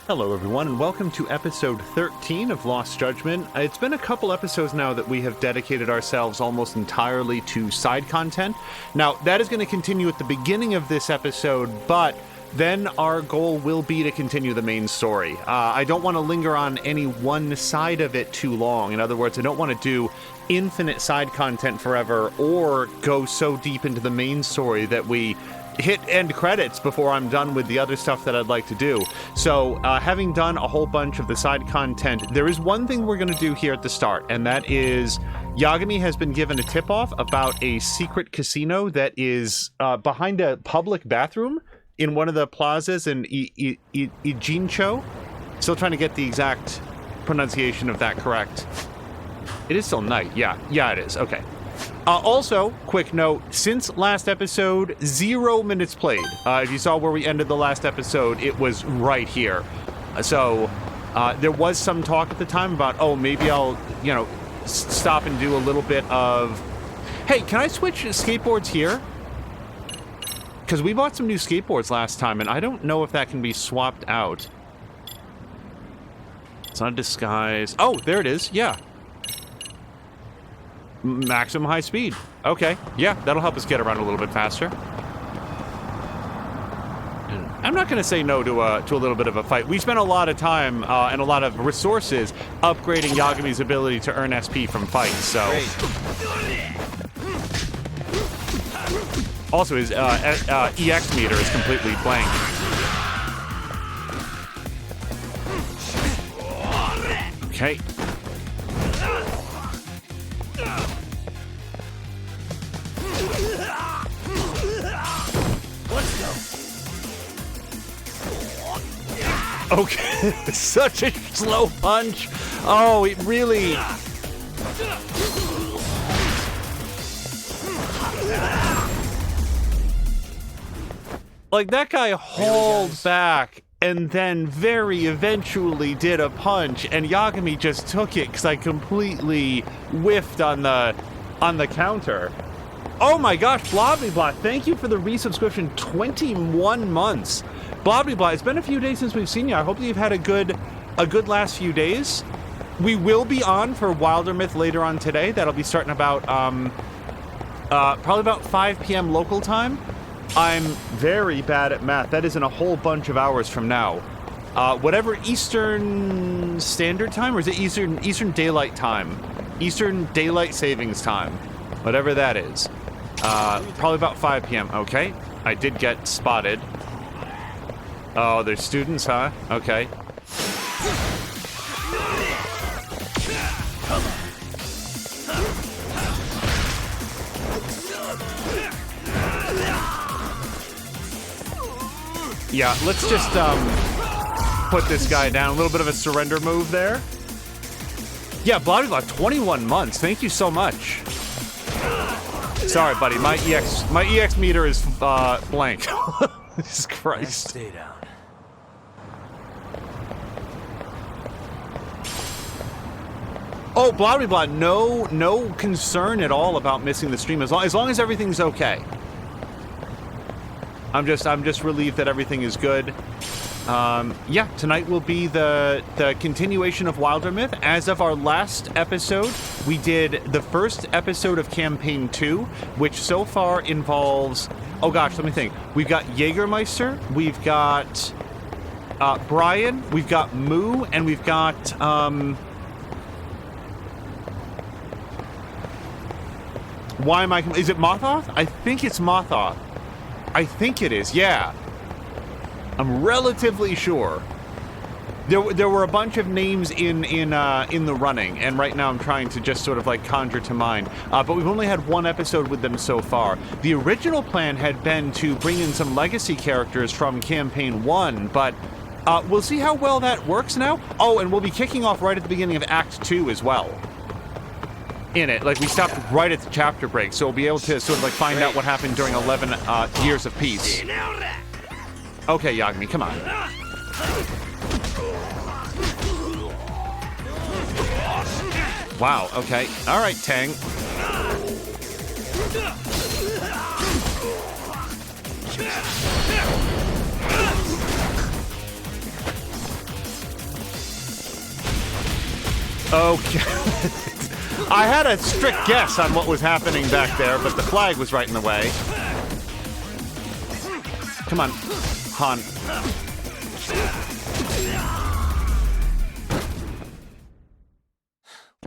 Hello everyone, and welcome to episode 13 of Lost Judgment. It's been a couple episodes now that we have dedicated ourselves almost entirely to side content. Now, that is going to continue at the beginning of this episode, but then our goal will be to continue the main story. I don't want to linger on any one side of it too long. In other words, I don't want to do infinite side content forever or go so deep into the main story that we hit end credits before I'm done with the other stuff that I'd like to do. So, having done a whole bunch of the side content, there is one thing we're going to do here at the start, and that is Yagami has been given a tip-off about a secret casino that is behind a public bathroom in one of the plazas in Ijincho. Still trying to get the exact pronunciation of that correct. It is still night. Yeah, it is. Okay. Also, quick note, since last episode, 0 minutes played. If you saw where we ended the last episode, it was right here. So, there was some talk at the time about, oh, maybe I'll, stop and do a little bit of... Hey, can I switch skateboards here? Because we bought some new skateboards last time, and I don't know if that can be swapped out. It's not a disguise. Oh, there it is. Yeah. Maximum high speed. Okay, yeah, that'll help us get around a little bit faster. And I'm not going to say no to a little bit of a fight. We spent a lot of time and a lot of resources upgrading Yagami's ability to earn SP from fights, so... Also, his EX meter is completely blank. Okay. Okay, such a slow punch. Oh, it really... Like, that guy hauled back and then very eventually did a punch, and Yagami just took it because I completely whiffed on the counter. Oh my gosh, Blobbly thank you for the resubscription. 21 months. Blobbly, it's been a few days since we've seen you. I hope that you've had a good last few days. We will be on for Wilder Myth later on today. That'll be starting about probably about 5 p.m. local time. I'm very bad at math. That is in a whole bunch of hours from now. Whatever Eastern Standard Time, or is it Eastern Daylight Time? Eastern Daylight Savings Time. Whatever that is. Probably about 5 p.m. Okay, I did get spotted. Oh, they're students, huh? Okay. Yeah, let's just put this guy down. A little bit of a surrender move there. Yeah, Blobbly, 21 months. Thank you so much. Sorry, buddy. My EX meter is blank. Jesus Christ. Stay down. Oh, Blobbly, no concern at all about missing the stream as long as everything's okay. I'm just relieved that everything is good. Yeah, tonight will be the continuation of Wilder Myth. As of our last episode, we did the first episode of Campaign 2, which so far involves... Oh gosh, let me think. We've got Jägermeister, we've got Brian, we've got Moo, and we've got... Why am I... Is it Mothoth? I think it's Mothoth. I think it is, yeah. I'm relatively sure. There were a bunch of names in the running, and right now I'm trying to just sort of like conjure to mind. But we've only had one episode with them so far. The original plan had been to bring in some legacy characters from Campaign 1, but we'll see how well that works now. Oh, and we'll be kicking off right at the beginning of Act 2 as well. In it, like we stopped right at the chapter break, so we'll be able to sort of like find out what happened during 11 years of peace. Okay, Yagami, come on. Wow, okay. Alright, Tang. Okay. I had a strict guess on what was happening back there, but the flag was right in the way. Come on, Han.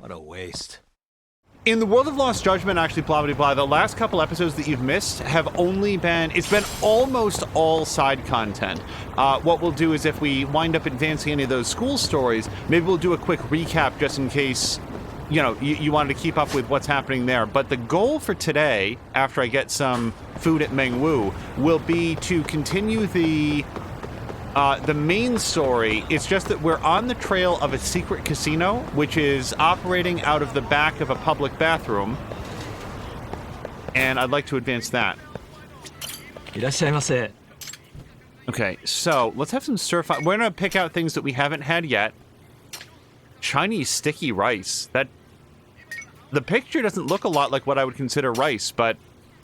What a waste. In the world of Lost Judgment, actually, blah, blah, blah, the last couple episodes that you've missed have only been... It's been almost all side content. What we'll do is if we wind up advancing any of those school stories, maybe we'll do a quick recap just in case, you know, you wanted to keep up with what's happening there. But the goal for today, after I get some food at Mengwu, will be to continue the main story. It's just that we're on the trail of a secret casino, which is operating out of the back of a public bathroom. And I'd like to advance that. いらっしゃいませ. Okay, so let's have some stir fry. We're going to pick out things that we haven't had yet. Chinese sticky rice. The picture doesn't look a lot like what I would consider rice, but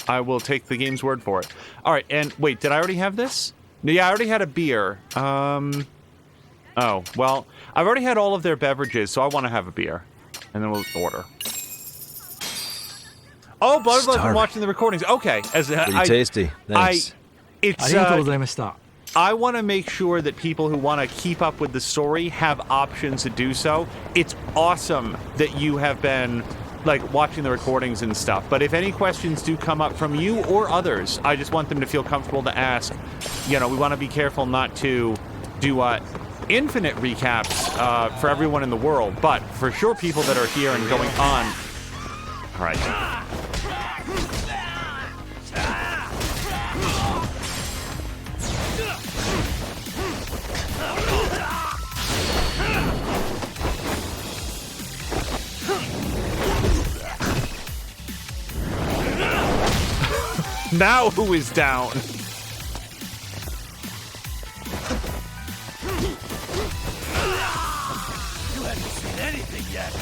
I will take the game's word for it. All right, and wait, did I already have this? Yeah, I already had a beer. Oh, well, I've already had all of their beverages, so I want to have a beer. And then we'll order. Oh, Butterfly's been watching the recordings. Okay. Pretty tasty. Thanks. I want to make sure that people who want to keep up with the story have options to do so. It's awesome that you have been... like watching the recordings and stuff, but if any questions do come up from you or others, I just want them to feel comfortable to ask. You know, we want to be careful not to do infinite recaps for everyone in the world, but for sure people that are here and going on. All right. Now who is down? You haven't seen anything yet.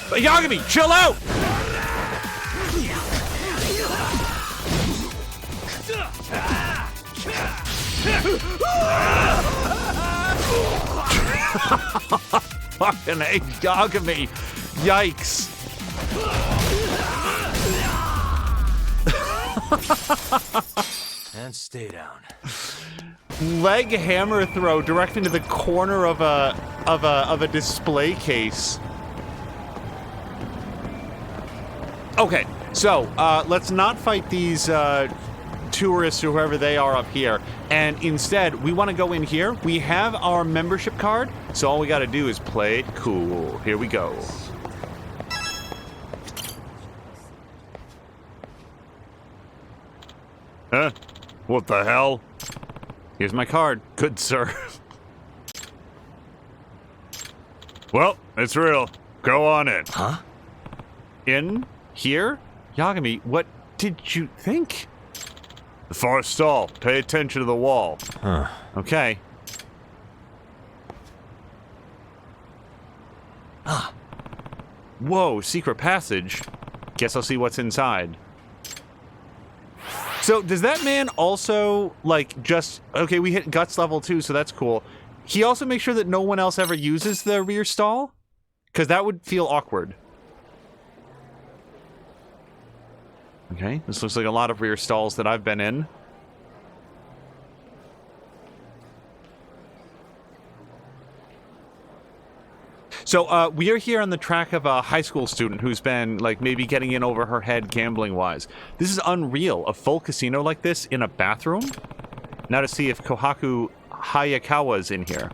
Yagami, chill out! Fucking A, Yagami. Yikes. And stay down. Leg hammer throw directly into the corner of a display case. Okay, so let's not fight these tourists or whoever they are up here, and instead we want to go in here. We have our membership card, so all we got to do is play it cool. Here we go. Huh? What the hell? Here's my card. Good sir. Well, it's real. Go on in. Huh? In? Here? Yagami, what did you think? The far stall. Pay attention to the wall. Huh. Okay. Ah. Whoa, secret passage. Guess I'll see what's inside. So, does that man also, like, just... Okay, we hit Guts level 2, so that's cool. He also makes sure that no one else ever uses the rear stall? Because that would feel awkward. Okay, this looks like a lot of rear stalls that I've been in. So, we are here on the track of a high school student who's been, like, maybe getting in over her head gambling-wise. This is unreal. A full casino like this in a bathroom? Now to see if Kohaku Hayakawa's in here.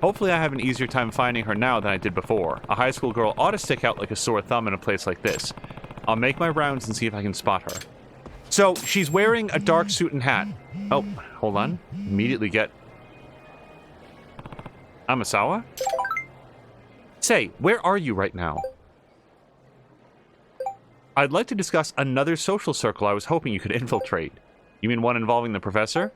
Hopefully I have an easier time finding her now than I did before. A high school girl ought to stick out like a sore thumb in a place like this. I'll make my rounds and see if I can spot her. So, she's wearing a dark suit and hat. Oh, hold on. Immediately get... Amasawa? Say, where are you right now? I'd like to discuss another social circle I was hoping you could infiltrate. You mean one involving the professor?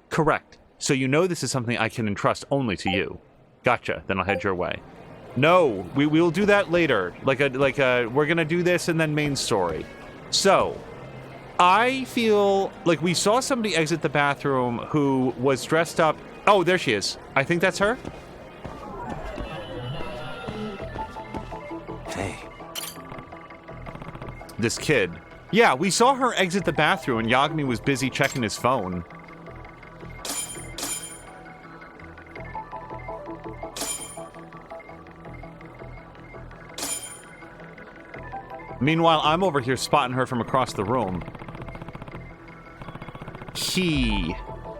Correct. So you know this is something I can entrust only to you. Gotcha, then I'll head your way. No, we'll do that later. We're gonna do this and then main story. So, I feel like we saw somebody exit the bathroom who was dressed up... Oh, there she is. I think that's her. This kid. Yeah, we saw her exit the bathroom and Yagami was busy checking his phone. Meanwhile, I'm over here spotting her from across the room. He.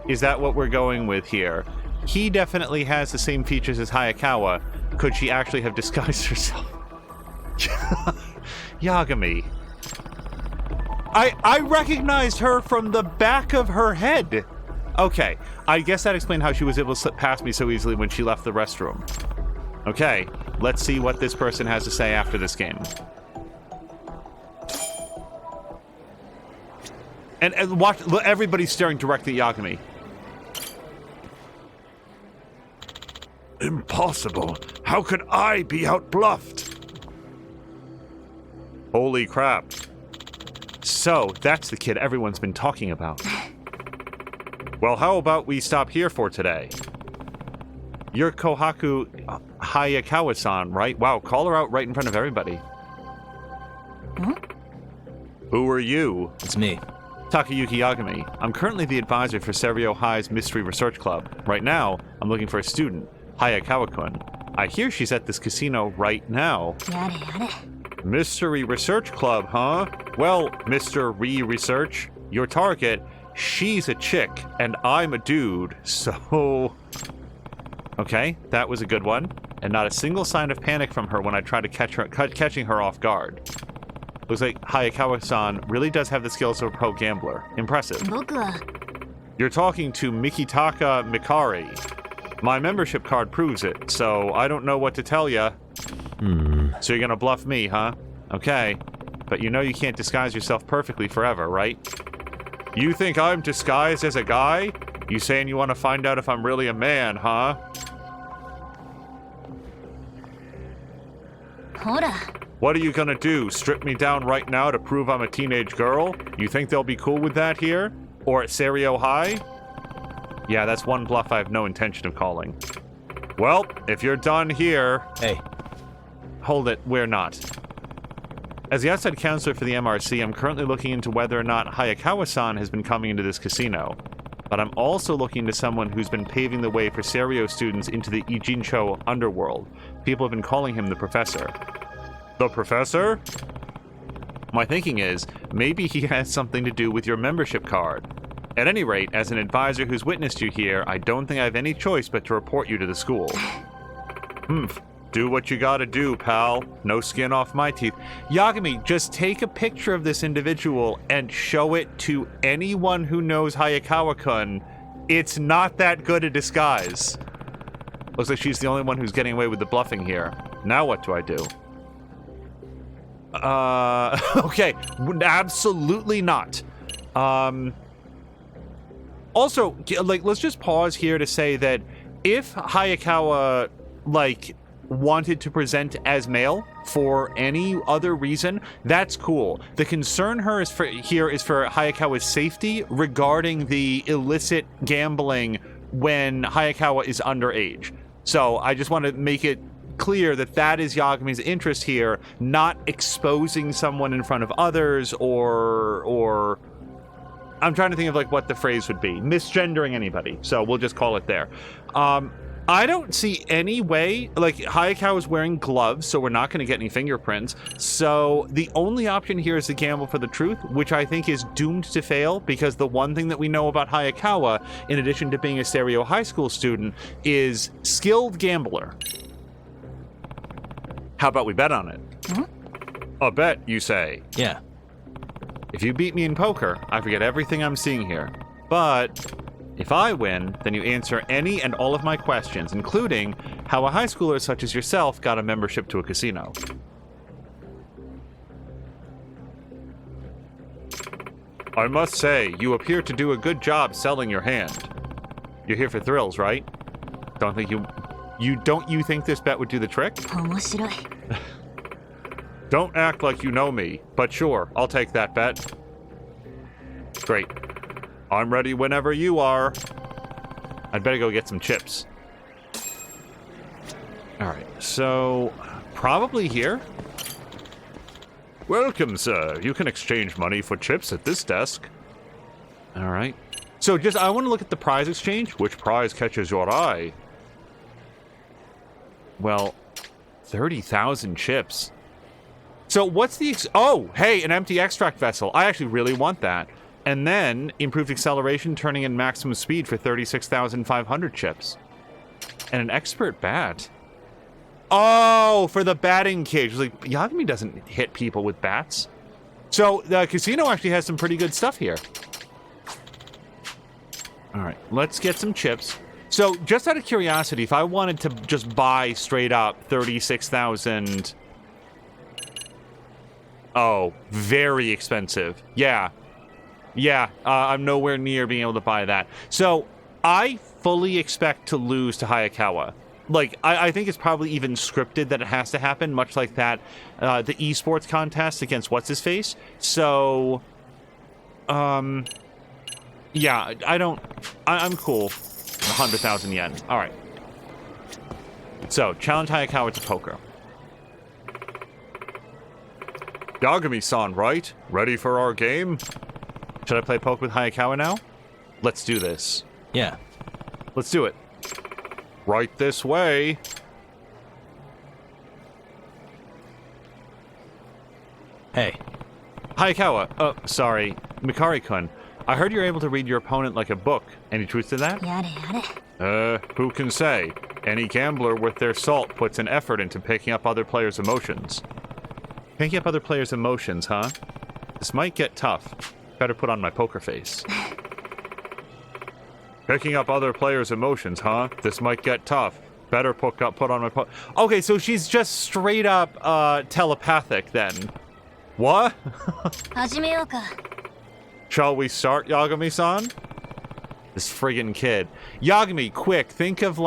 Is that what we're going with here? He definitely has the same features as Hayakawa. Could she actually have disguised herself? Yagami. I recognized her from the back of her head. Okay, I guess that explained how she was able to slip past me so easily when she left the restroom. Okay, let's see what this person has to say after this game. And watch, look, everybody's staring directly at Yagami. Impossible. How could I be outbluffed? Holy crap. So, that's the kid everyone's been talking about. Well, how about we stop here for today? You're Kohaku Hayakawa-san, right? Wow, call her out right in front of everybody. Hmm? Who are you? It's me. Takayuki Yagami. I'm currently the advisor for Serio High's Mystery Research Club. Right now, I'm looking for a student, Hayakawa-kun. I hear she's at this casino right now. Mystery Research Club, huh? Well, Mr. Research, your target, she's a chick, and I'm a dude, so... Okay, that was a good one. And not a single sign of panic from her when I tried to catching her off guard. Looks like Hayakawa-san really does have the skills of a pro gambler. Impressive. You're talking to Mikitaka Mikari. My membership card proves it, so I don't know what to tell ya. So you're gonna bluff me, huh? Okay. But you know you can't disguise yourself perfectly forever, right? You think I'm disguised as a guy? You saying you want to find out if I'm really a man, huh? What are you gonna do? Strip me down right now to prove I'm a teenage girl? You think they'll be cool with that here? Or at Serio High? Yeah, that's one bluff I have no intention of calling. Well, if you're done here... Hey. Hold it, we're not. As the outside counselor for the MRC, I'm currently looking into whether or not Hayakawa-san has been coming into this casino. But I'm also looking into someone who's been paving the way for Serio students into the Ijincho underworld. People have been calling him the Professor. The Professor? My thinking is, maybe he has something to do with your membership card. At any rate, as an advisor who's witnessed you here, I don't think I have any choice but to report you to the school. Do what you gotta do, pal. No skin off my teeth. Yagami, just take a picture of this individual and show it to anyone who knows Hayakawa-kun. It's not that good a disguise. Looks like she's the only one who's getting away with the bluffing here. Now what do I do? Okay. Absolutely not. Also, like, let's just pause here to say that if Hayakawa, like, wanted to present as male for any other reason, that's cool. The concern here is for Hayakawa's safety regarding the illicit gambling when Hayakawa is underage. So I just want to make it clear that that is Yagami's interest here, not exposing someone in front of others or I'm trying to think of like what the phrase would be. Misgendering anybody. So we'll just call it there. I don't see any way, like, Hayakawa is wearing gloves, so we're not going to get any fingerprints. So the only option here is to gamble for the truth, which I think is doomed to fail, because the one thing that we know about Hayakawa, in addition to being a Serio High School student, is skilled gambler. How about we bet on it? A bet, you say? Yeah. If you beat me in poker, I forget everything I'm seeing here. But if I win, then you answer any and all of my questions, including how a high schooler such as yourself got a membership to a casino. I must say, you appear to do a good job selling your hand. You're here for thrills, right? Don't you think this bet would do the trick? Don't act like you know me, but sure, I'll take that bet. Great. I'm ready whenever you are. I'd better go get some chips. Alright, so probably here. Welcome, sir. You can exchange money for chips at this desk. All right. So I want to look at the prize exchange. Which prize catches your eye? Well, 30,000 chips. So what's the... Oh, hey, an empty extract vessel. I actually really want that. And then improved acceleration, turning in maximum speed for 36,500 chips. And an expert bat. Oh, for the batting cage. Like, Yagami doesn't hit people with bats. So the casino actually has some pretty good stuff here. All right, let's get some chips. So just out of curiosity, if I wanted to just buy straight up 36,000... Oh, very expensive. Yeah. Yeah, I'm nowhere near being able to buy that. So I fully expect to lose to Hayakawa. Like, I think it's probably even scripted that it has to happen, much like that, the esports contest against What's-His-Face. So, yeah, I'm cool. 100,000 yen. All right. So, challenge Hayakawa to poker. Yagami-san, right? Ready for our game? Should I play poker with Hayakawa now? Let's do this. Yeah. Let's do it. Right this way. Hey. Hayakawa, sorry, Mikari-kun. I heard you're able to read your opponent like a book. Any truth to that? Who can say? Any gambler with their salt puts an effort into picking up other players' emotions. Picking up other players' emotions, huh? This might get tough. Better put on my poker face. Picking up other players' emotions, huh? This might get tough. Better put on my Okay, so she's just straight up telepathic then. What? Shall we start, Yagami-san? This friggin' kid. Yagami, quick, think of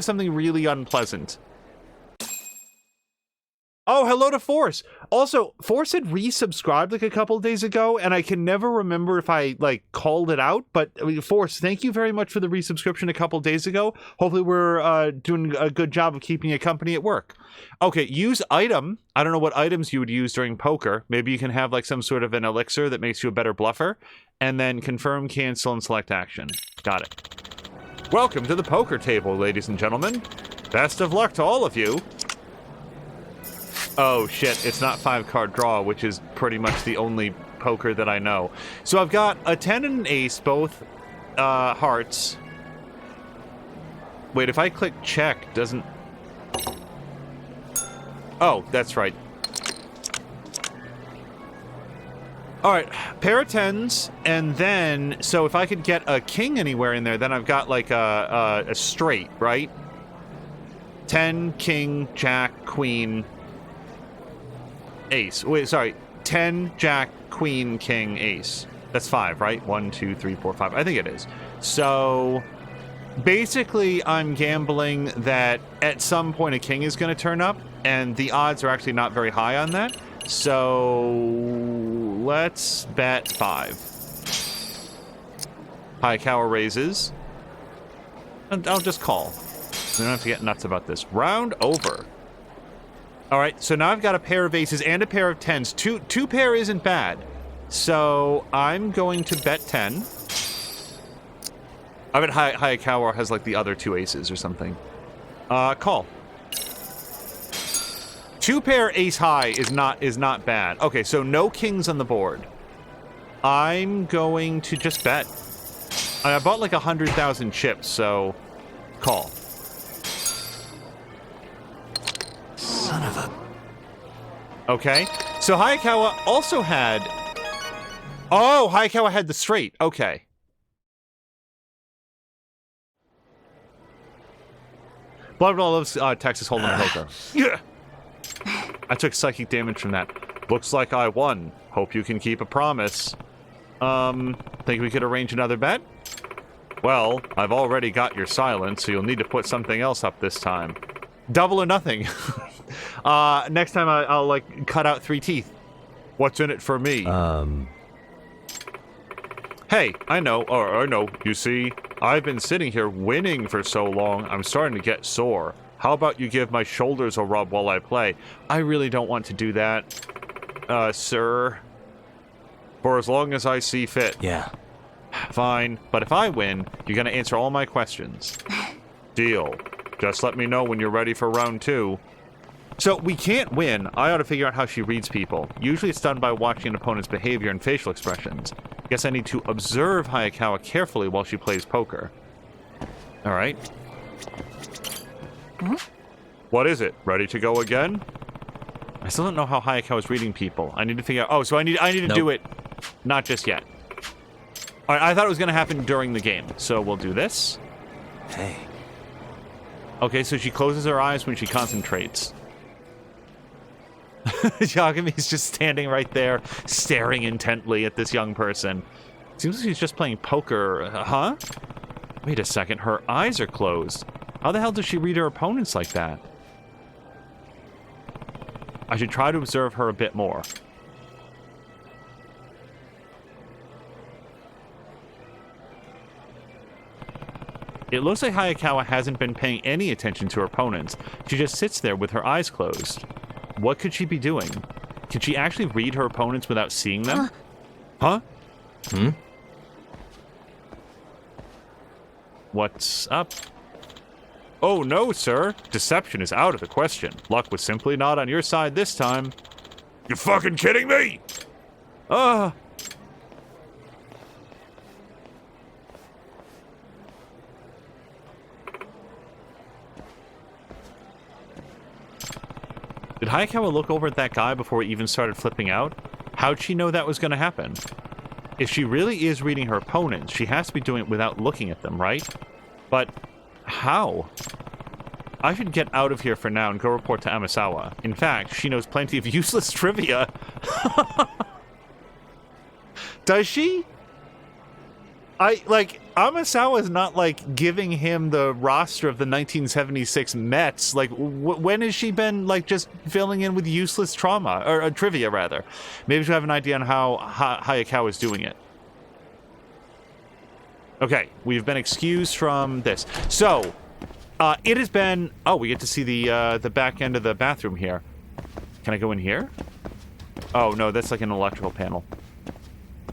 something really unpleasant. Oh, hello to Force. Also, Force had resubscribed like a couple days ago, and I can never remember if I called it out. But Force, thank you very much for the resubscription a couple days ago. Hopefully, we're doing a good job of keeping you company at work. Okay, use item. I don't know what items you would use during poker. Maybe you can have some sort of an elixir that makes you a better bluffer, and then confirm, cancel, and select action. Got it. Welcome to the poker table, ladies and gentlemen. Best of luck to all of you. Oh shit, it's not 5-card draw, which is pretty much the only poker that I know. So I've got a 10 and an ace, both hearts. Wait, if I click check, doesn't... Oh, that's right. Alright, pair of 10s, and then, so if I could get a king anywhere in there, then I've got a straight, right? 10, king, jack, queen... Ace. Wait, sorry. 10, jack, queen, king, ace. That's 5, right? 1, 2, 3, 4, 5. I think it is. So, basically, I'm gambling that at some point a king is going to turn up, and the odds are actually not very high on that. So, let's bet 5. Hayakawa raises. And I'll just call. We don't have to get nuts about this. Round over. All right, so now I've got a pair of aces and a pair of 10s. Two pair isn't bad. So I'm going to bet 10. I bet Hayakawa has the other 2 aces or something. Call. 2 pair ace high is not bad. Okay, so no kings on the board. I'm going to just bet. I bought 100,000 chips, so call. Son of a... Okay, so Hayakawa also had... Oh, Hayakawa had the straight. Okay. Blood loves Texas Hold'em poker. Yeah. I took psychic damage from that. Looks like I won. Hope you can keep a promise. Think we could arrange another bet? Well, I've already got your silence, so you'll need to put something else up this time. Double or nothing. Next time I'll cut out 3 teeth. What's in it for me? Hey, I know. You see, I've been sitting here winning for so long, I'm starting to get sore. How about you give my shoulders a rub while I play? I really don't want to do that. Sir. For as long as I see fit. Yeah. Fine, but if I win, you're gonna answer all my questions. Deal. Just let me know when you're ready for round 2. So, we can't win. I ought to figure out how she reads people. Usually it's done by watching an opponent's behavior and facial expressions. Guess I need to observe Hayakawa carefully while she plays poker. Alright. What is it? Ready to go again? I still don't know how Hayakawa's reading people. I need to figure out... Oh, so I need to do it... Not just yet. Alright, I thought it was going to happen during the game. So we'll do this. Hey. Okay, so she closes her eyes when she concentrates. Yagami's just standing right there, staring intently at this young person. Seems like she's just playing poker, huh? Wait a second, her eyes are closed. How the hell does she read her opponents like that? I should try to observe her a bit more. It looks like Hayakawa hasn't been paying any attention to her opponents. She just sits there with her eyes closed. What could she be doing? Can she actually read her opponents without seeing them? Huh? What's up? Oh no, sir. Deception is out of the question. Luck was simply not on your side this time. You fucking kidding me? Did Hayakawa look over at that guy before he even started flipping out? How'd she know that was going to happen? If she really is reading her opponents, she has to be doing it without looking at them, right? But how? I should get out of here for now and go report to Amasawa. In fact, she knows plenty of useless trivia. Does she? Amasawa's not, giving him the roster of the 1976 Mets. When has she been, just filling in with useless trauma, or trivia, rather? Maybe she'll have an idea on how Hayakawa's doing it. Okay, we've been excused from this. So, it has been... Oh, we get to see the back end of the bathroom here. Can I go in here? Oh, no, that's like an electrical panel.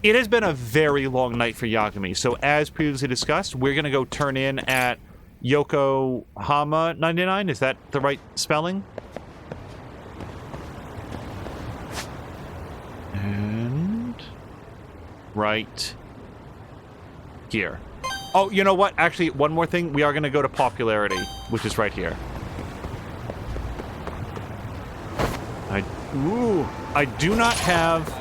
It has been a very long night for Yagami, so as previously discussed, we're going to go turn in at Yokohama 99. Is that the right spelling? And... right here. Oh, you know what? Actually, one more thing. We are going to go to popularity, which is right here. I do not have...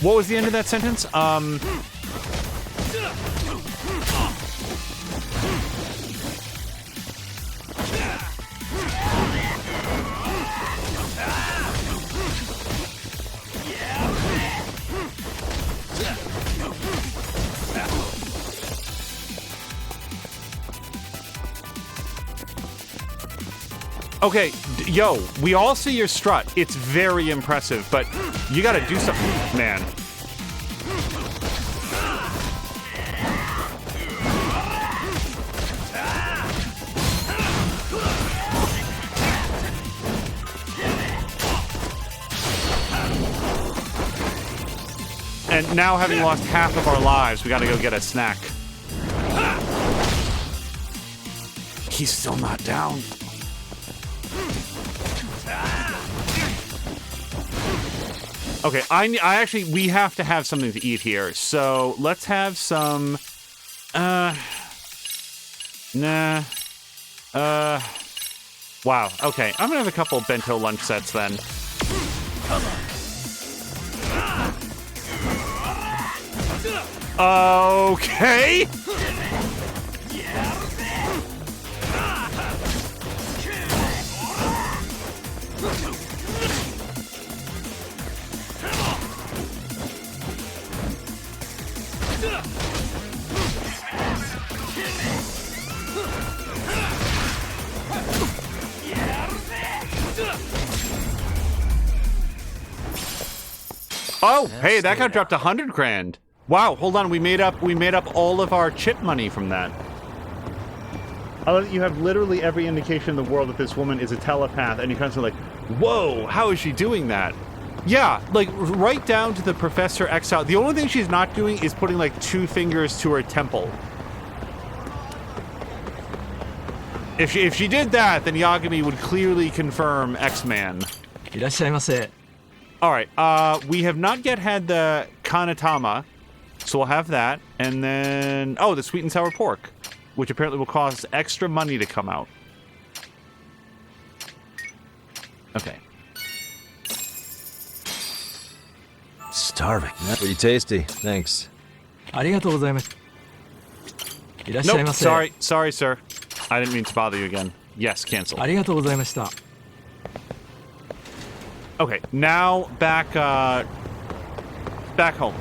What was the end of that sentence? Okay, yo, we all see your strut. It's very impressive, but you gotta do something, man. And now, having lost half of our lives, we gotta go get a snack. He's still not down. Okay, we have to have something to eat here, so let's have some, wow, okay, I'm gonna have a couple bento lunch sets then. Okay! Oh, hey, that got dropped 100 grand. Wow, hold on, we made up all of our chip money from that. I love that you have literally every indication in the world that this woman is a telepath, and you're constantly like, whoa, how is she doing that? Yeah, like, right down to the Professor X out. The only thing she's not doing is putting, like, 2 fingers to her temple. If she did that, then Yagami would clearly confirm X-Man. いらっしゃいませ。 Alright, we have not yet had the Kanatama, so we'll have that. And then, oh, the sweet and sour pork, which apparently will cost extra money to come out. Okay. Starving. Pretty tasty. Thanks. ありがとうございます。いらっしゃい Nope, ませ。 sorry, sir. I didn't mean to bother you again. Yes, cancel. ありがとうございました。 Okay, now back home.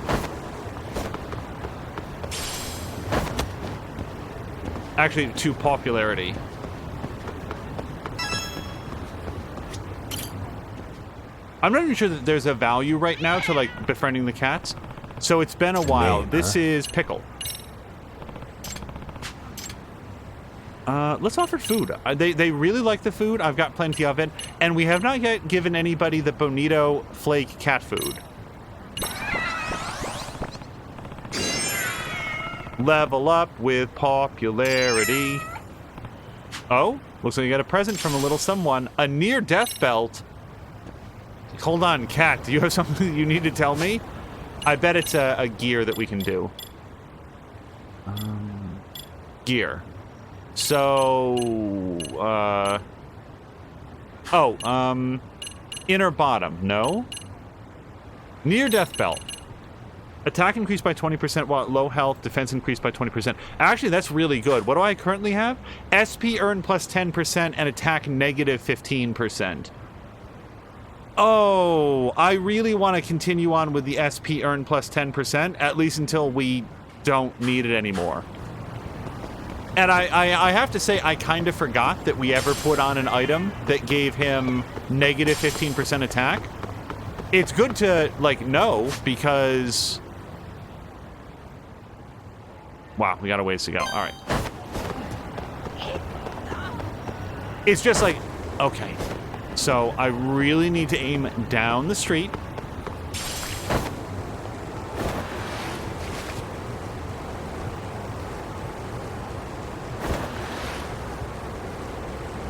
Actually, to popularity. I'm not even sure that there's a value right now to, like, befriending the cats. So it's been a while. Name, This huh? is Pickle. Let's offer food. They really like the food. I've got plenty of it. And we have not yet given anybody the Bonito Flake cat food. Level up with popularity. Oh, looks like you got a present from a little someone. A near-death belt. Hold on, cat. Do you have something you need to tell me? I bet it's a gear that we can do. Gear. So, inner bottom, no? Near death belt. Attack increased by 20% while at low health, defense increased by 20%. Actually, that's really good. What do I currently have? SP earn plus 10% and attack negative 15%. Oh, I really want to continue on with the SP earn plus 10%, at least until we don't need it anymore. And I have to say, I kind of forgot that we ever put on an item that gave him negative 15% attack. It's good to, like, know, because... Wow, we got a ways to go. All right. It's just like, okay. So I really need to aim down the street.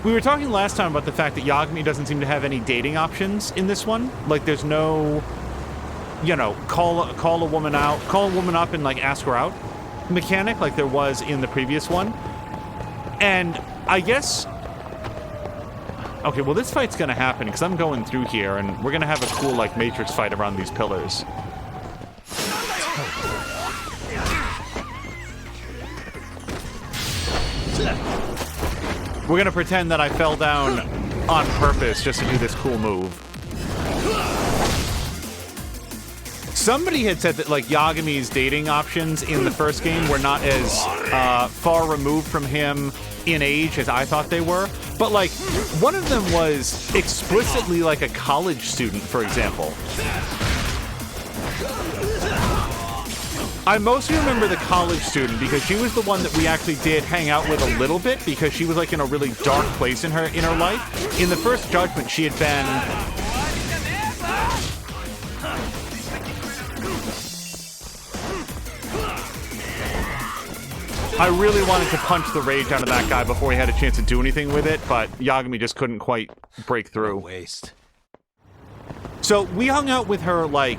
We were talking last time about the fact that Yagami doesn't seem to have any dating options in this one. Like, there's no, you know, call a woman up and, like, ask her out mechanic like there was in the previous one. And I guess... Okay, well, this fight's gonna happen because I'm going through here and we're gonna have a cool, like, Matrix fight around these pillars. We're gonna pretend that I fell down on purpose just to do this cool move. Somebody had said that, like, Yagami's dating options in the first game were not as far removed from him in age as I thought they were. But, like, one of them was explicitly, like, a college student, for example. I mostly remember the college student because she was the one that we actually did hang out with a little bit because she was, like, in a really dark place in her life. In the first Judgment, she had been... I really wanted to punch the rage out of that guy before he had a chance to do anything with it, but Yagami just couldn't quite break through. Waste. So we hung out with her like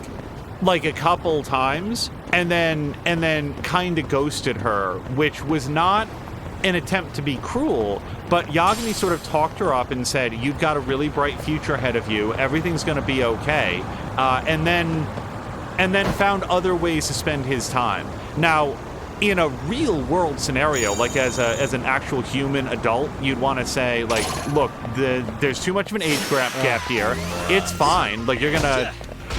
a couple times, and then kind of ghosted her, which was not an attempt to be cruel, but Yagami sort of talked her up and said, "You've got a really bright future ahead of you. Everything's going to be okay," and then found other ways to spend his time. Now, in a real world scenario, like as an actual human adult, you'd want to say, like, look, there's too much of an age gap here. It's fine. Like, you're gonna,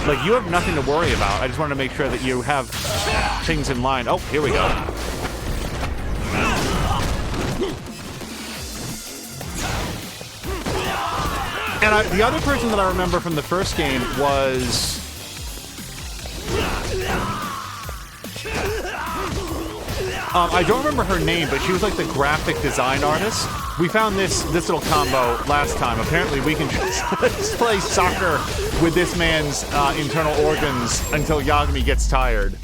like, you have nothing to worry about. I just want to make sure that you have things in line. Oh, here we go. And the other person that I remember from the first game was I don't remember her name, but she was like the graphic design artist. We found this little combo last time. Apparently, we can just play soccer with this man's internal organs until Yagami gets tired.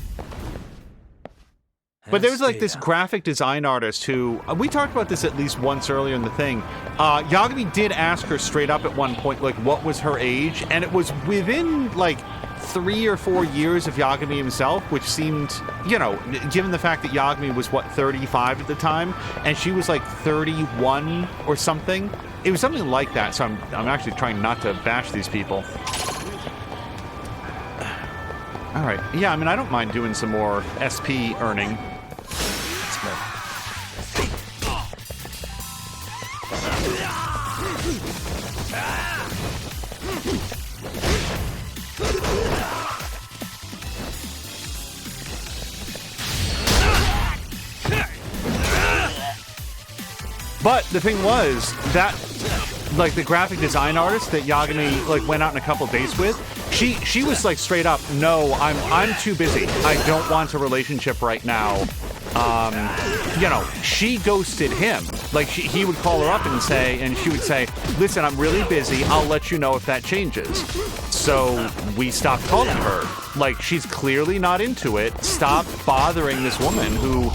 But there was like this graphic design artist who, we talked about this at least once earlier in the thing. Yagami did ask her straight up at one point, like, what was her age? And it was within like 3 or 4 years of Yagami himself, which seemed, you know, given the fact that Yagami was, what, 35 at the time, and she was like 31 or something. It was something like that, so I'm actually trying not to bash these people. All right. Yeah, I mean, I don't mind doing some more SP earning. But the thing was that, like, the graphic design artist that Yagami like went out on a couple dates with, she was like straight up, no, I'm too busy. I don't want a relationship right now. You know, she ghosted him. Like, he would call her up and she would say, listen, I'm really busy. I'll let you know if that changes. So we stopped calling her. Like, she's clearly not into it. Stop bothering this woman who,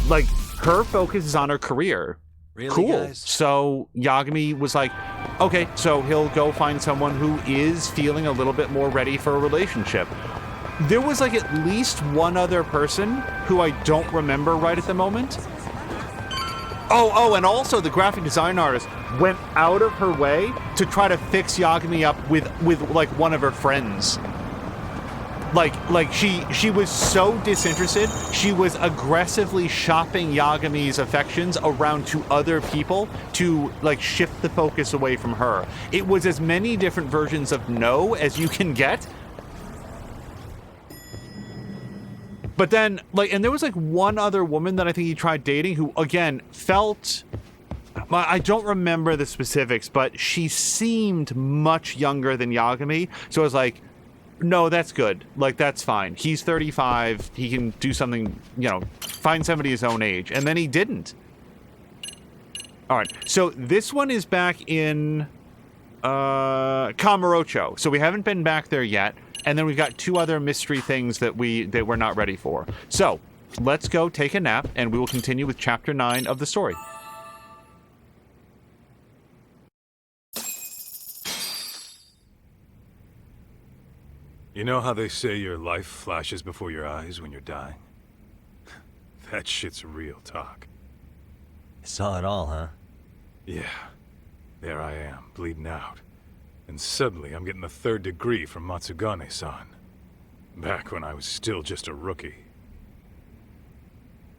like, her focus is on her career. Really, cool. guys? So Yagami was like, okay, so he'll go find someone who is feeling a little bit more ready for a relationship. There was like at least one other person who I don't remember right at the moment. Oh, and also the graphic design artist went out of her way to try to fix Yagami up with like one of her friends. Like she was so disinterested, she was aggressively shopping Yagami's affections around to other people to like shift the focus away from her. It was as many different versions of no as you can get. But then, like, and there was like one other woman that I think he tried dating who, again, felt, I don't remember the specifics, but she seemed much younger than Yagami. So I was like, no, that's good. Like, that's fine. He's 35. He can do something, you know, find somebody his own age. And then he didn't. All right. So this one is back in Kamurocho. So we haven't been back there yet. And then we've got two other mystery things that we're not ready for. So let's go take a nap, and we will continue with Chapter 9 of the story. You know how they say your life flashes before your eyes when you're dying? That shit's real talk. You saw it all, huh? Yeah. There I am, bleeding out. And suddenly I'm getting the 3rd degree from Matsugane-san. Back when I was still just a rookie.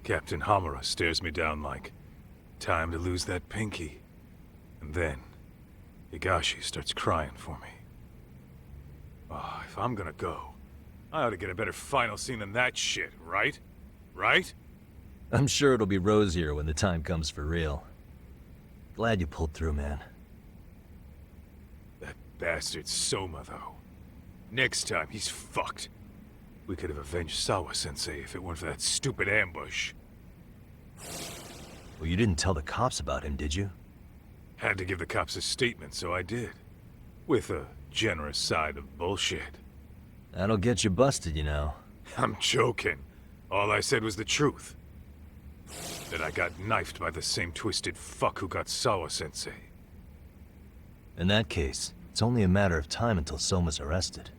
Captain Hamura stares me down like, time to lose that pinky. And then, Higashi starts crying for me. Oh, if I'm gonna go, I ought to get a better final scene than that shit, right? Right? I'm sure it'll be rosier when the time comes for real. Glad you pulled through, man. That bastard Soma, though. Next time, he's fucked. We could have avenged Sawa-sensei if it weren't for that stupid ambush. Well, you didn't tell the cops about him, did you? Had to give the cops a statement, so I did. With a generous side of bullshit. That'll get you busted, you know. I'm joking. All I said was the truth. That I got knifed by the same twisted fuck who got Sawa-sensei. In that case, it's only a matter of time until Soma's arrested.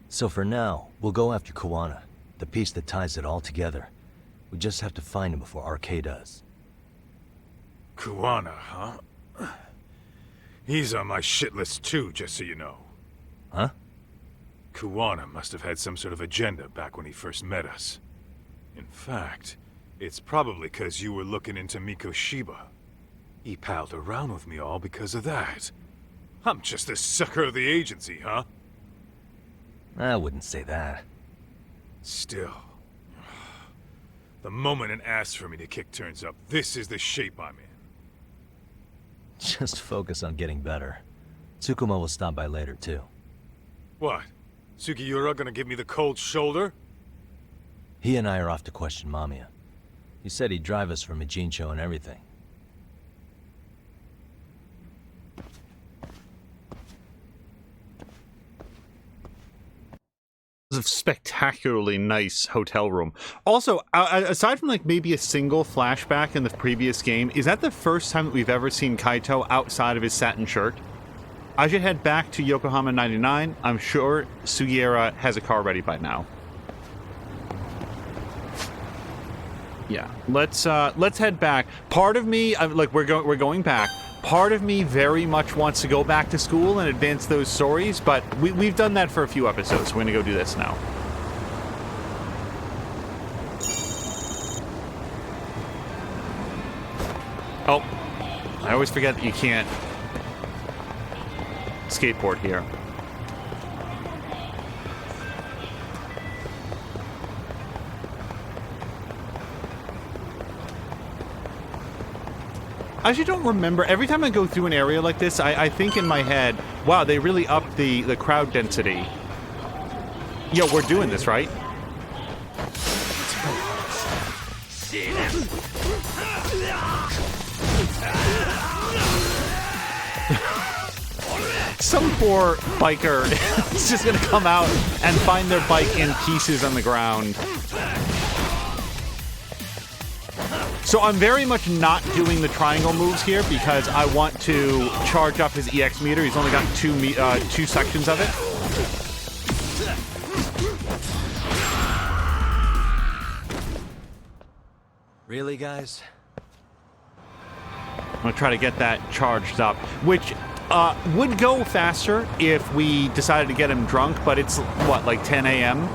So for now, we'll go after Kuwana, the piece that ties it all together. We just have to find him before RK does. Kuwana, huh? He's on my shit list too, just so you know. Huh? Kuwana must have had some sort of agenda back when he first met us. In fact, it's probably because you were looking into Mikoshiba. He palled around with me all because of that. I'm just the sucker of the agency, huh? I wouldn't say that. Still. The moment an ass for me to kick turns up, this is the shape I'm in. Just focus on getting better. Tsukuma will stop by later, too. What? Sugiura gonna give me the cold shoulder? He and I are off to question Mamiya. He said he'd drive us from Ijincho and everything. A spectacularly nice hotel room. Also, aside from like maybe a single flashback in the previous game, is that the first time that we've ever seen Kaito outside of his satin shirt? I should head back to Yokohama 99. I'm sure Sugiura has a car ready by now. Yeah, let's head back. Part of me, like we're going back. Part of me very much wants to go back to school and advance those stories, but we've done that for a few episodes. We're gonna go do this now. Oh, I always forget that you can't skateboard here. I actually don't remember. Every time I go through an area like this, I think in my head, wow, they really upped the crowd density. Yo, we're doing this, right? Some poor biker is just gonna come out and find their bike in pieces on the ground. So I'm very much not doing the triangle moves here because I want to charge up his EX meter. He's only got two sections of it. Really, guys? I'm gonna try to get that charged up, which would go faster if we decided to get him drunk, but it's, what, like 10 a.m.?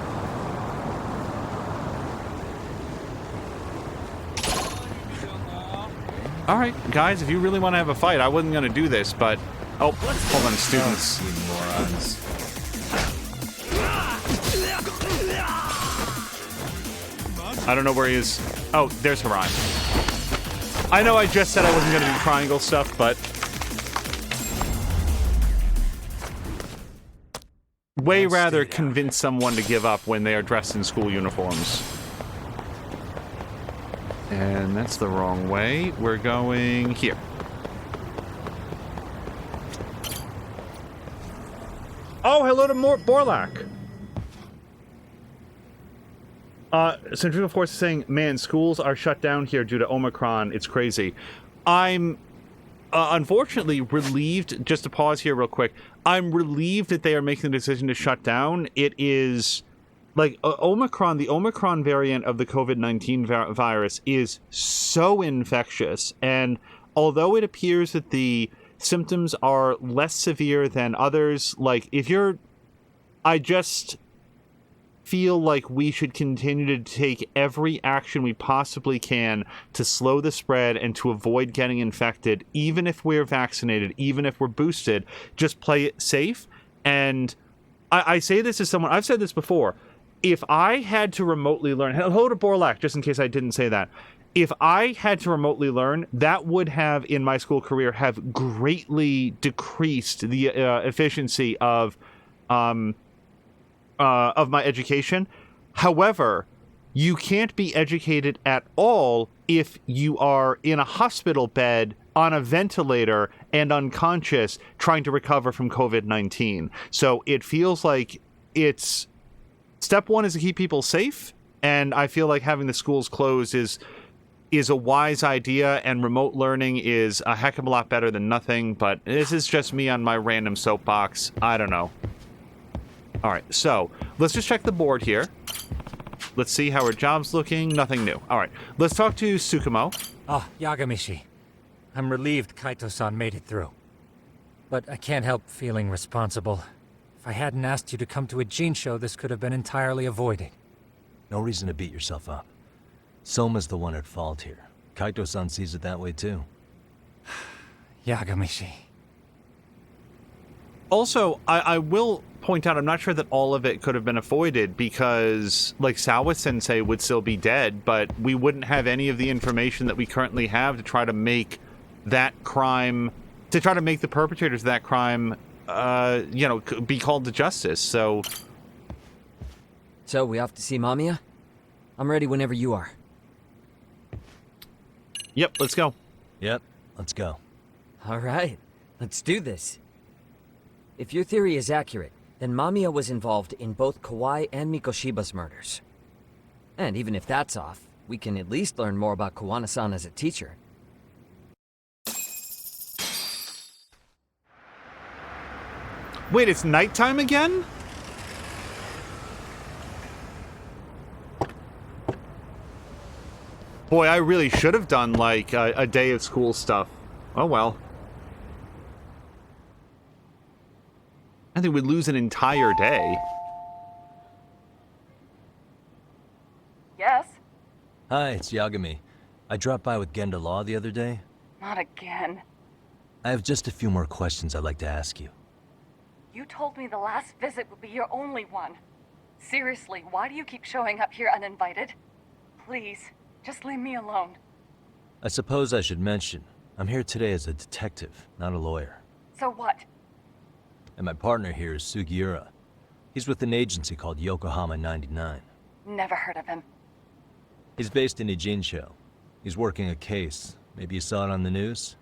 Alright, guys, if you really want to have a fight, I wasn't gonna do this, but... Oh, hold on, students. You morons. I don't know where he is. Oh, there's Haran. I know I just said I wasn't gonna do triangle stuff, but... Way rather convince someone to give up when they are dressed in school uniforms. And that's the wrong way. We're going here. Oh, hello to Borlak. Centrifugal Force is saying, man, schools are shut down here due to Omicron. It's crazy. I'm unfortunately relieved, just to pause here real quick, I'm relieved that they are making the decision to shut down. It is... Like, Omicron, the Omicron variant of the COVID-19 virus is so infectious, and although it appears that the symptoms are less severe than others, like, I just feel like we should continue to take every action we possibly can to slow the spread and to avoid getting infected, even if we're vaccinated, even if we're boosted. Just play it safe, and I say this as someone, I've said this before, if I had to remotely learn... Hello to Borlak, just in case I didn't say that. If I had to remotely learn, that would have, in my school career, have greatly decreased the efficiency of my education. However, you can't be educated at all if you are in a hospital bed on a ventilator and unconscious trying to recover from COVID-19. So it feels like it's... Step one is to keep people safe, and I feel like having the schools closed is a wise idea, and remote learning is a heck of a lot better than nothing, but this is just me on my random soapbox. I don't know. Alright, so, let's just check the board here. Let's see how her job's looking. Nothing new. Alright, let's talk to Tsukumo. Oh, Yagami-shi. I'm relieved Kaito-san made it through. But I can't help feeling responsible. If I hadn't asked you to come to a Gene show, this could have been entirely avoided. No reason to beat yourself up. Soma's the one at fault here. Kaito-san sees it that way too. Yagami-shi. Also, I will point out, I'm not sure that all of it could have been avoided because, like, Sawa-sensei would still be dead, but we wouldn't have any of the information that we currently have to try to make that crime, to try to make the perpetrators of that crime, be called to justice, so... So, we off to see Mamiya? I'm ready whenever you are. Yep, let's go. Yep, let's go. All right, let's do this. If your theory is accurate, then Mamiya was involved in both Kawai and Mikoshiba's murders. And even if that's off, we can at least learn more about Kawana-san as a teacher. Wait, it's nighttime again? Boy, I really should have done, like, a day of school stuff. Oh well. I think we'd lose an entire day. Yes? Hi, it's Yagami. I dropped by with Genda Law the other day. Not again. I have just a few more questions I'd like to ask you. You told me the last visit would be your only one. Seriously, why do you keep showing up here uninvited? Please, just leave me alone. I suppose I should mention, I'm here today as a detective, not a lawyer. So what? And my partner here is Sugiura. He's with an agency called Yokohama 99. Never heard of him. He's based in Ijincho. He's working a case. Maybe you saw it on the news?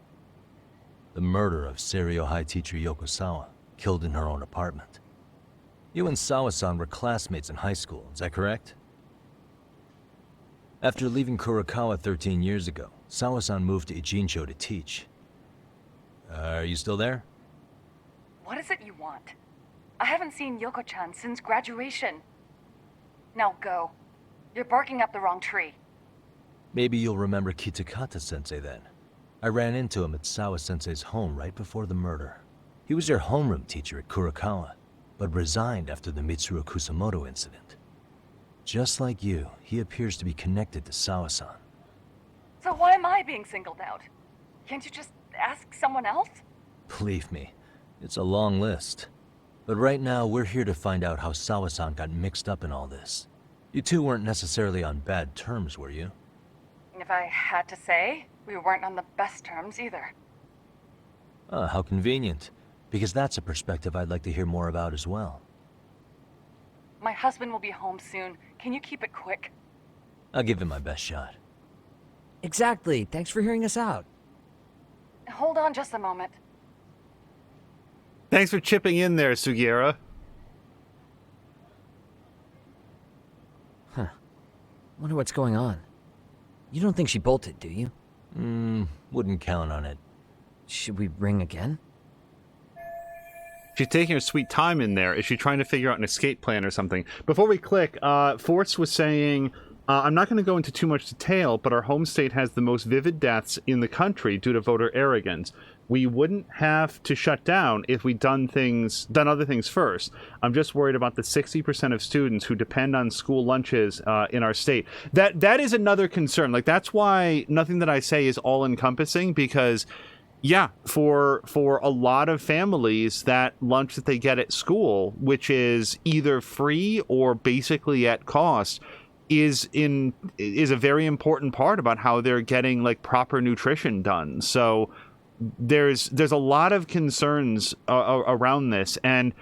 The murder of Seiryo High teacher Yokosawa, killed in her own apartment. You and Sawa-san were classmates in high school, is that correct? After leaving Kurokawa 13 years ago, Sawa-san moved to Ijincho to teach. Are you still there? What is it you want? I haven't seen Yoko-chan since graduation. Now go. You're barking up the wrong tree. Maybe you'll remember Kitakata-sensei then. I ran into him at Sawa-sensei's home right before the murder. He was your homeroom teacher at Kurokawa, but resigned after the Mitsuru Kusamoto incident. Just like you, he appears to be connected to Sawa-san. So why am I being singled out? Can't you just ask someone else? Believe me, it's a long list. But right now, we're here to find out how Sawa-san got mixed up in all this. You two weren't necessarily on bad terms, were you? If I had to say, we weren't on the best terms either. Ah, how convenient. Because that's a perspective I'd like to hear more about as well. My husband will be home soon. Can you keep it quick? I'll give it my best shot. Exactly. Thanks for hearing us out. Hold on just a moment. Thanks for chipping in there, Sugiura. Wonder what's going on. You don't think she bolted, do you? Wouldn't count on it. Should we ring again? She's taking her sweet time in there. Is she trying to figure out an escape plan or something? Before we click, Force was saying, I'm not going to go into too much detail, but our home state has the most vivid deaths in the country due to voter arrogance. We wouldn't have to shut down if we'd done other things first. I'm just worried about the 60% of students who depend on school lunches in our state. That is another concern. Like, that's why nothing that I say is all-encompassing, because yeah, for a lot of families, that lunch that they get at school, which is either free or basically at cost, is a very important part about how they're getting like proper nutrition done. So there's a lot of concerns around this, and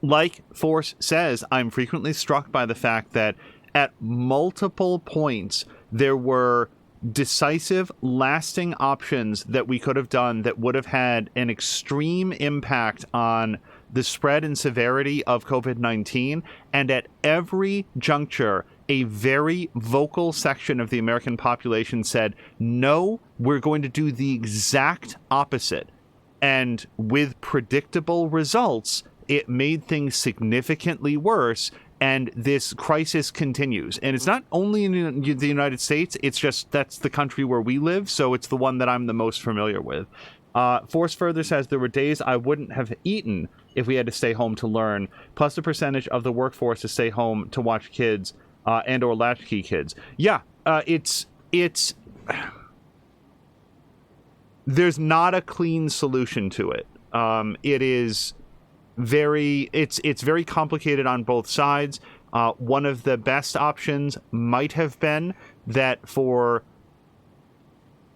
like Force says, I'm frequently struck by the fact that at multiple points there were decisive, lasting options that we could have done that would have had an extreme impact on the spread and severity of COVID-19, and at every juncture, a very vocal section of the American population said, no, we're going to do the exact opposite. And with predictable results, it made things significantly worse, and this crisis continues. And it's not only in the United States, it's just that's the country where we live, so it's the one that I'm the most familiar with. Force further says, there were days I wouldn't have eaten if we had to stay home to learn, plus the percentage of the workforce to stay home to watch kids and or latchkey kids. Yeah, it's there's not a clean solution to it. It is it's very complicated on both sides. One of the best options might have been that for,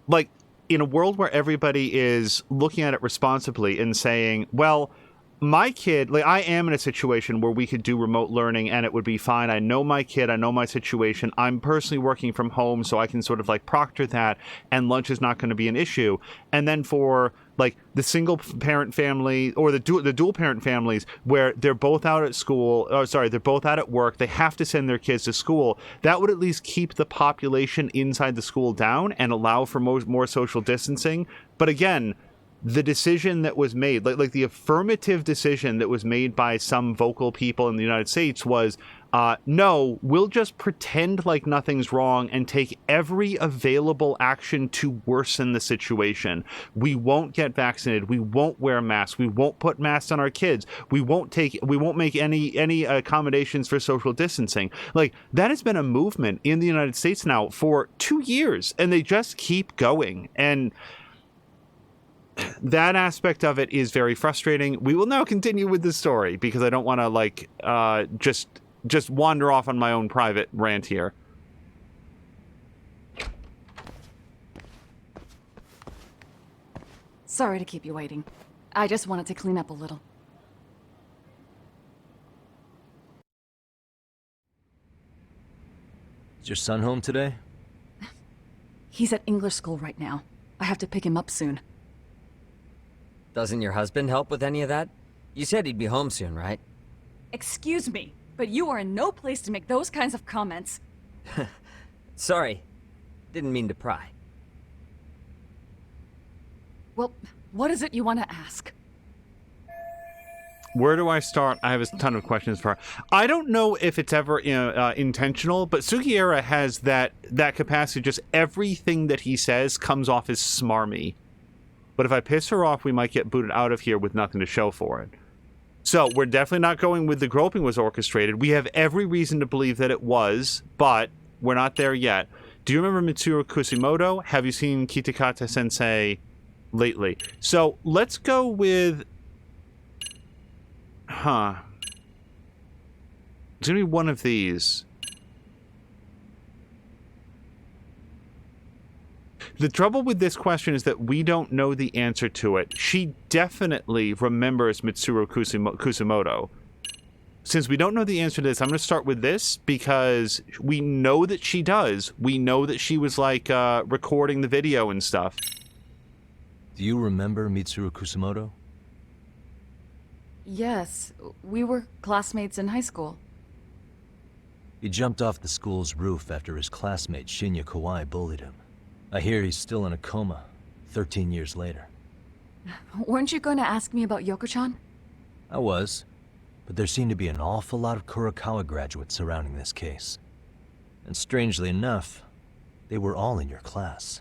like, in a world where everybody is looking at it responsibly and saying, well, my kid, like, I am in a situation where we could do remote learning and it would be fine. I know my kid, I know my situation. I'm personally working from home, so I can sort of like proctor that, and lunch is not going to be an issue. And then for like the single parent family or the dual parent families where they're both out at school, they're both out at work, they have to send their kids to school, that would at least keep the population inside the school down and allow for more social distancing. But again, the decision that was made, like the affirmative decision that was made by some vocal people in the United States was, no, we'll just pretend like nothing's wrong and take every available action to worsen the situation. We won't get vaccinated. We won't wear masks. We won't put masks on our kids. We won't make any accommodations for social distancing. Like, that has been a movement in the United States now for 2 years, and they just keep going. And that aspect of it is very frustrating. We will now continue with the story because I don't want to like just wander off on my own private rant here. Sorry to keep you waiting. I just wanted to clean up a little. Is your son home today? He's at English school right now. I have to pick him up soon. Doesn't your husband help with any of that? You said he'd be home soon, right? Excuse me, but you are in no place to make those kinds of comments. Sorry. Didn't mean to pry. Well, what is it you want to ask? Where do I start? I have a ton of questions for her. I don't know if it's ever intentional, but Sugiura has that capacity. Just everything that he says comes off as smarmy. But if I piss her off, we might get booted out of here with nothing to show for it. So we're definitely not going with the groping was orchestrated. We have every reason to believe that it was, but we're not there yet. Do you remember Mitsuru Kusimoto? Have you seen Kitakata Sensei lately? So let's go with... It's going to be one of these. The trouble with this question is that we don't know the answer to it. She definitely remembers Mitsuru Kusimoto. Since we don't know the answer to this, I'm going to start with this because we know that she does. We know that she was like recording the video and stuff. Do you remember Mitsuru Kusimoto? Yes, we were classmates in high school. He jumped off the school's roof after his classmate Shinya Kawai bullied him. I hear he's still in a coma, 13 years later. Weren't you going to ask me about Yoko-chan? I was, but there seemed to be an awful lot of Kurokawa graduates surrounding this case. And strangely enough, they were all in your class.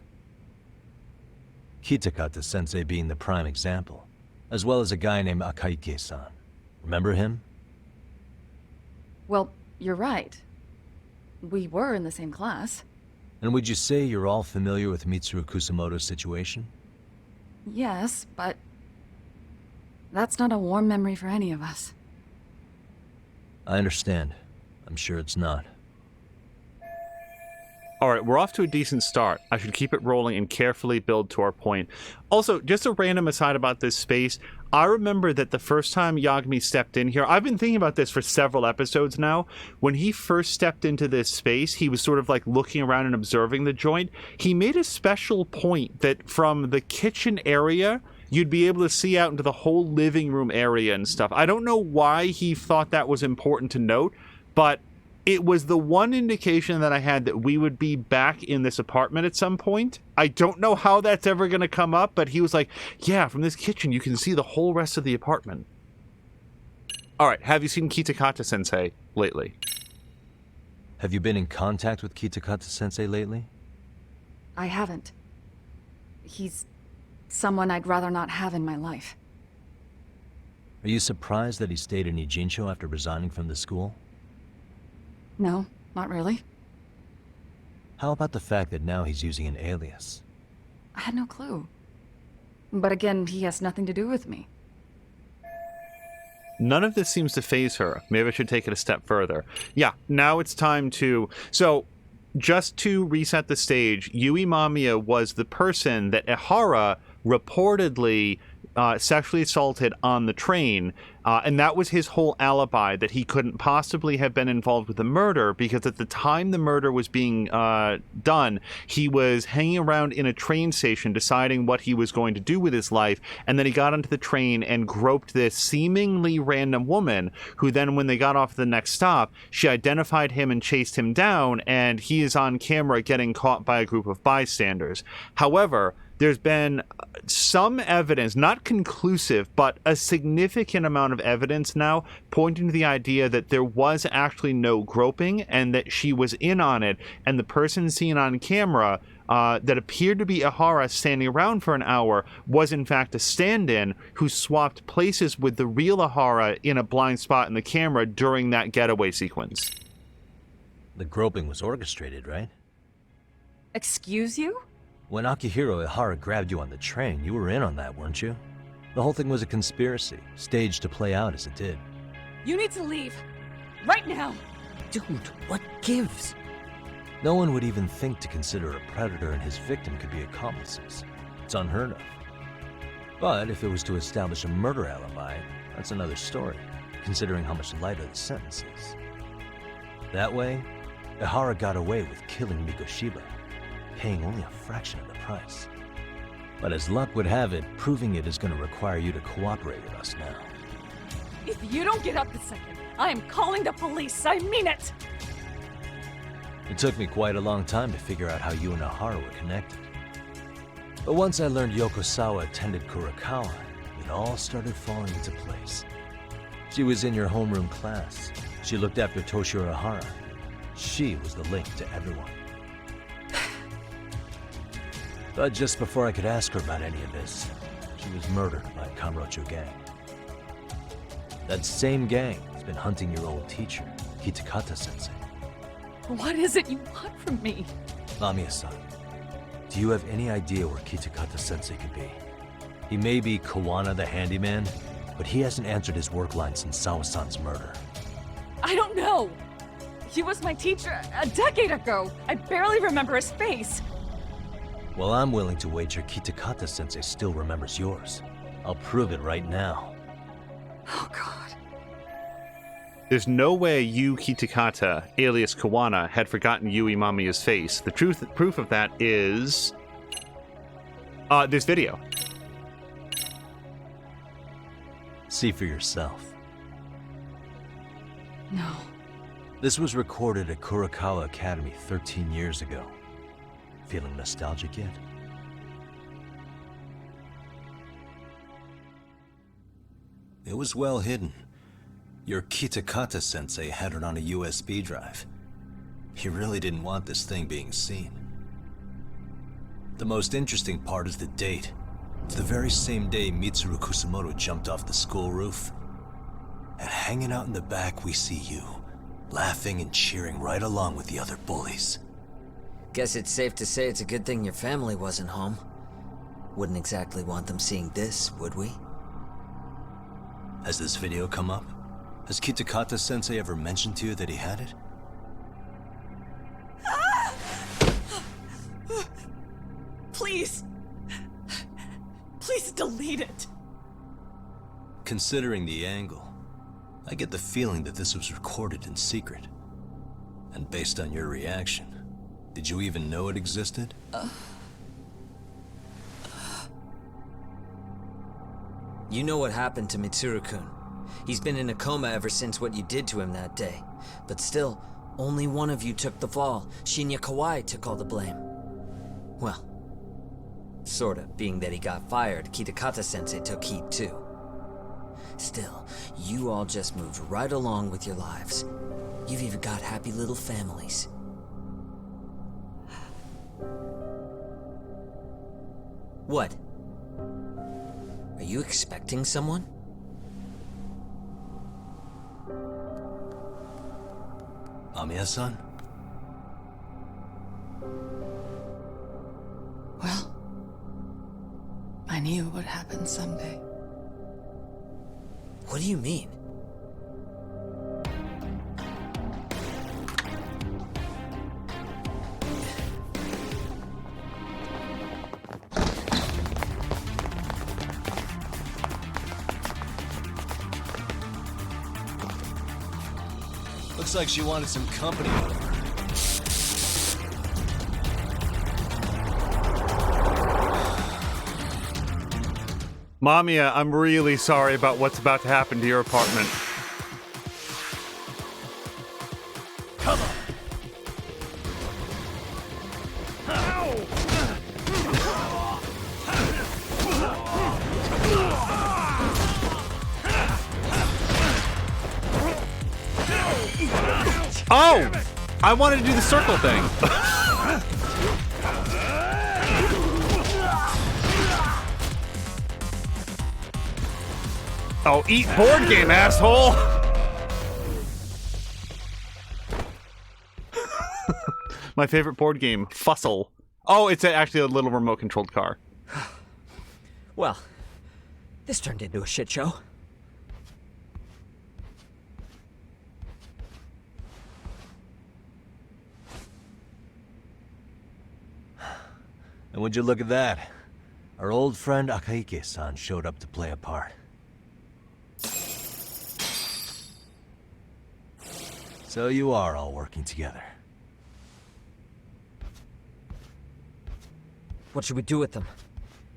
Kitakata-sensei being the prime example, as well as a guy named Akaike-san. Remember him? Well, you're right. We were in the same class. And would you say you're all familiar with Mitsuru Kusimoto's situation? Yes, but that's not a warm memory for any of us. I understand. I'm sure it's not. All right, we're off to a decent start. I should keep it rolling and carefully build to our point. Also, just a random aside about this space. I remember that the first time Yagami stepped in here, I've been thinking about this for several episodes now. When he first stepped into this space, he was sort of like looking around and observing the joint. He made a special point that from the kitchen area, you'd be able to see out into the whole living room area and stuff. I don't know why he thought that was important to note, but it was the one indication that I had that we would be back in this apartment at some point. I don't know how that's ever going to come up, but he was like, yeah, from this kitchen, you can see the whole rest of the apartment. All right, have you seen Kitakata-sensei lately? Have you been in contact with Kitakata-sensei lately? I haven't. He's someone I'd rather not have in my life. Are you surprised that he stayed in Ijincho after resigning from the school? No, not really. How about the fact that now he's using an alias? I had no clue. But again, he has nothing to do with me. None of this seems to faze her. Maybe I should take it a step further. Yeah, now it's time to... So, just to reset the stage, Yui Mamiya was the person that Ehara reportedly sexually assaulted on the train, and that was his whole alibi, that he couldn't possibly have been involved with the murder because at the time the murder was being done, he was hanging around in a train station deciding what he was going to do with his life, and then he got onto the train and groped this seemingly random woman who then, when they got off the next stop, she identified him and chased him down, and he is on camera getting caught by a group of bystanders. However, there's been some evidence, not conclusive, but a significant amount of evidence now pointing to the idea that there was actually no groping and that she was in on it, and the person seen on camera that appeared to be Ihara standing around for an hour was in fact a stand-in who swapped places with the real Ihara in a blind spot in the camera during that getaway sequence. The groping was orchestrated, right? Excuse you? When Akihiro Ihara grabbed you on the train, you were in on that, weren't you? The whole thing was a conspiracy, staged to play out as it did. You need to leave. Right now. Dude, what gives? No one would even think to consider a predator and his victim could be accomplices. It's unheard of. But if it was to establish a murder alibi, that's another story, considering how much lighter the sentence is. That way, Ihara got away with killing Mikoshiba, paying only a fraction of the price. But as luck would have it, proving it is going to require you to cooperate with us now. If you don't get up this second, I am calling the police. I mean it. It took me quite a long time to figure out how you and Ihara were connected. But once I learned Yokosawa attended Kurakawa, it all started falling into place. She was in your homeroom class. She looked after Toshiro Ihara. She was the link to everyone. But just before I could ask her about any of this, she was murdered by a Kamurocho gang. That same gang has been hunting your old teacher, Kitakata-sensei. What is it you want from me? Mamiya-san, do you have any idea where Kitakata-sensei could be? He may be Kawana the handyman, but he hasn't answered his work line since Sawa-san's murder. I don't know. He was my teacher a decade ago. I barely remember his face. Well, I'm willing to wager Kitakata-sensei still remembers yours. I'll prove it right now. Oh, God. There's no way you, Kitakata, alias Kawana, had forgotten Yui Mamiya's face. The proof of that is this video. See for yourself. No. This was recorded at Kurakawa Academy 13 years ago. Feeling nostalgic yet? It was well hidden. Your Kitakata-sensei had it on a USB drive. He really didn't want this thing being seen. The most interesting part is the date. It's the very same day Mitsuru Kusumoto jumped off the school roof. And hanging out in the back, we see you, laughing and cheering right along with the other bullies. Guess it's safe to say it's a good thing your family wasn't home. Wouldn't exactly want them seeing this, would we? Has this video come up? Has Kitakata-sensei ever mentioned to you that he had it? Please. Please delete it. Considering the angle, I get the feeling that this was recorded in secret. And based on your reaction, did you even know it existed? You know what happened to Mitsuru-kun. He's been in a coma ever since what you did to him that day. But still, only one of you took the fall. Shinya Kawai took all the blame. Well, sorta, being that he got fired, Kitakata-sensei took heat too. Still, you all just moved right along with your lives. You've even got happy little families. What? Are you expecting someone? Mamiya-san? Well, I knew it would happen someday. What do you mean? Looks like she wanted some company out of her. Mamiya, I'm really sorry about what's about to happen to your apartment. Come on. Oh! I wanted to do the circle thing. Oh, eat board game, asshole! My favorite board game, Fussle. Oh, it's actually a little remote-controlled car. Well, this turned into a shit show. And would you look at that? Our old friend Akahike-san showed up to play a part. So you are all working together. What should we do with them?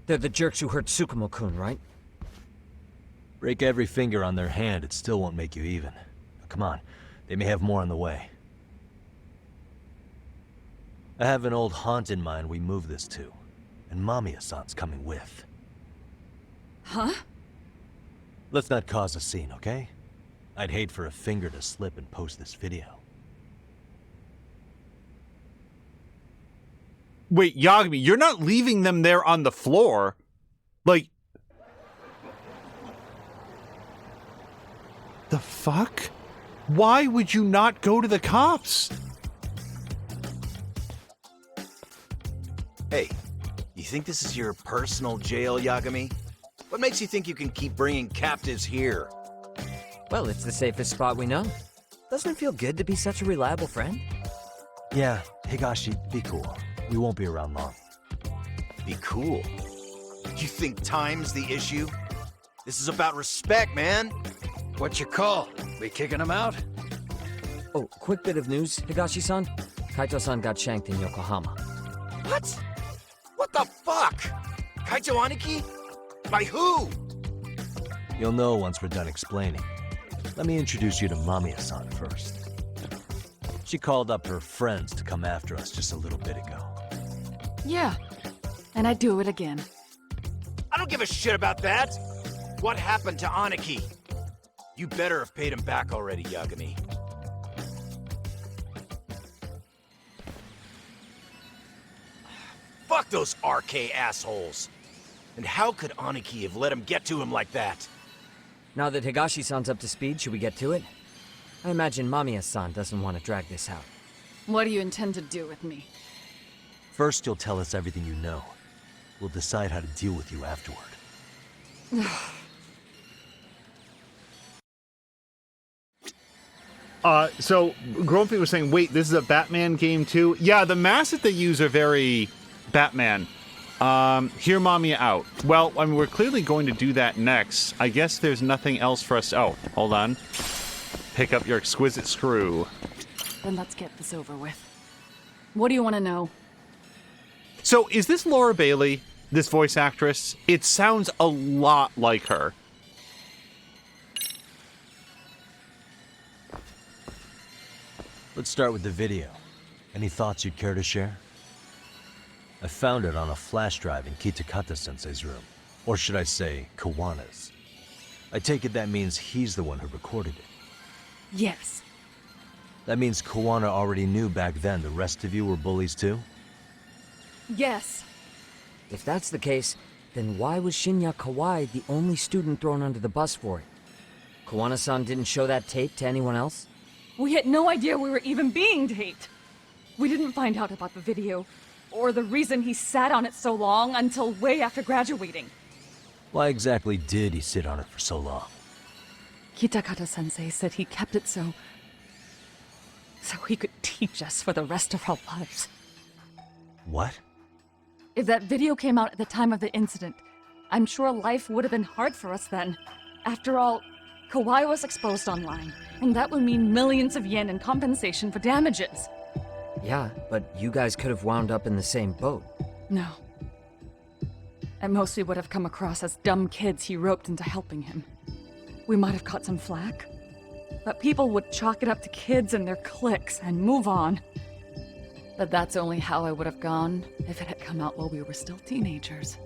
They're the jerks who hurt Tsukumo-kun, right? Break every finger on their hand, it still won't make you even. Come on, they may have more on the way. I have an old haunt in mind we move this to, and Mamiya-san's coming with. Huh? Let's not cause a scene, okay? I'd hate for a finger to slip and post this video. Wait, Yagami, you're not leaving them there on the floor. Like... The fuck? Why would you not go to the cops? Hey, you think this is your personal jail, Yagami? What makes you think you can keep bringing captives here? Well, it's the safest spot we know. Doesn't it feel good to be such a reliable friend? Yeah, Higashi, be cool. We won't be around long. Be cool. You think time's the issue? This is about respect, man. What's your call? We kicking him out? Oh, quick bit of news, Higashi-san. Kaito-san got shanked in Yokohama. What? What the fuck? Kaito Aniki? By who? You'll know once we're done explaining. Let me introduce you to Mamiya-san first. She called up her friends to come after us just a little bit ago. Yeah, and I'd do it again. I don't give a shit about that. What happened to Aniki? You better have paid him back already, Yagami. Fuck those RK assholes. And how could Aniki have let him get to him like that? Now that Higashi-san's up to speed, should we get to it? I imagine Mamiya-san doesn't want to drag this out. What do you intend to do with me? First, you'll tell us everything you know. We'll decide how to deal with you afterward. So Grumpy was saying, wait, this is a Batman game too? Yeah, the masks that they use are very Batman. Hear Mamiya out. Well, I mean, we're clearly going to do that next. I guess there's nothing else for us. Oh, hold on. Pick up your exquisite screw. Then let's get this over with. What do you want to know? So, is this Laura Bailey, this voice actress? It sounds a lot like her. Let's start with the video. Any thoughts you'd care to share? I found it on a flash drive in Kitakata-sensei's room. Or should I say, Kawana's. I take it that means he's the one who recorded it. Yes. That means Kawana already knew back then the rest of you were bullies too? Yes. If that's the case, then why was Shinya Kawai the only student thrown under the bus for it? Kawana-san didn't show that tape to anyone else? We had no idea we were even being taped. We didn't find out about the video, or the reason he sat on it so long until way after graduating. Why exactly did he sit on it for so long? Kitakata-sensei said he kept it so he could teach us for the rest of our lives. What? If that video came out at the time of the incident, I'm sure life would have been hard for us then. After all, Kawhi was exposed online, and that would mean millions of yen in compensation for damages. Yeah, but you guys could have wound up in the same boat. No. At most, we would have come across as dumb kids he roped into helping him. We might have caught some flack, but people would chalk it up to kids and their cliques and move on. But that's only how I would have gone if it had come out while we were still teenagers.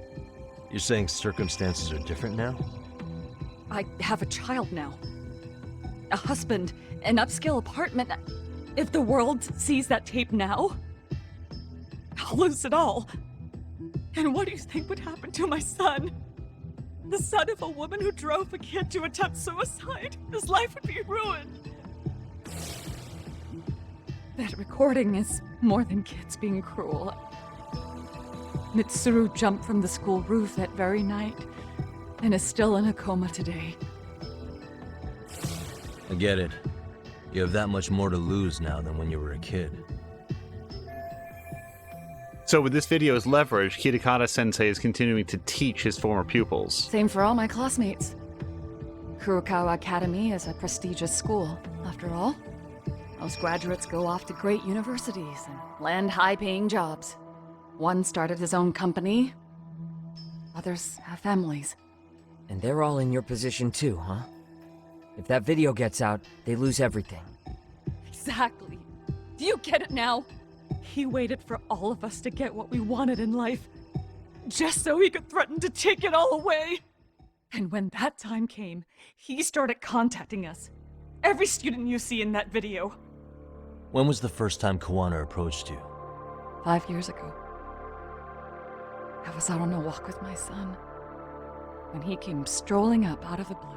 You're saying circumstances are different now? I have a child now. A husband, an upscale apartment. If the world sees that tape now, I'll lose it all. And what do you think would happen to my son? The son of a woman who drove a kid to attempt suicide? His life would be ruined. That recording is more than kids being cruel. Mitsuru jumped from the school roof that very night and is still in a coma today. I get it. You have that much more to lose now than when you were a kid. So with this video as leverage, Kitakata-sensei is continuing to teach his former pupils. Same for all my classmates. Kurokawa Academy is a prestigious school, after all. Most graduates go off to great universities and land high-paying jobs. One started his own company. Others have families. And they're all in your position too, huh? If that video gets out, they lose everything. Exactly. Do you get it now? He waited for all of us to get what we wanted in life, just so he could threaten to take it all away. And when that time came, he started contacting us. Every student you see in that video. When was the first time Kawana approached you? 5 years ago. I was out on a walk with my son when he came strolling up out of the blue.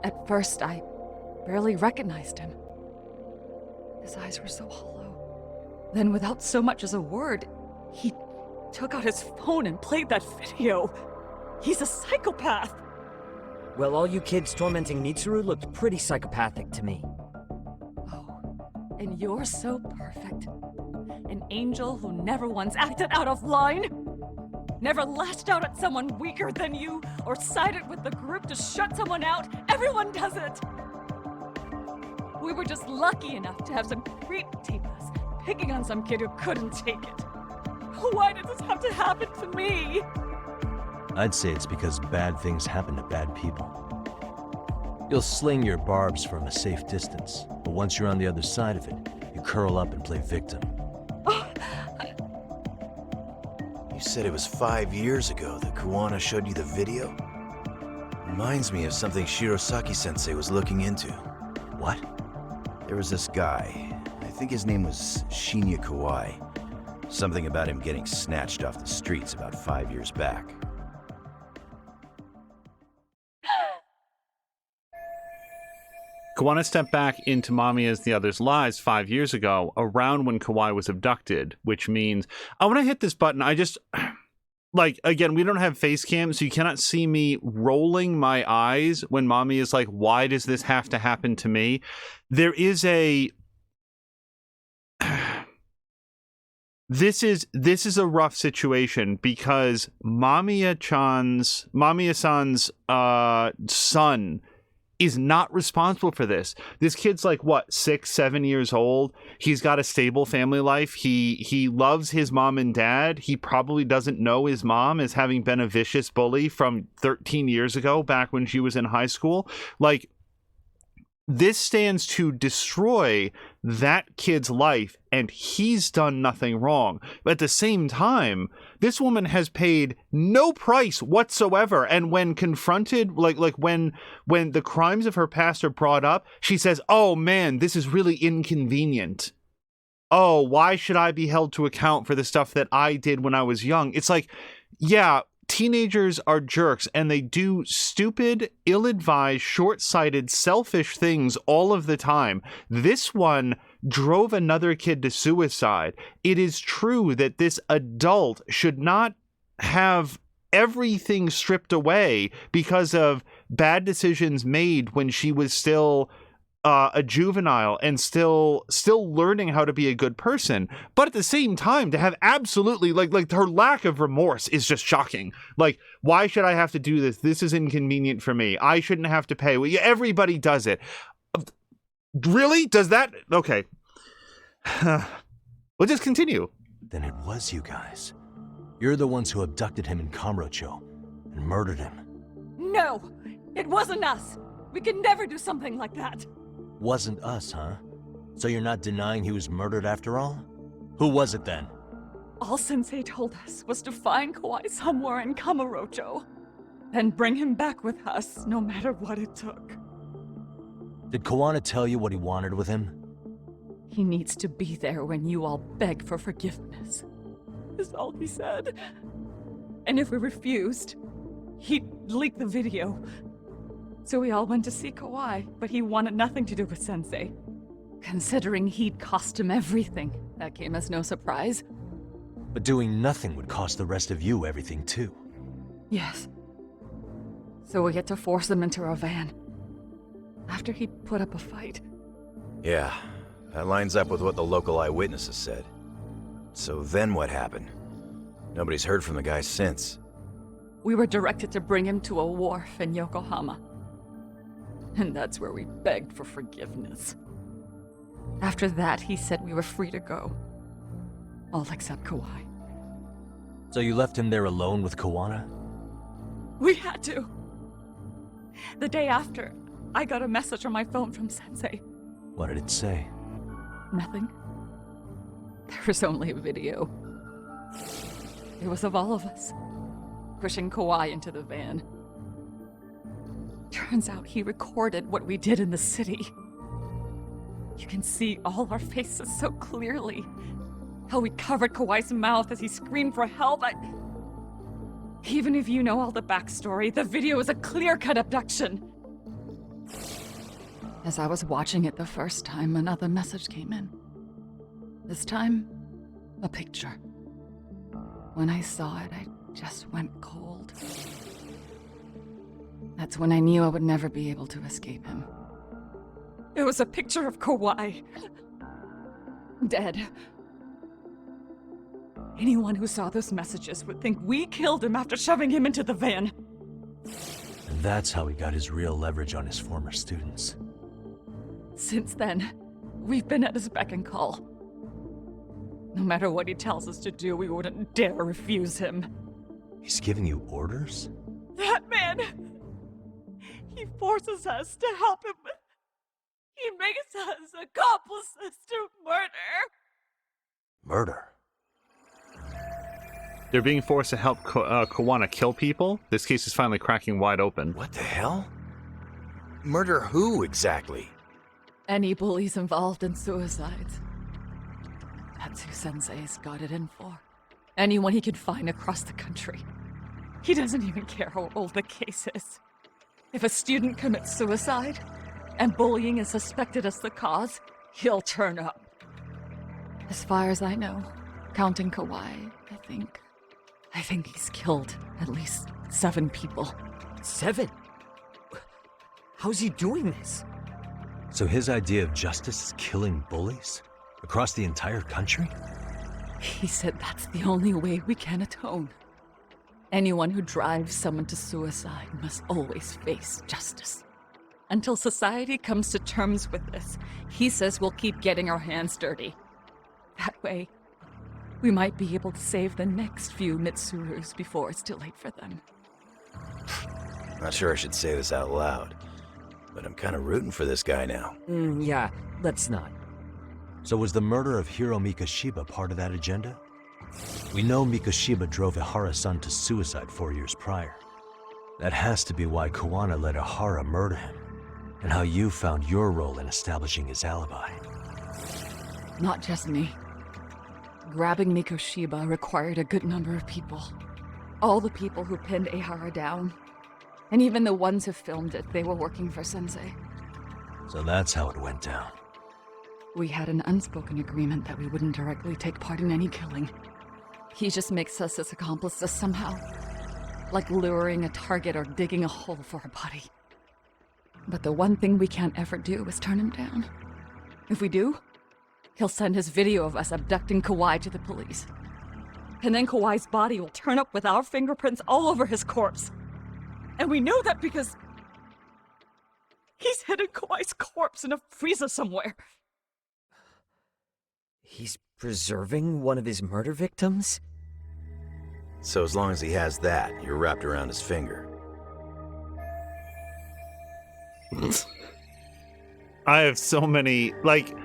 At first, I barely recognized him. His eyes were so hollow. Then, without so much as a word, he took out his phone and played that video. He's a psychopath. Well, all you kids tormenting Mitsuru looked pretty psychopathic to me. Oh, and you're so perfect. An angel who never once acted out of line. Never lashed out at someone weaker than you, or sided with the group to shut someone out. Everyone does it. We were just lucky enough to have some creep tape us, picking on some kid who couldn't take it. Why did this have to happen to me? I'd say it's because bad things happen to bad people. You'll sling your barbs from a safe distance, but once you're on the other side of it, you curl up and play victim. You said it was 5 years ago that Kawana showed you the video? Reminds me of something Shirosaki-sensei was looking into. What? There was this guy. I think his name was Shinya Kawai. Something about him getting snatched off the streets about 5 years back. Kawana stepped back into Mamiya's the others' lives 5 years ago, around when Kawhi was abducted, which means when I hit this button, I just like, again, we don't have face cam, so you cannot see me rolling my eyes when Mamiya is like, why does this have to happen to me? There is a this is a rough situation because Mamiya-san's son is not responsible for this. This kid's like, what, 6, 7 years old? He's got a stable family life. He loves his mom and dad. He probably doesn't know his mom as having been a vicious bully from 13 years ago, back when she was in high school. Like, this stands to destroy that kid's life, and he's done nothing wrong. But at the same time, this woman has paid no price whatsoever. And when confronted, when the crimes of her past are brought up, she says, oh man, this is really inconvenient. Oh, why should I be held to account for the stuff that I did when I was young? It's like, yeah, teenagers are jerks and they do stupid, ill-advised, short-sighted, selfish things all of the time. This one drove another kid to suicide. It is true that this adult should not have everything stripped away because of bad decisions made when she was still a juvenile and still learning how to be a good person, but at the same time to have absolutely like her lack of remorse is just shocking. Like, why should I have to do this? This is inconvenient for me. I shouldn't have to pay. Well, everybody does it. Really? Does that? Okay. We'll just continue. Then it was you guys. You're the ones who abducted him in Kamurocho and murdered him. No! It wasn't us! We could never do something like that! Wasn't us, huh? So you're not denying he was murdered after all? Who was it then? All Sensei told us was to find Kawhi somewhere in Kamurocho, then bring him back with us, no matter what it took. Did Kawana tell you what he wanted with him? He needs to be there when you all beg for forgiveness. Is all he said. And if we refused, he'd leak the video. So we all went to see Kawhi, but he wanted nothing to do with Sensei. Considering he'd cost him everything, that came as no surprise. But doing nothing would cost the rest of you everything too. Yes. So we had to force him into our van. After he put up a fight. Yeah, that lines up with what the local eyewitnesses said. So then what happened? Nobody's heard from the guy since. We were directed to bring him to a wharf in Yokohama. And that's where we begged for forgiveness. After that, he said we were free to go. All except Kawhi. So you left him there alone with Kawana? We had to. The day after, I got a message on my phone from Sensei. What did it say? Nothing. There was only a video. It was of all of us, pushing Kawhi into the van. Turns out he recorded what we did in the city. You can see all our faces so clearly. How we covered Kawhi's mouth as he screamed for help. Even if you know all the backstory, the video is a clear-cut abduction. As I was watching it the first time, another message came in. This time, a picture. When I saw it, I just went cold. That's when I knew I would never be able to escape him. It was a picture of Kawhi. Dead. Anyone who saw those messages would think we killed him after shoving him into the van. And that's how he got his real leverage on his former students. Since then, we've been at his beck and call. No matter what he tells us to do, we wouldn't dare refuse him. He's giving you orders? That man! He forces us to help him. He makes us accomplices to murder. Murder? They're being forced to help Kawana kill people? This case is finally cracking wide open. What the hell? Murder who, exactly? Any bullies involved in suicides. That's who Sensei's got it in for. Anyone he could find across the country. He doesn't even care how old the case is. If a student commits suicide, and bullying is suspected as the cause, he'll turn up. As far as I know, counting Kawhi, I think he's killed at least 7 people. 7? How's he doing this? So his idea of justice is killing bullies? Across the entire country? He said that's the only way we can atone. Anyone who drives someone to suicide must always face justice. Until society comes to terms with this, he says we'll keep getting our hands dirty. That way, we might be able to save the next few Mitsurus before it's too late for them. Not sure I should say this out loud, but I'm kind of rooting for this guy now. Yeah, let's not. So was the murder of Hiro Mikoshiba part of that agenda? We know Mikoshiba drove Ihara-san to suicide 4 years prior. That has to be why Kawana let Ihara murder him, and how you found your role in establishing his alibi. Not just me. Grabbing Mikoshiba required a good number of people. All the people who pinned Ihara down. And even the ones who filmed it, they were working for Sensei. So that's how it went down. We had an unspoken agreement that we wouldn't directly take part in any killing. He just makes us his accomplices somehow. Like luring a target or digging a hole for a body. But the one thing we can't ever do is turn him down. If we do, he'll send his video of us abducting Kawhi to the police. And then Kawhi's body will turn up with our fingerprints all over his corpse. And we know that because he's hidden Kawhi's corpse in a freezer somewhere. He's preserving one of his murder victims? So as long as he has that, you're wrapped around his finger. I have so many, like...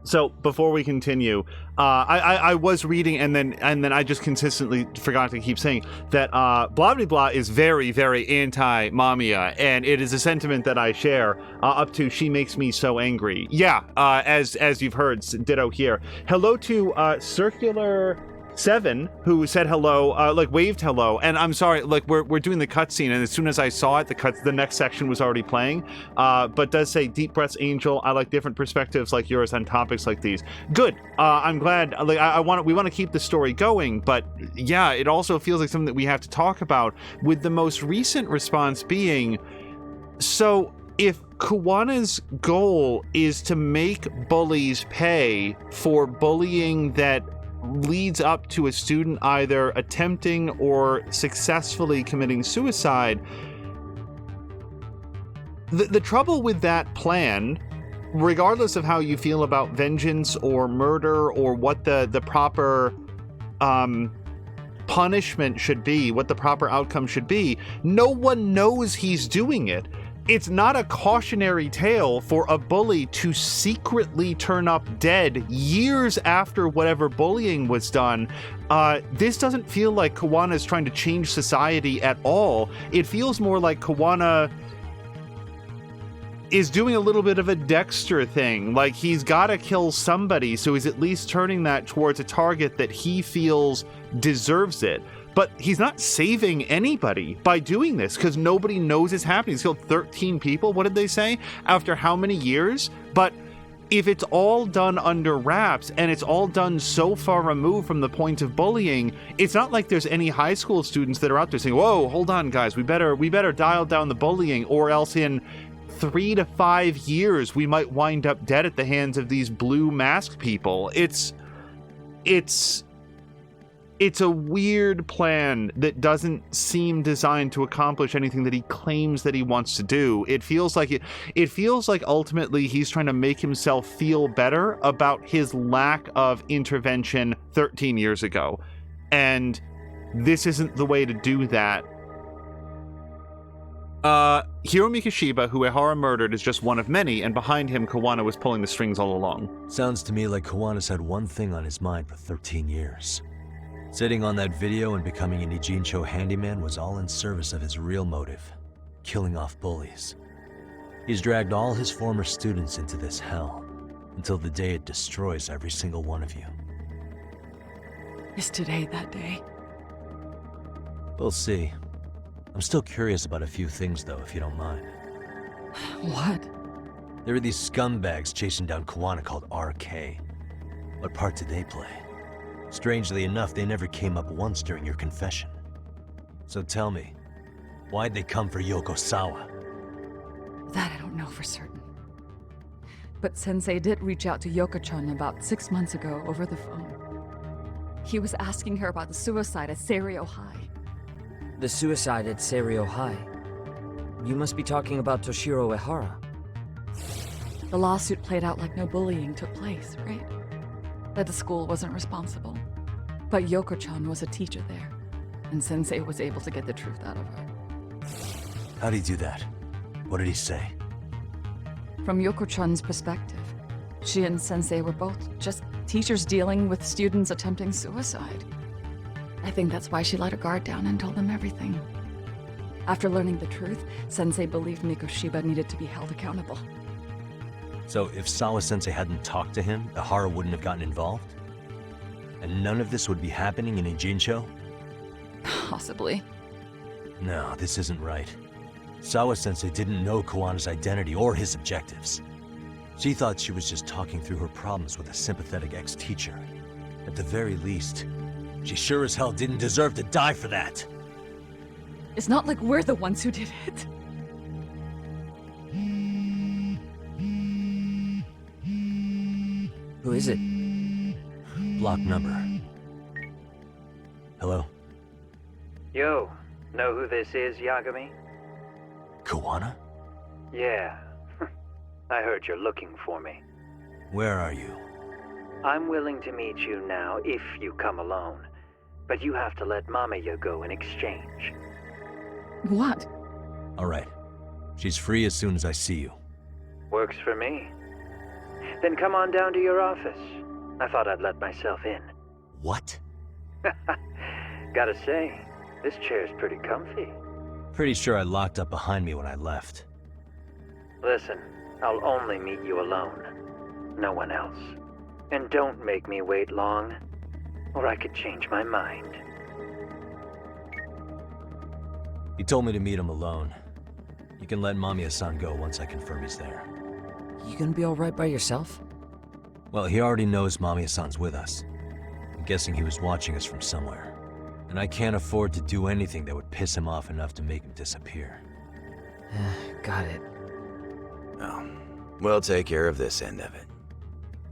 So before we continue, I was reading and then I just consistently forgot to keep saying that blah blah blah is very, very anti-Mamiya, and it is a sentiment that I share up to she makes me so angry. Yeah, as you've heard, ditto here. Hello to Circular 7, who said hello, like waved hello, and I'm sorry, like we're doing the cutscene, and as soon as I saw it, the next section was already playing, but does say deep breaths, Angel. I like different perspectives like yours on topics like these. Good. I'm glad. Like we want to keep the story going, but yeah, it also feels like something that we have to talk about. With the most recent response being, so if Kuwana's goal is to make bullies pay for bullying that leads up to a student either attempting or successfully committing suicide, the trouble with that plan, regardless of how you feel about vengeance or murder or what the proper punishment should be, what the proper outcome should be, no one knows he's doing it. It's not a cautionary tale for a bully to secretly turn up dead years after whatever bullying was done. This doesn't feel like Kawana is trying to change society at all. It feels more like Kawana is doing a little bit of a Dexter thing. Like he's got to kill somebody, so he's at least turning that towards a target that he feels deserves it. But he's not saving anybody by doing this because nobody knows it's happening. He's killed 13 people, what did they say? After how many years? But if it's all done under wraps and it's all done so far removed from the point of bullying, it's not like there's any high school students that are out there saying, whoa, hold on guys, we better dial down the bullying, or else in 3 to 5 years we might wind up dead at the hands of these blue masked people. It's a weird plan that doesn't seem designed to accomplish anything that he claims that he wants to do. It feels like ultimately he's trying to make himself feel better about his lack of intervention 13 years ago. And this isn't the way to do that. Hiro Mikoshiba, who Ehara murdered, is just one of many, and behind him, Kawana was pulling the strings all along. Sounds to me like Kawana's had one thing on his mind for 13 years. Sitting on that video and becoming an Ijincho handyman was all in service of his real motive, killing off bullies. He's dragged all his former students into this hell, until the day it destroys every single one of you. Is today that day? We'll see. I'm still curious about a few things though, if you don't mind. What? There are these scumbags chasing down Kawana called RK. What part did they play? Strangely enough, they never came up once during your confession. So tell me, why'd they come for Yokosawa? That I don't know for certain. But Sensei did reach out to Yoko-chan about 6 months ago over the phone. He was asking her about the suicide at Seiryo High. The suicide at Seiryo High? You must be talking about Toshiro Ehara. The lawsuit played out like no bullying took place, right? That the school wasn't responsible. But Yoko-chan was a teacher there, and Sensei was able to get the truth out of her. How'd he do that? What did he say? From Yoko-chan's perspective, she and Sensei were both just teachers dealing with students attempting suicide. I think that's why she let her guard down and told them everything. After learning the truth, Sensei believed Mikoshiba needed to be held accountable. So if Sawa-sensei hadn't talked to him, Ehara wouldn't have gotten involved? And none of this would be happening in Ijincho? Possibly. No, this isn't right. Sawa-sensei didn't know Kawana's identity or his objectives. She thought she was just talking through her problems with a sympathetic ex-teacher. At the very least, she sure as hell didn't deserve to die for that. It's not like we're the ones who did it. Who is it? Block number. Hello? Yo, know who this is, Yagami? Kawana? Yeah. I heard you're looking for me. Where are you? I'm willing to meet you now if you come alone. But you have to let Mamiya go in exchange. What? All right. She's free as soon as I see you. Works for me. Then come on down to your office. I thought I'd let myself in. What? Gotta say, this chair's pretty comfy. Pretty sure I locked up behind me when I left. Listen, I'll only meet you alone. No one else. And don't make me wait long, or I could change my mind. He told me to meet him alone. You can let Mamiya-san go once I confirm he's there. You gonna be alright by yourself? Well, he already knows Mamiya-san's with us. I'm guessing he was watching us from somewhere. And I can't afford to do anything that would piss him off enough to make him disappear. Got it. Oh, we'll take care of this end of it.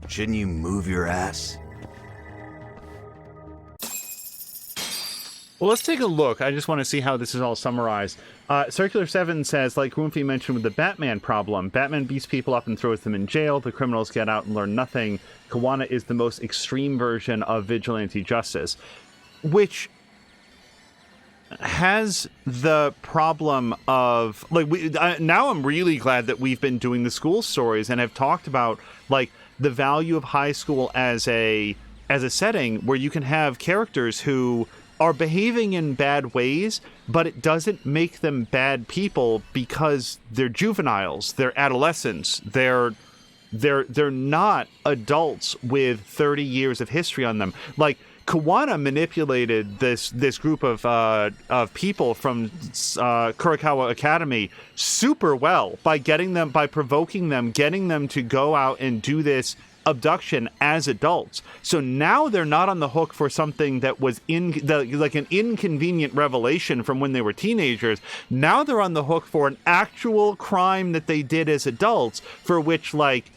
Shouldn't you move your ass? Well, let's take a look. I just want to see how this is all summarized. Circular 7 says, like Rumphi mentioned with the Batman problem, Batman beats people up and throws them in jail. The criminals get out and learn nothing. Kawana is the most extreme version of vigilante justice, which has the problem of, like, now I'm really glad that we've been doing the school stories and have talked about, like, the value of high school as a setting where you can have characters who are behaving in bad ways, but it doesn't make them bad people because they're juveniles, they're adolescents, they're not adults with 30 years of history on them. Like, Kawana manipulated this group of people from Kurikawa Academy super well by provoking them, getting them to go out and do this abduction as adults. So now they're not on the hook for something that was like an inconvenient revelation from when they were teenagers. Now they're on the hook for an actual crime that they did as adults, for which like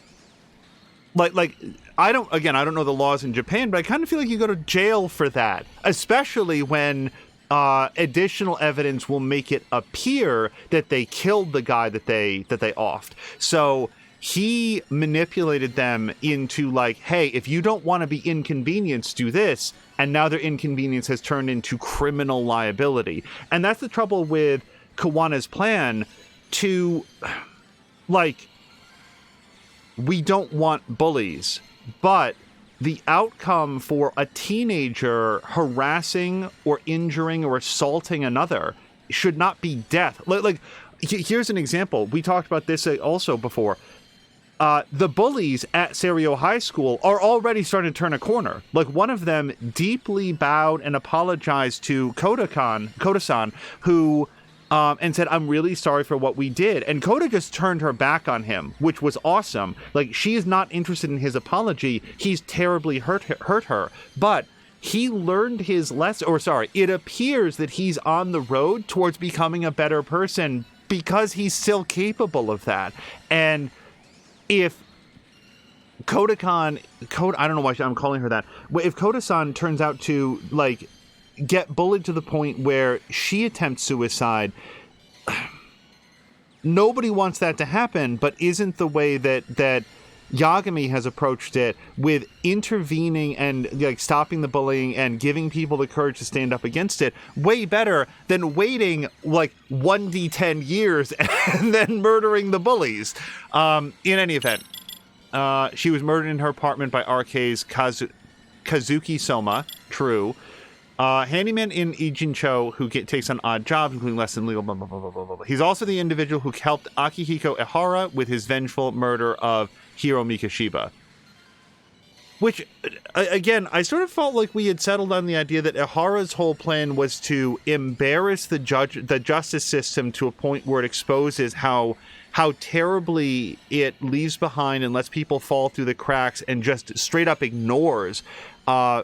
I don't know the laws in Japan, but I kind of feel like you go to jail for that, especially when additional evidence will make it appear that they killed the guy that they offed. So he manipulated them into like, hey, if you don't want to be inconvenienced, do this. And now their inconvenience has turned into criminal liability. And that's the trouble with Kawana's plan to, like, we don't want bullies, but the outcome for a teenager harassing or injuring or assaulting another should not be death. Like, here's an example. We talked about this also before. The bullies at Serio High School are already starting to turn a corner. Like, one of them deeply bowed and apologized to Koda-san, who and said, "I'm really sorry for what we did." And Koda just turned her back on him, which was awesome. Like, she is not interested in his apology. He's terribly hurt her. But he learned his lesson, it appears that he's on the road towards becoming a better person because he's still capable of that. And if I don't know why I'm calling her that. If Koda-san turns out to, like, get bullied to the point where she attempts suicide, nobody wants that to happen, but isn't the way that Yagami has approached it, with intervening and, like, stopping the bullying and giving people the courage to stand up against it, way better than waiting like 1d10 years and then murdering the bullies. In any event, she was murdered in her apartment by RK's Kazuki Soma. True. Handyman in Ijincho who takes on odd jobs, including less than legal, blah, blah, blah, blah, blah. He's also the individual who helped Akihiko Ehara with his vengeful murder of Hiro Mikoshiba. Which, again, I sort of felt like we had settled on the idea that Ehara's whole plan was to embarrass the justice system to a point where it exposes how terribly it leaves behind and lets people fall through the cracks and just straight up ignores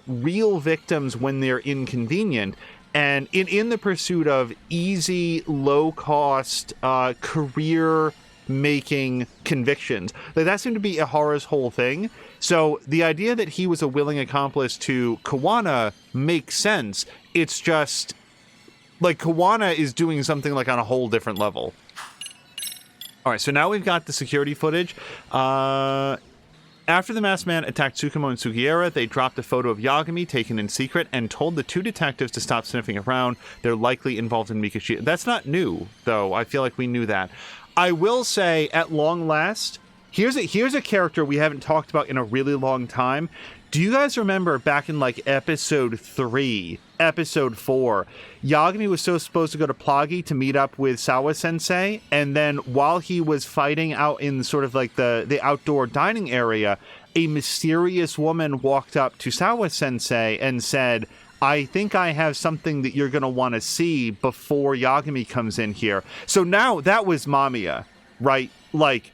real victims when they're inconvenient. And in the pursuit of easy, low-cost, career-making convictions. Like, that seemed to be Ehara's whole thing. So the idea that he was a willing accomplice to Kawana makes sense. It's just, like, Kawana is doing something, like, on a whole different level. All right, so now we've got the security footage. After the masked man attacked Tsukumo and Sugiura, they dropped a photo of Yagami taken in secret and told the two detectives to stop sniffing around. They're likely involved in Mikoshiba. That's not new, though. I feel like we knew that. I will say, at long last, here's a character we haven't talked about in a really long time. Do you guys remember back in, like, episode 3, episode 4, Yagami was so supposed to go to Plagi to meet up with Sawa-sensei, and then while he was fighting out in sort of, like, the outdoor dining area, a mysterious woman walked up to Sawa-sensei and said, I think I have something that you're going to want to see before Yagami comes in here. So now, that was Mamiya, right? Like,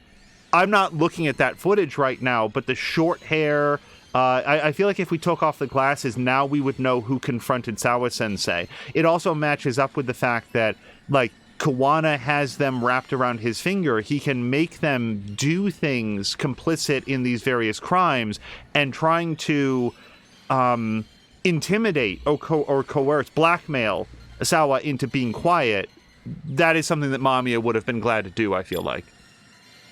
I'm not looking at that footage right now, but the short hair... I feel like if we took off the glasses, now we would know who confronted Sawa-sensei. It also matches up with the fact that, like, Kawana has them wrapped around his finger. He can make them do things complicit in these various crimes, and trying to intimidate or coerce, blackmail Sawa into being quiet. That is something that Mamiya would have been glad to do, I feel like.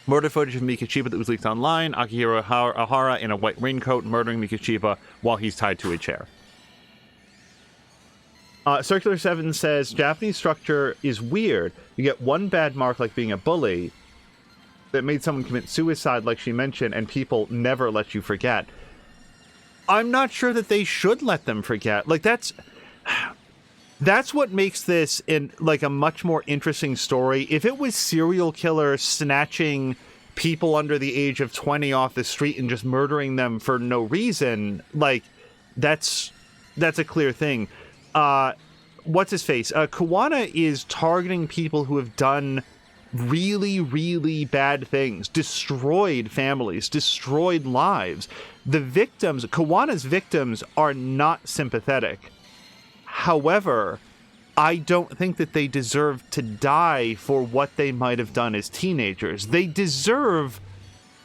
Murder footage of Mikoshiba that was leaked online. Akihiro Ahara in a white raincoat murdering Mikoshiba while he's tied to a chair. Circular 7 says, Japanese structure is weird. You get one bad mark like being a bully that made someone commit suicide like she mentioned, and people never let you forget. I'm not sure that they should let them forget. Like, that's what makes this a much more interesting story. If it was serial killer snatching people under the age of 20 off the street and just murdering them for no reason, like, that's a clear thing. What's his face? Kawana is targeting people who have done really, really bad things, destroyed families, destroyed lives. Kawana's victims are not sympathetic. However, I don't think that they deserve to die for what they might have done as teenagers. They deserve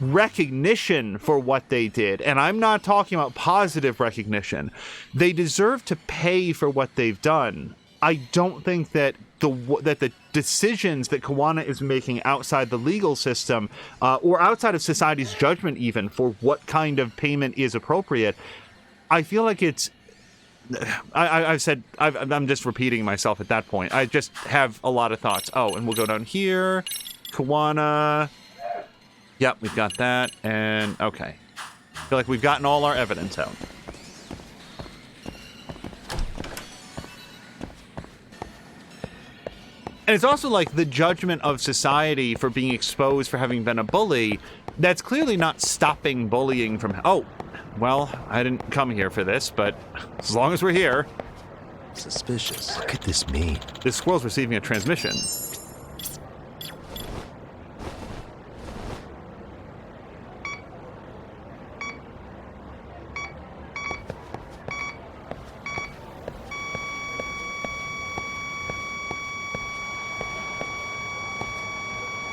recognition for what they did, and I'm not talking about positive recognition. They deserve to pay for what they've done. I don't think that the decisions that Kawana is making outside the legal system, or outside of society's judgment even, for what kind of payment is appropriate, I feel like it's... I'm just repeating myself at that point. I just have a lot of thoughts. Oh, and we'll go down here. Kawana. Yep, we've got that. And, okay. I feel like we've gotten all our evidence out. And it's also like the judgment of society for being exposed for having been a bully. That's clearly not stopping bullying from... Oh, well, I didn't come here for this, but as long as we're here... Suspicious. What could this mean? This squirrel's receiving a transmission.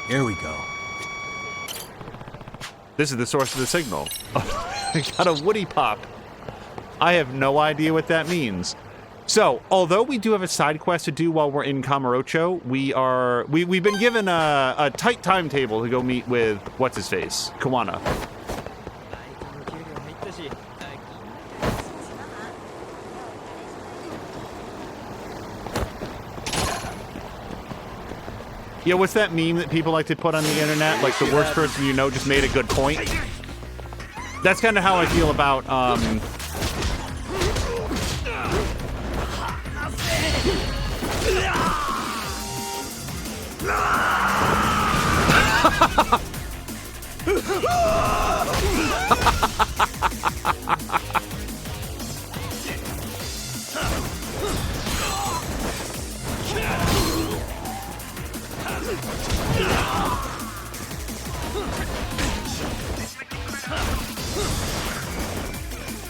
Here we go. This is the source of the signal. I got a woody pop. I have no idea what that means. So, although we do have a side quest to do while we're in Kamurocho, we've been given a tight timetable to go meet with what's-his-face, Kawana. Yeah, what's that meme that people like to put on the internet? Like, the worst person you know just made a good point? That's kind of how I feel about,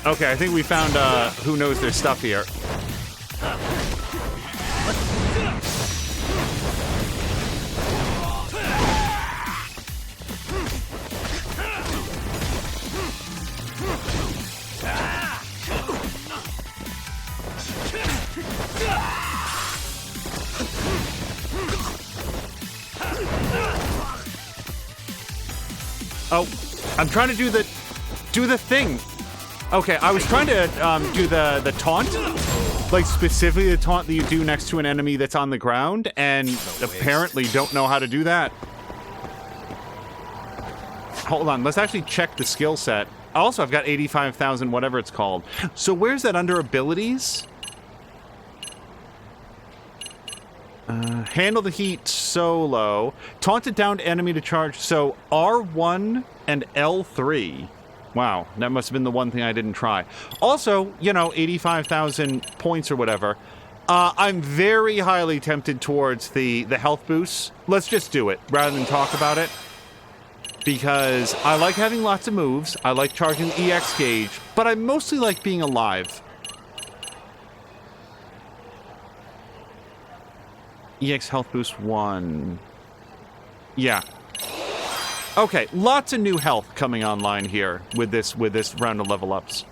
Okay, I think we found who knows their stuff here. Oh, I'm trying to do the thing. Okay, I was trying to do the taunt, like specifically the taunt that you do next to an enemy that's on the ground, and apparently don't know how to do that. Hold on, let's actually check the skill set. Also, I've got 85,000, whatever it's called. So where's that under abilities? Handle the heat solo. Taunted downed enemy to charge. So R1 and L3. Wow, that must have been the one thing I didn't try. Also, you know, 85,000 points or whatever. I'm very highly tempted towards the health boosts. Let's just do it rather than talk about it. Because I like having lots of moves, I like charging the EX gauge, but I mostly like being alive. EX health boost 1. Yeah. Okay, lots of new health coming online here with this round of level ups.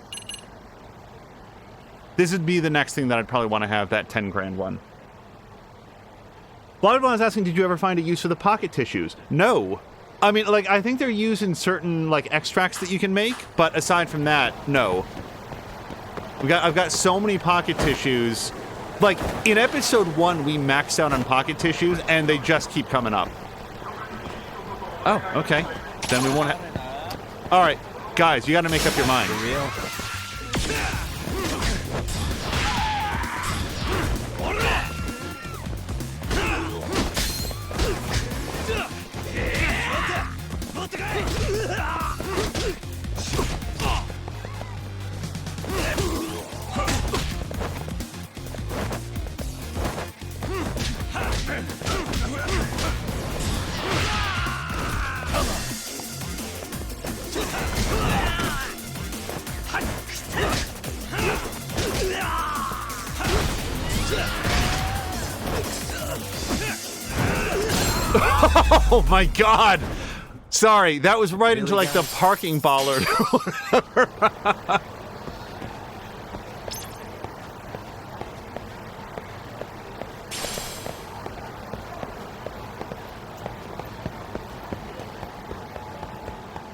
This would be the next thing that I'd probably want to have, that 10 grand one. Bloodborne is asking, did you ever find a use for the pocket tissues? No. I mean, like, I think they're used in certain, like, extracts that you can make, but aside from that, no. I've got so many pocket tissues. Like, in episode 1, we maxed out on pocket tissues, and they just keep coming up. Oh, okay. Then we won't have... Alright, guys, you gotta make up your mind. For real? Oh my god! Sorry, that was right into like the parking bollard or whatever.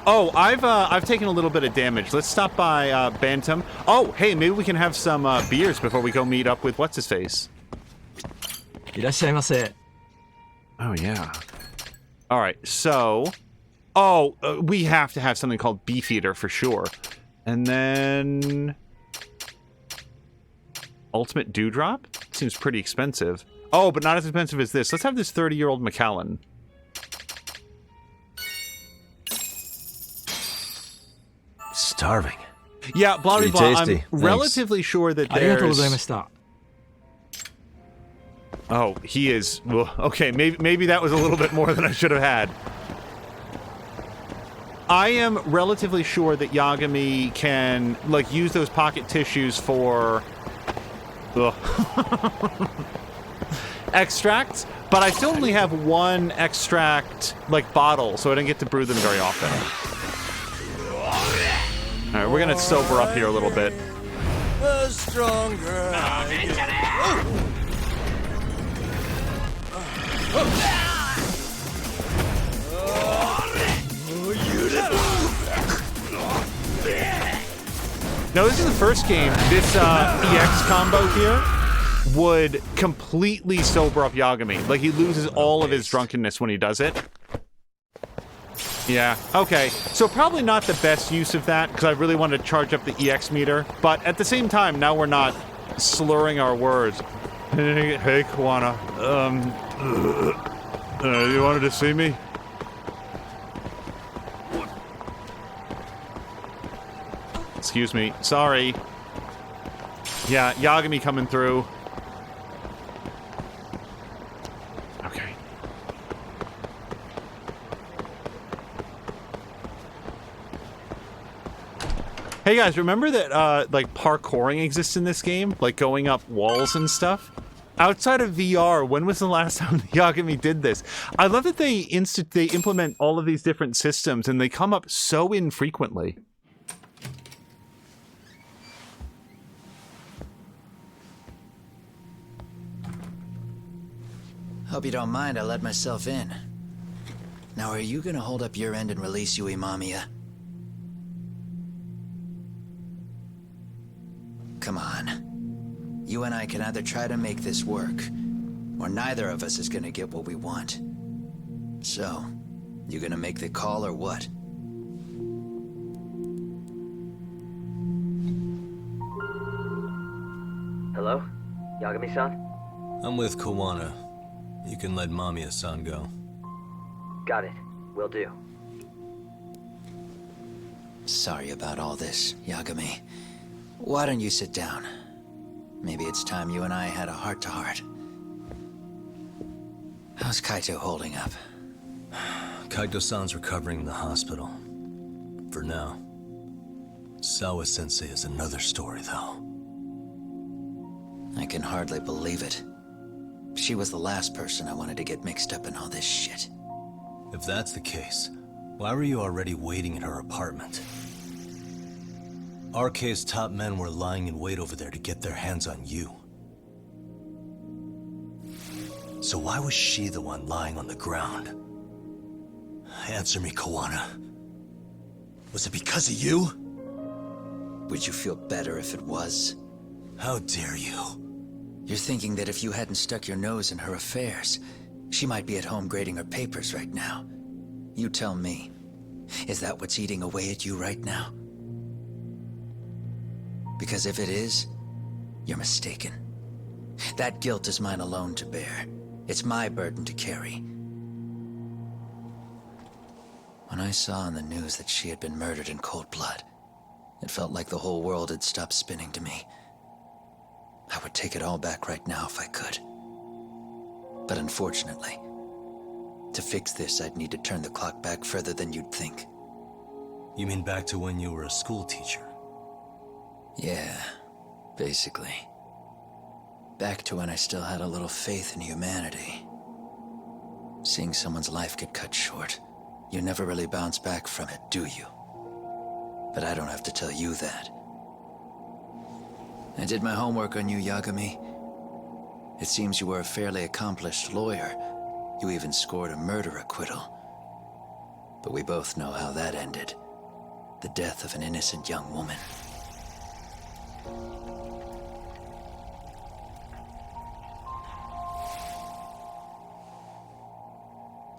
Oh, I've taken a little bit of damage. Let's stop by Bantam. Oh, hey, maybe we can have some beers before we go meet up with what's his face. いらっしゃいませ. Oh yeah. All right, so, we have to have something called Beefeater for sure, and then Ultimate Dewdrop seems pretty expensive. Oh, but not as expensive as this. Let's have this 30-year-old Macallan. Starving. Yeah, blah blah blah. I'm relatively sure that ありがとうござい there's. ました. Oh, he is. Well, okay, maybe that was a little bit more than I should have had. I am relatively sure that Yagami can, like, use those pocket tissues for extracts, but I still only have one extract, like, bottle, so I didn't get to brew them very often. All right, we're gonna sober up here a little bit. The stronger I get. Now, this is the first game. This EX combo here would completely sober up Yagami. Like, he loses all of his drunkenness when he does it. Yeah, okay. So probably not the best use of that, because I really want to charge up the EX meter. But at the same time, now we're not slurring our words. Hey, Kawana. You wanted to see me? Excuse me. Sorry. Yeah, Yagami coming through. Okay. Hey guys, remember that, like, parkouring exists in this game? Like, going up walls and stuff? Outside of VR, when was the last time Yagami did this? I love that they implement all of these different systems, and they come up so infrequently. Hope you don't mind I let myself in. Now, are you gonna hold up your end and release Yui Mamiya? Come on. You and I can either try to make this work, or neither of us is gonna get what we want. So, you gonna make the call or what? Hello? Yagami-san? I'm with Kawana. You can let Mamiya-san go. Got it. Will do. Sorry about all this, Yagami. Why don't you sit down? Maybe it's time you and I had a heart-to-heart. How's Kaito holding up? Kaito-san's recovering in the hospital. For now. Sawa-sensei is another story, though. I can hardly believe it. She was the last person I wanted to get mixed up in all this shit. If that's the case, why were you already waiting in her apartment? RK's top men were lying in wait over there to get their hands on you. So why was she the one lying on the ground? Answer me, Kawana. Was it because of you? Would you feel better if it was? How dare you? You're thinking that if you hadn't stuck your nose in her affairs, she might be at home grading her papers right now. You tell me, is that what's eating away at you right now? Because if it is, you're mistaken. That guilt is mine alone to bear. It's my burden to carry. When I saw on the news that she had been murdered in cold blood, it felt like the whole world had stopped spinning to me. I would take it all back right now if I could. But unfortunately, to fix this, I'd need to turn the clock back further than you'd think. You mean back to when you were a school teacher? Yeah, basically. Back to when I still had a little faith in humanity. Seeing someone's life get cut short, you never really bounce back from it, do you? But I don't have to tell you that. I did my homework on you, Yagami. It seems you were a fairly accomplished lawyer. You even scored a murder acquittal. But we both know how that ended. The death of an innocent young woman.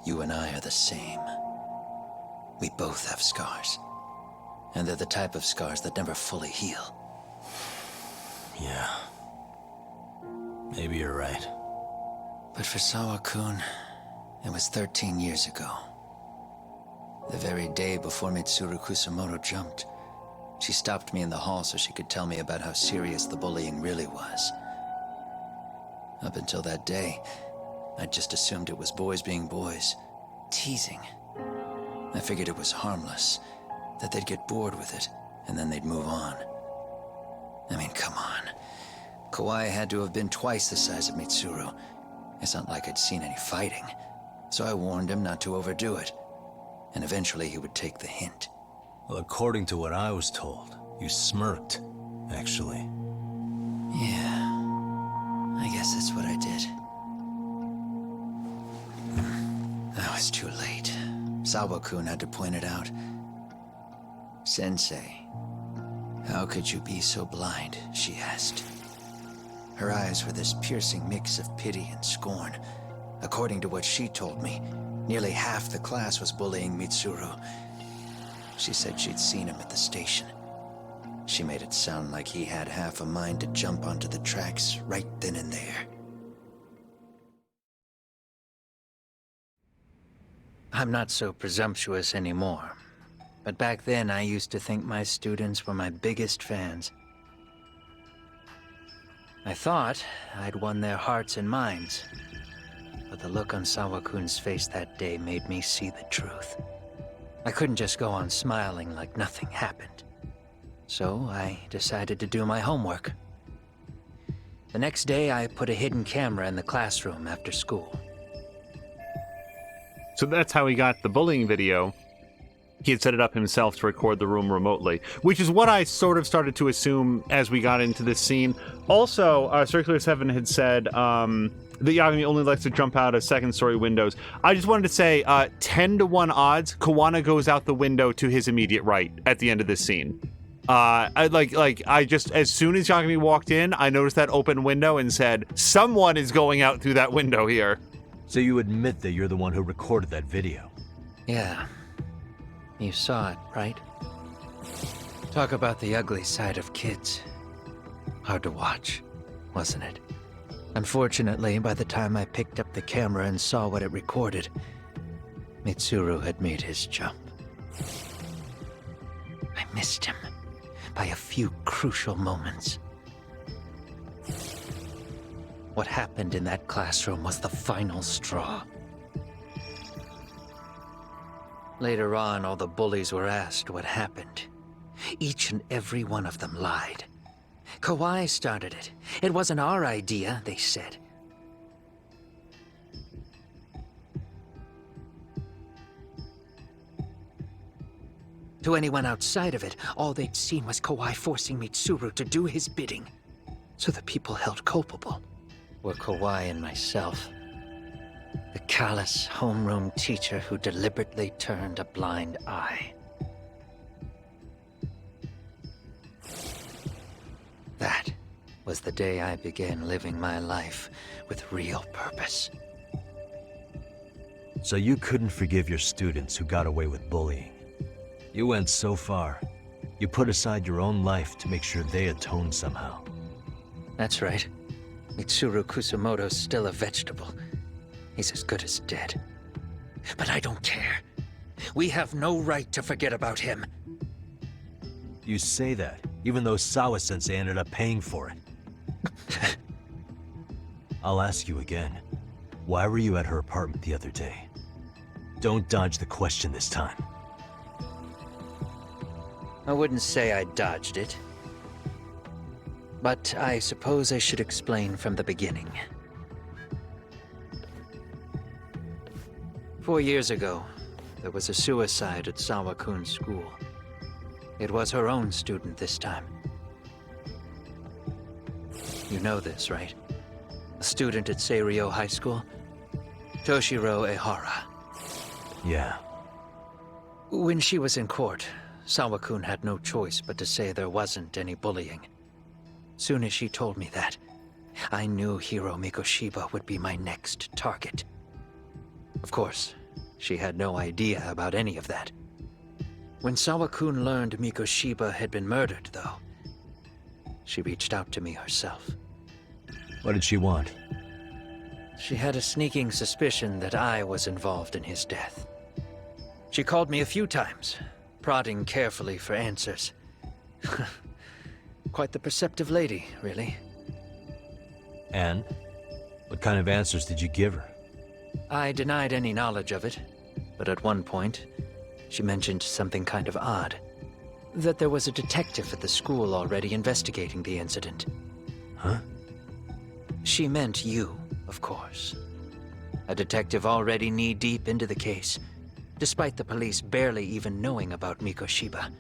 You and I are the same. We both have scars. And they're the type of scars that never fully heal. Yeah. Maybe you're right. But for Sawa-kun, it was 13 years ago. The very day before Mitsuru Kusamoto jumped, she stopped me in the hall so she could tell me about how serious the bullying really was. Up until that day, I'd just assumed it was boys being boys, teasing. I figured it was harmless, that they'd get bored with it, and then they'd move on. I mean, come on. Kawai had to have been twice the size of Mitsuru. It's not like I'd seen any fighting. So I warned him not to overdo it. And eventually he would take the hint. Well, according to what I was told, you smirked, actually. Yeah. I guess that's what I did. I was too late. Sawa-kun had to point it out. Sensei, how could you be so blind? She asked. Her eyes were this piercing mix of pity and scorn. According to what she told me, nearly half the class was bullying Mitsuru. She said she'd seen him at the station. She made it sound like he had half a mind to jump onto the tracks right then and there. I'm not so presumptuous anymore. But back then, I used to think my students were my biggest fans. I thought I'd won their hearts and minds. But the look on Sawa-kun's face that day made me see the truth. I couldn't just go on smiling like nothing happened. So I decided to do my homework. The next day, I put a hidden camera in the classroom after school. So that's how he got the bullying video. He had set it up himself to record the room remotely, which is what I sort of started to assume as we got into this scene. Also, Circular 7 had said The Yagami only likes to jump out of second-story windows. I just wanted to say, 10-to-1 odds, Kawana goes out the window to his immediate right at the end of this scene. I just, as soon as Yagami walked in, I noticed that open window and said, someone is going out through that window here. So you admit that you're the one who recorded that video? Yeah. You saw it, right? Talk about the ugly side of kids. Hard to watch, wasn't it? Unfortunately, by the time I picked up the camera and saw what it recorded, Mitsuru had made his jump. I missed him by a few crucial moments. What happened in that classroom was the final straw. Later on, all the bullies were asked what happened. Each and every one of them lied. Kawai started it. It wasn't our idea, they said. To anyone outside of it, all they'd seen was Kawai forcing Mitsuru to do his bidding. So the people held culpable were Kawai and myself. The callous homeroom teacher who deliberately turned a blind eye. That was the day I began living my life with real purpose. So you couldn't forgive your students who got away with bullying. You went so far, you put aside your own life to make sure they atone somehow. That's right. Mitsuru Kusumoto's still a vegetable. He's as good as dead. But I don't care. We have no right to forget about him. You say that, even though Sawa-sensei ended up paying for it. I'll ask you again. Why were you at her apartment the other day? Don't dodge the question this time. I wouldn't say I dodged it. But I suppose I should explain from the beginning. 4 years ago, there was a suicide at Sawa-kun's school. It was her own student this time. You know this, right? A student at Seiryo High School? Toshiro Ehara. Yeah. When she was in court, Sawa-kun had no choice but to say there wasn't any bullying. Soon as she told me that, I knew Hiro Mikoshiba would be my next target. Of course, she had no idea about any of that. When Sawa-kun learned Mikoshiba had been murdered, though, she reached out to me herself. What did she want? She had a sneaking suspicion that I was involved in his death. She called me a few times, prodding carefully for answers. Quite the perceptive lady, really. And? What kind of answers did you give her? I denied any knowledge of it, but at one point, she mentioned something kind of odd. That there was a detective at the school already investigating the incident. Huh? She meant you, of course. A detective already knee-deep into the case, despite the police barely even knowing about Mikoshiba.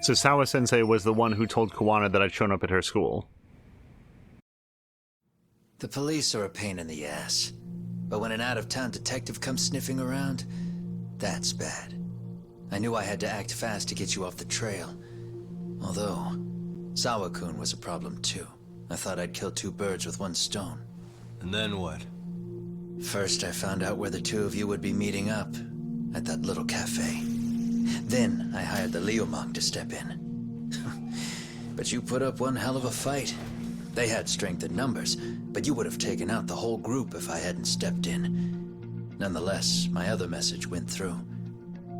So Sawa-sensei was the one who told Kawana that I'd shown up at her school. The police are a pain in the ass. But when an out-of-town detective comes sniffing around, that's bad. I knew I had to act fast to get you off the trail. Although, Sawa-kun was a problem too. I thought I'd kill two birds with one stone. And then what? First, I found out where the two of you would be meeting up, at that little cafe. Then, I hired the Liumang to step in. But you put up one hell of a fight. They had strength in numbers, but you would have taken out the whole group if I hadn't stepped in. Nonetheless, my other message went through.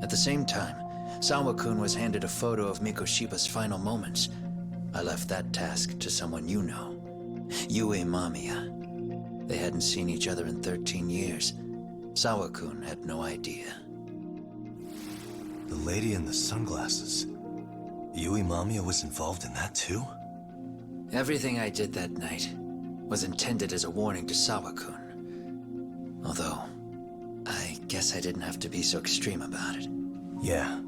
At the same time, Sawa-kun was handed a photo of Mikoshiba's final moments. I left that task to someone you know. Yue Mamiya. They hadn't seen each other in 13 years. Sawa-kun had no idea. The lady in the sunglasses. Yue Mamiya was involved in that too? Everything I did that night was intended as a warning to Sawa-kun. Although, I guess I didn't have to be so extreme about it. Yeah.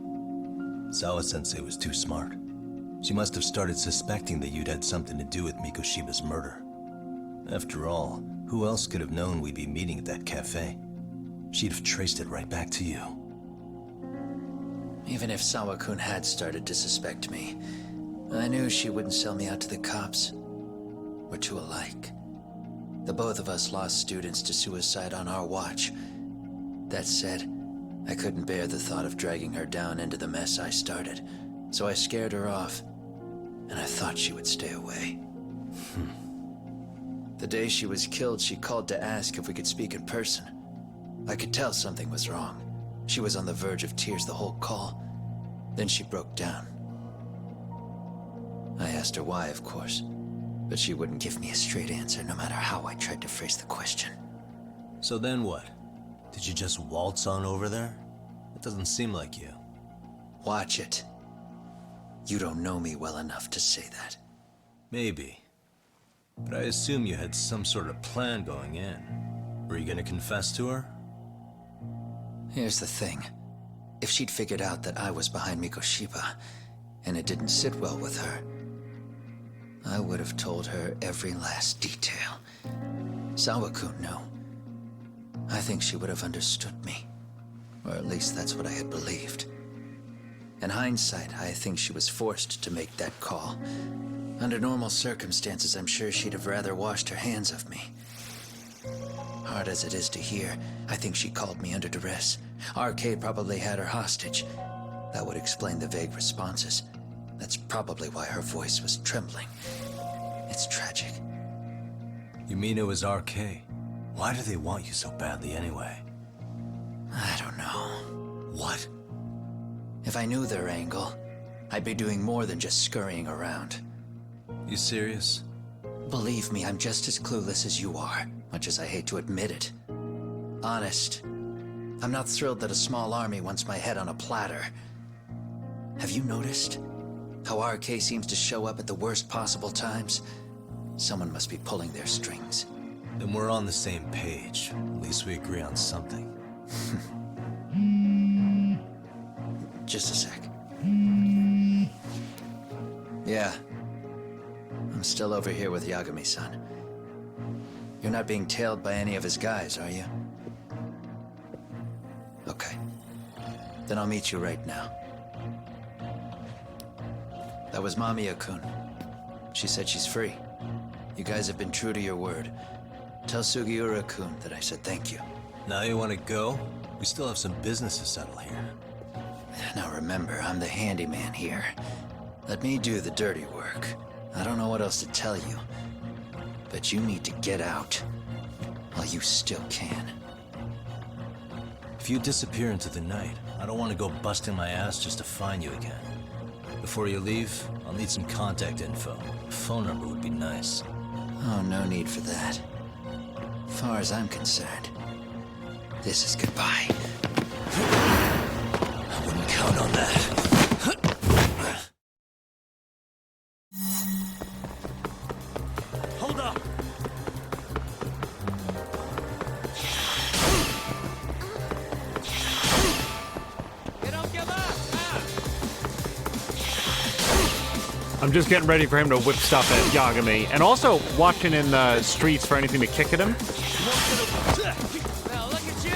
Sawa-sensei was too smart. She must have started suspecting that you'd had something to do with Mikoshiba's murder. After all, who else could have known we'd be meeting at that cafe? She'd have traced it right back to you. Even if Sawa-kun had started to suspect me, I knew she wouldn't sell me out to the cops. We're too alike. The both of us lost students to suicide on our watch. That said, I couldn't bear the thought of dragging her down into the mess I started, so I scared her off, and I thought she would stay away. The day she was killed, she called to ask if we could speak in person. I could tell something was wrong. She was on the verge of tears the whole call. Then she broke down. I asked her why, of course, but she wouldn't give me a straight answer no matter how I tried to phrase the question. So then what? Did you just waltz on over there? It doesn't seem like you. Watch it. You don't know me well enough to say that. Maybe. But I assume you had some sort of plan going in. Were you gonna confess to her? Here's the thing. If she'd figured out that I was behind Mikoshiba, and it didn't sit well with her, I would have told her every last detail. Sawa-kun knew. I think she would have understood me. Or at least that's what I had believed. In hindsight, I think she was forced to make that call. Under normal circumstances, I'm sure she'd have rather washed her hands of me. Hard as it is to hear, I think she called me under duress. RK probably had her hostage. That would explain the vague responses. That's probably why her voice was trembling. It's tragic. You mean it was RK? Why do they want you so badly anyway? I don't know. What? If I knew their angle, I'd be doing more than just scurrying around. You serious? Believe me, I'm just as clueless as you are, much as I hate to admit it. Honest. I'm not thrilled that a small army wants my head on a platter. Have you noticed how RK seems to show up at the worst possible times? Someone must be pulling their strings. Then we're on the same page. At least we agree on something. Just a sec. Yeah. I'm still over here with Yagami-san. You're not being tailed by any of his guys, are you? Okay. Then I'll meet you right now. That was Mamiya-kun. She said she's free. You guys have been true to your word. Tell Sugiura-kun that I said thank you. Now you want to go? We still have some business to settle here. Now remember, I'm the handyman here. Let me do the dirty work. I don't know what else to tell you, but you need to get out while you still can. If you disappear into the night, I don't want to go busting my ass just to find you again. Before you leave, I'll need some contact info. A phone number would be nice. Oh, no need for that. As far as I'm concerned, this is goodbye. I wouldn't count on that. Hold up! You don't give up! I'm just getting ready for him to whip stuff at Yagami, and also watching in the streets for anything to kick at him. Now look at you!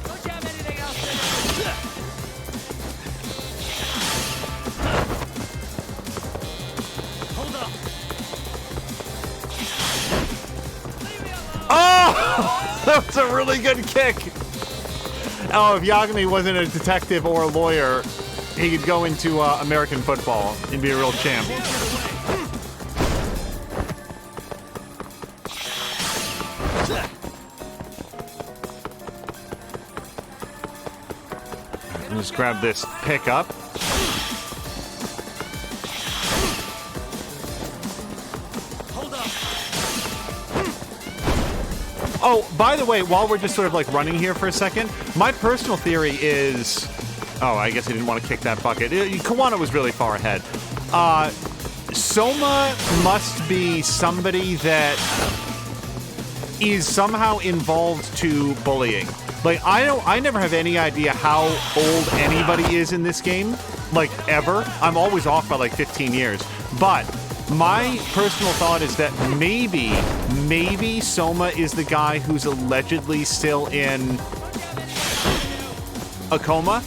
Don't you have anything else to do? Hold up! Oh! That was a really good kick! Oh, if Yagami wasn't a detective or a lawyer, he could go into American football and be a real champ. Just grab this pickup. Oh, by the way, while we're just sort of like running here for a second, my personal theory is... Oh, I guess I didn't want to kick that bucket. Kawana was really far ahead. Soma must be somebody that is somehow involved to bullying. Like, I never have any idea how old anybody is in this game, like, ever. I'm always off by, like, 15 years. But my personal thought is that maybe Soma is the guy who's allegedly still in a coma.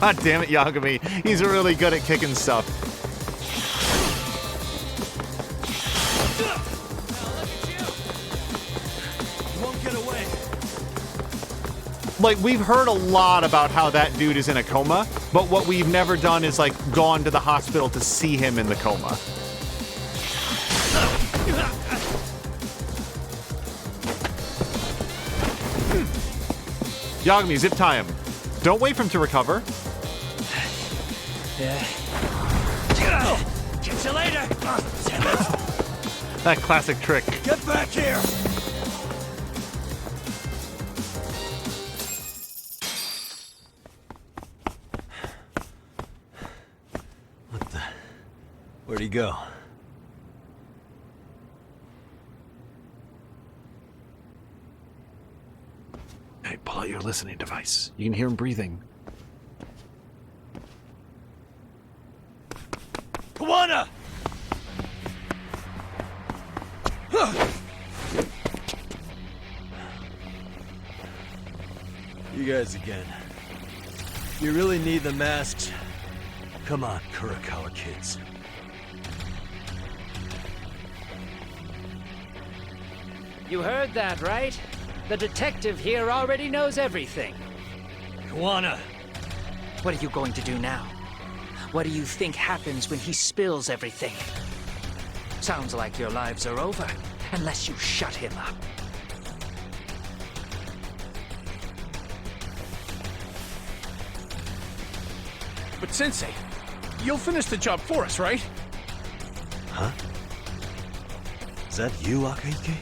God damn it, Yagami. He's really good at kicking stuff. Like, we've heard a lot about how that dude is in a coma, but what we've never done is, like, gone to the hospital to see him in the coma. Yagami, zip tie him. Don't wait for him to recover. Yeah. Catch you later. That classic trick. Get back here. Where'd he go? Hey, pull out your listening device. You can hear him breathing. Kawana! You guys again. You really need the masks? Come on, Kurakawa kids. You heard that, right? The detective here already knows everything. Kawana! What are you going to do now? What do you think happens when he spills everything? Sounds like your lives are over, unless you shut him up. But Sensei, you'll finish the job for us, right? Huh? Is that you, Akaike?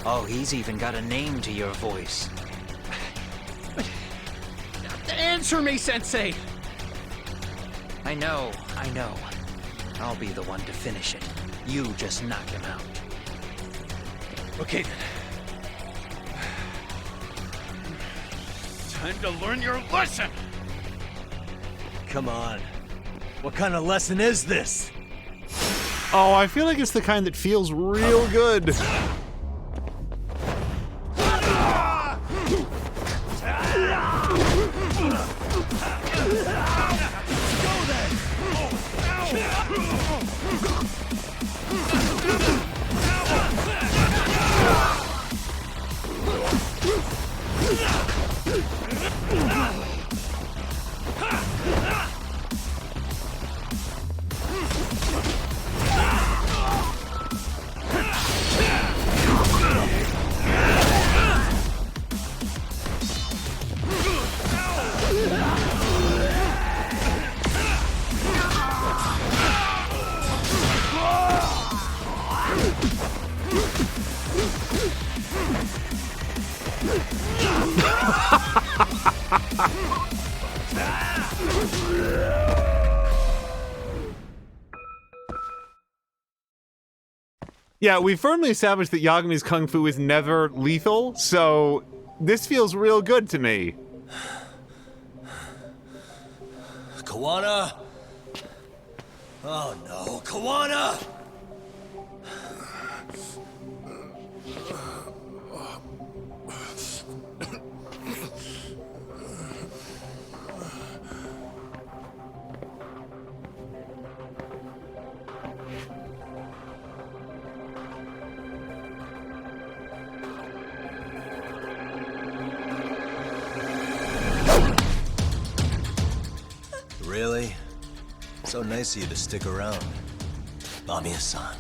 Oh, he's even got a name to your voice. Answer me, Sensei! I know. I'll be the one to finish it. You just knock him out. Okay then. Time to learn your lesson! Come on. What kind of lesson is this? Oh, I feel like it's the kind that feels real good. Yeah, we firmly established that Yagami's kung fu is never lethal, so this feels real good to me. Kawana? Oh no, Kawana! Really? So nice of you to stick around. Mamiya-san.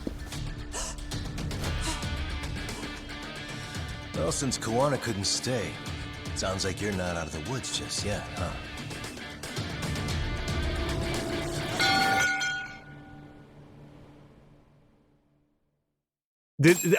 Well, since Kawana couldn't stay, sounds like you're not out of the woods just yet, huh?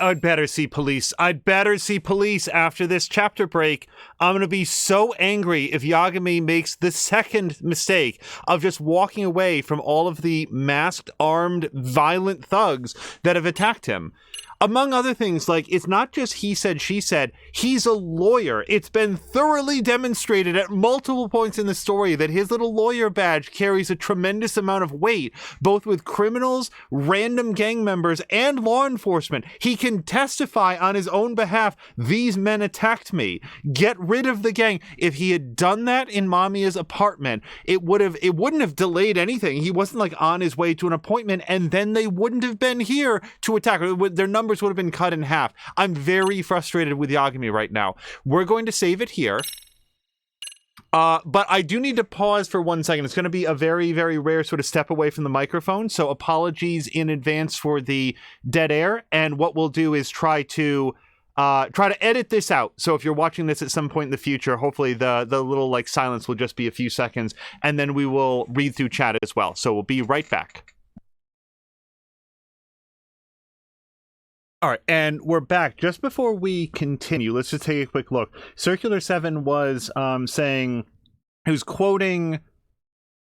I'd better see police. I'd better see police after this chapter break. I'm going to be so angry if Yagami makes the second mistake of just walking away from all of the masked, armed, violent thugs that have attacked him. among other things, like, it's not just he said, she said, he's a lawyer. It's been thoroughly demonstrated at multiple points in the story that his little lawyer badge carries a tremendous amount of weight, both with criminals, random gang members, and law enforcement. He can testify on his own behalf, these men attacked me. Get rid of the gang. If he had done that in Mamiya's apartment, it wouldn't have delayed anything. He wasn't like on his way to an appointment, and then they wouldn't have been here to attack. Their numbers would have been cut in half. I'm very frustrated with Yagami right now. We're going to save it here. But I do need to pause for 1 second. It's going to be a very, very rare sort of step away from the microphone, so apologies in advance for the dead air. And what we'll do is try to edit this out. So if you're watching this at some point in the future, hopefully the little like silence will just be a few seconds, and then we will read through chat as well. So we'll be right back. All right, and we're back. Just before we continue, let's just take a quick look. Circular 7 was saying, he was quoting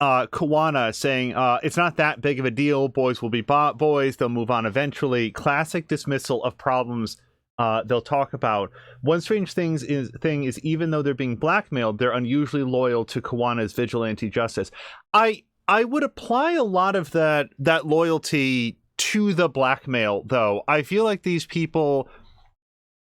Kawana saying, it's not that big of a deal. Boys will be boys. They'll move on eventually. Classic dismissal of problems they'll talk about. One strange thing is even though they're being blackmailed, they're unusually loyal to Kawana's vigilante justice. I would apply a lot of that loyalty to the blackmail, though. I feel like these people,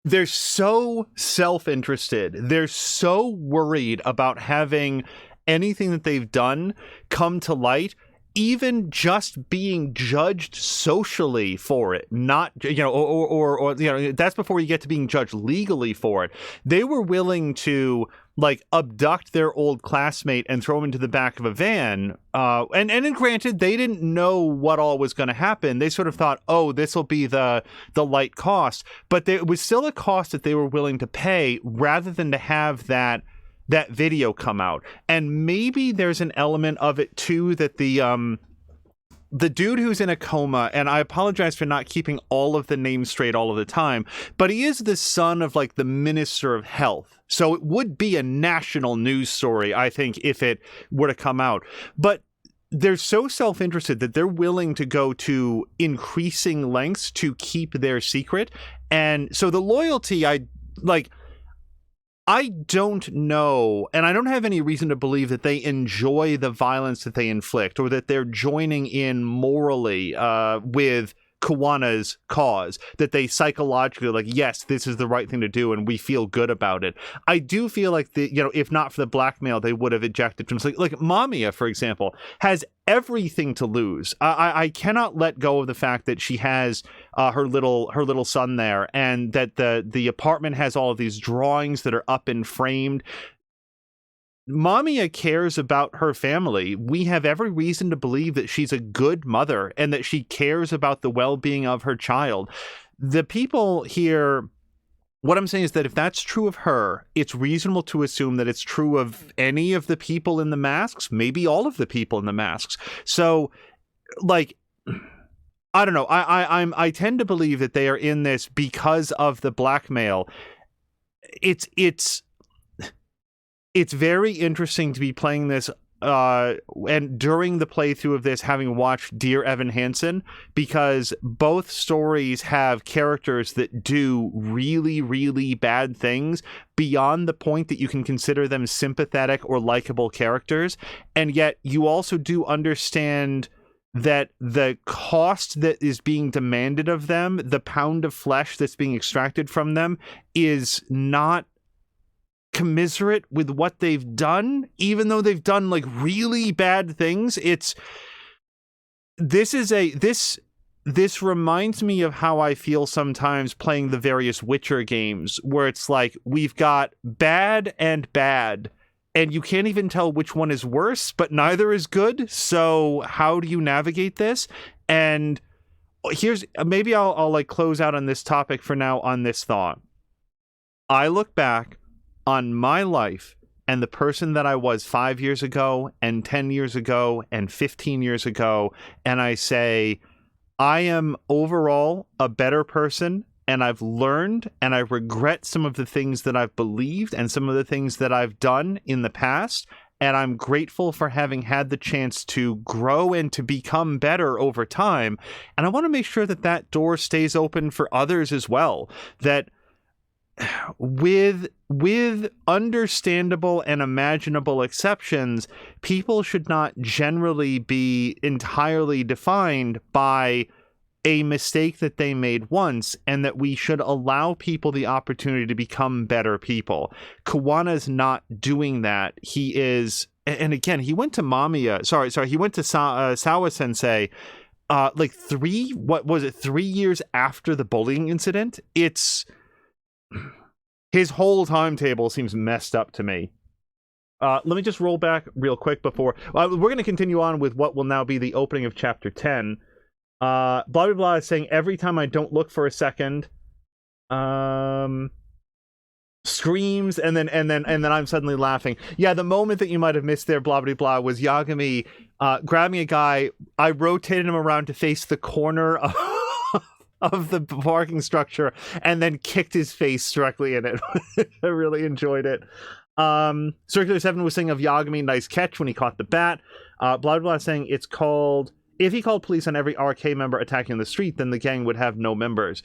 they're so self-interested. They're so worried about having anything that they've done come to light, even just being judged socially for it, not, or that's before you get to being judged legally for it. They were willing to like abduct their old classmate and throw him into the back of a van. And granted, they didn't know what all was going to happen. They sort of thought, oh, this will be the light cost, but it was still a cost that they were willing to pay rather than to have that video come out. And maybe there's an element of it too that the dude who's in a coma, and I apologize for not keeping all of the names straight all of the time, but he is the son of like the Minister of Health. So it would be a national news story, I think, if it were to come out. But they're so self-interested that they're willing to go to increasing lengths to keep their secret. And so the loyalty, I don't know, and I don't have any reason to believe that they enjoy the violence that they inflict or that they're joining in morally with Kawana's cause, that they psychologically like, yes, this is the right thing to do and we feel good about it. I do feel like if not for the blackmail, they would have ejected him. Like Mamiya, for example, has everything to lose. I cannot let go of the fact that she has her little son there, and that the apartment has all of these drawings that are up and framed. Mamiya cares about her family. We have every reason to believe that she's a good mother and that she cares about the well-being of her child. The people here, what I'm saying is that if that's true of her, it's reasonable to assume that it's true of any of the people in the masks, maybe all of the people in the masks. So, like, I don't know. I tend to believe that they are in this because of the blackmail. It's very interesting to be playing this and during the playthrough of this, having watched Dear Evan Hansen, because both stories have characters that do really, really bad things beyond the point that you can consider them sympathetic or likable characters. And yet you also do understand that the cost that is being demanded of them, the pound of flesh that's being extracted from them, is not commiserate with what they've done, even though they've done like really bad things. This reminds me of how I feel sometimes playing the various Witcher games, where it's like we've got bad and bad, and you can't even tell which one is worse, but neither is good. So how do you navigate this? And maybe I'll like close out on this topic for now on this thought. I look back on my life and the person that I was 5 years ago and 10 years ago and 15 years ago, and I say, I am overall a better person, and I've learned, and I regret some of the things that I've believed and some of the things that I've done in the past, and I'm grateful for having had the chance to grow and to become better over time. And I want to make sure that that door stays open for others as well. That with understandable and imaginable exceptions, people should not generally be entirely defined by a mistake that they made once, and that we should allow people the opportunity to become better people. Kawana's not doing that. He is, and again, he went to Mamiya. He went to Sawa Sensei, like 3 years after the bullying incident. His whole timetable seems messed up to me. Let me just roll back real quick before we're going to continue on with what will now be the opening of chapter 10. Blah blah blah is saying every time I don't look for a second, screams, and then I'm suddenly laughing. Yeah, the moment that you might have missed there, blah blah blah, was Yagami grabbing a guy. I rotated him around to face the corner of the parking structure and then kicked his face directly in it. I really enjoyed it. Circular 7 was saying of Yagami, nice catch when he caught the bat. Blah blah blah saying it's called, if he called police on every RK member attacking the street, then the gang would have no members.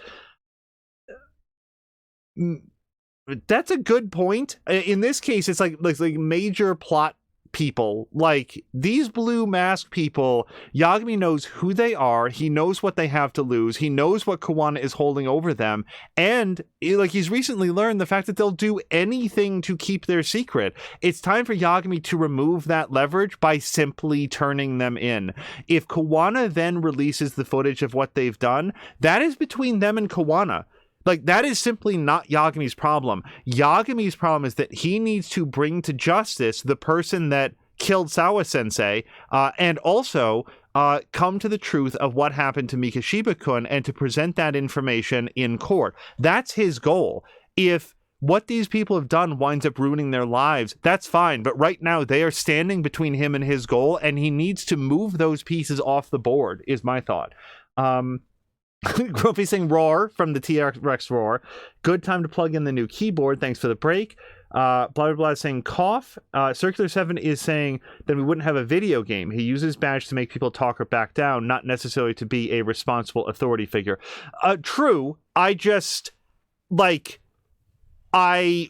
That's a good point. In this case, it's like major plot people. Like, these blue mask people, Yagami knows who they are. He knows what they have to lose. He knows what Kawana is holding over them. And he's recently learned the fact that they'll do anything to keep their secret. It's time for Yagami to remove that leverage by simply turning them in. If Kawana then releases the footage of what they've done, that is between them and Kawana. Like, that is simply not Yagami's problem. Yagami's problem is that he needs to bring to justice the person that killed Sawa-sensei, and also come to the truth of what happened to Mikoshiba-kun and to present that information in court. That's his goal. If what these people have done winds up ruining their lives, that's fine. But right now, they are standing between him and his goal, and he needs to move those pieces off the board, is my thought. Grumpy saying roar from the T-Rex roar. Good time to plug in the new keyboard. Thanks for the break. Blah blah blah saying cough. Circular 7 is saying that we wouldn't have a video game. He uses badge to make people talk or back down, not necessarily to be a responsible authority figure. True. I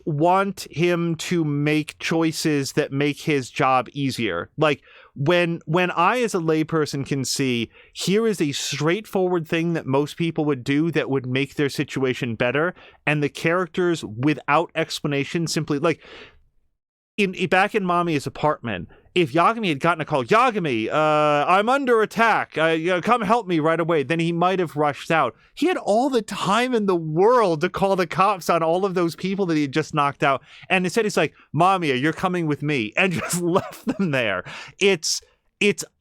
want him to make choices that make his job easier. Like, when I as a layperson can see, here is a straightforward thing that most people would do that would make their situation better, and the characters without explanation simply, like, back in Mamiya's apartment, if Yagami had gotten a call, Yagami, I'm under attack, come help me right away, then he might have rushed out. He had all the time in the world to call the cops on all of those people that he had just knocked out, and instead he's like, Mamiya, you're coming with me, and just left them there. It's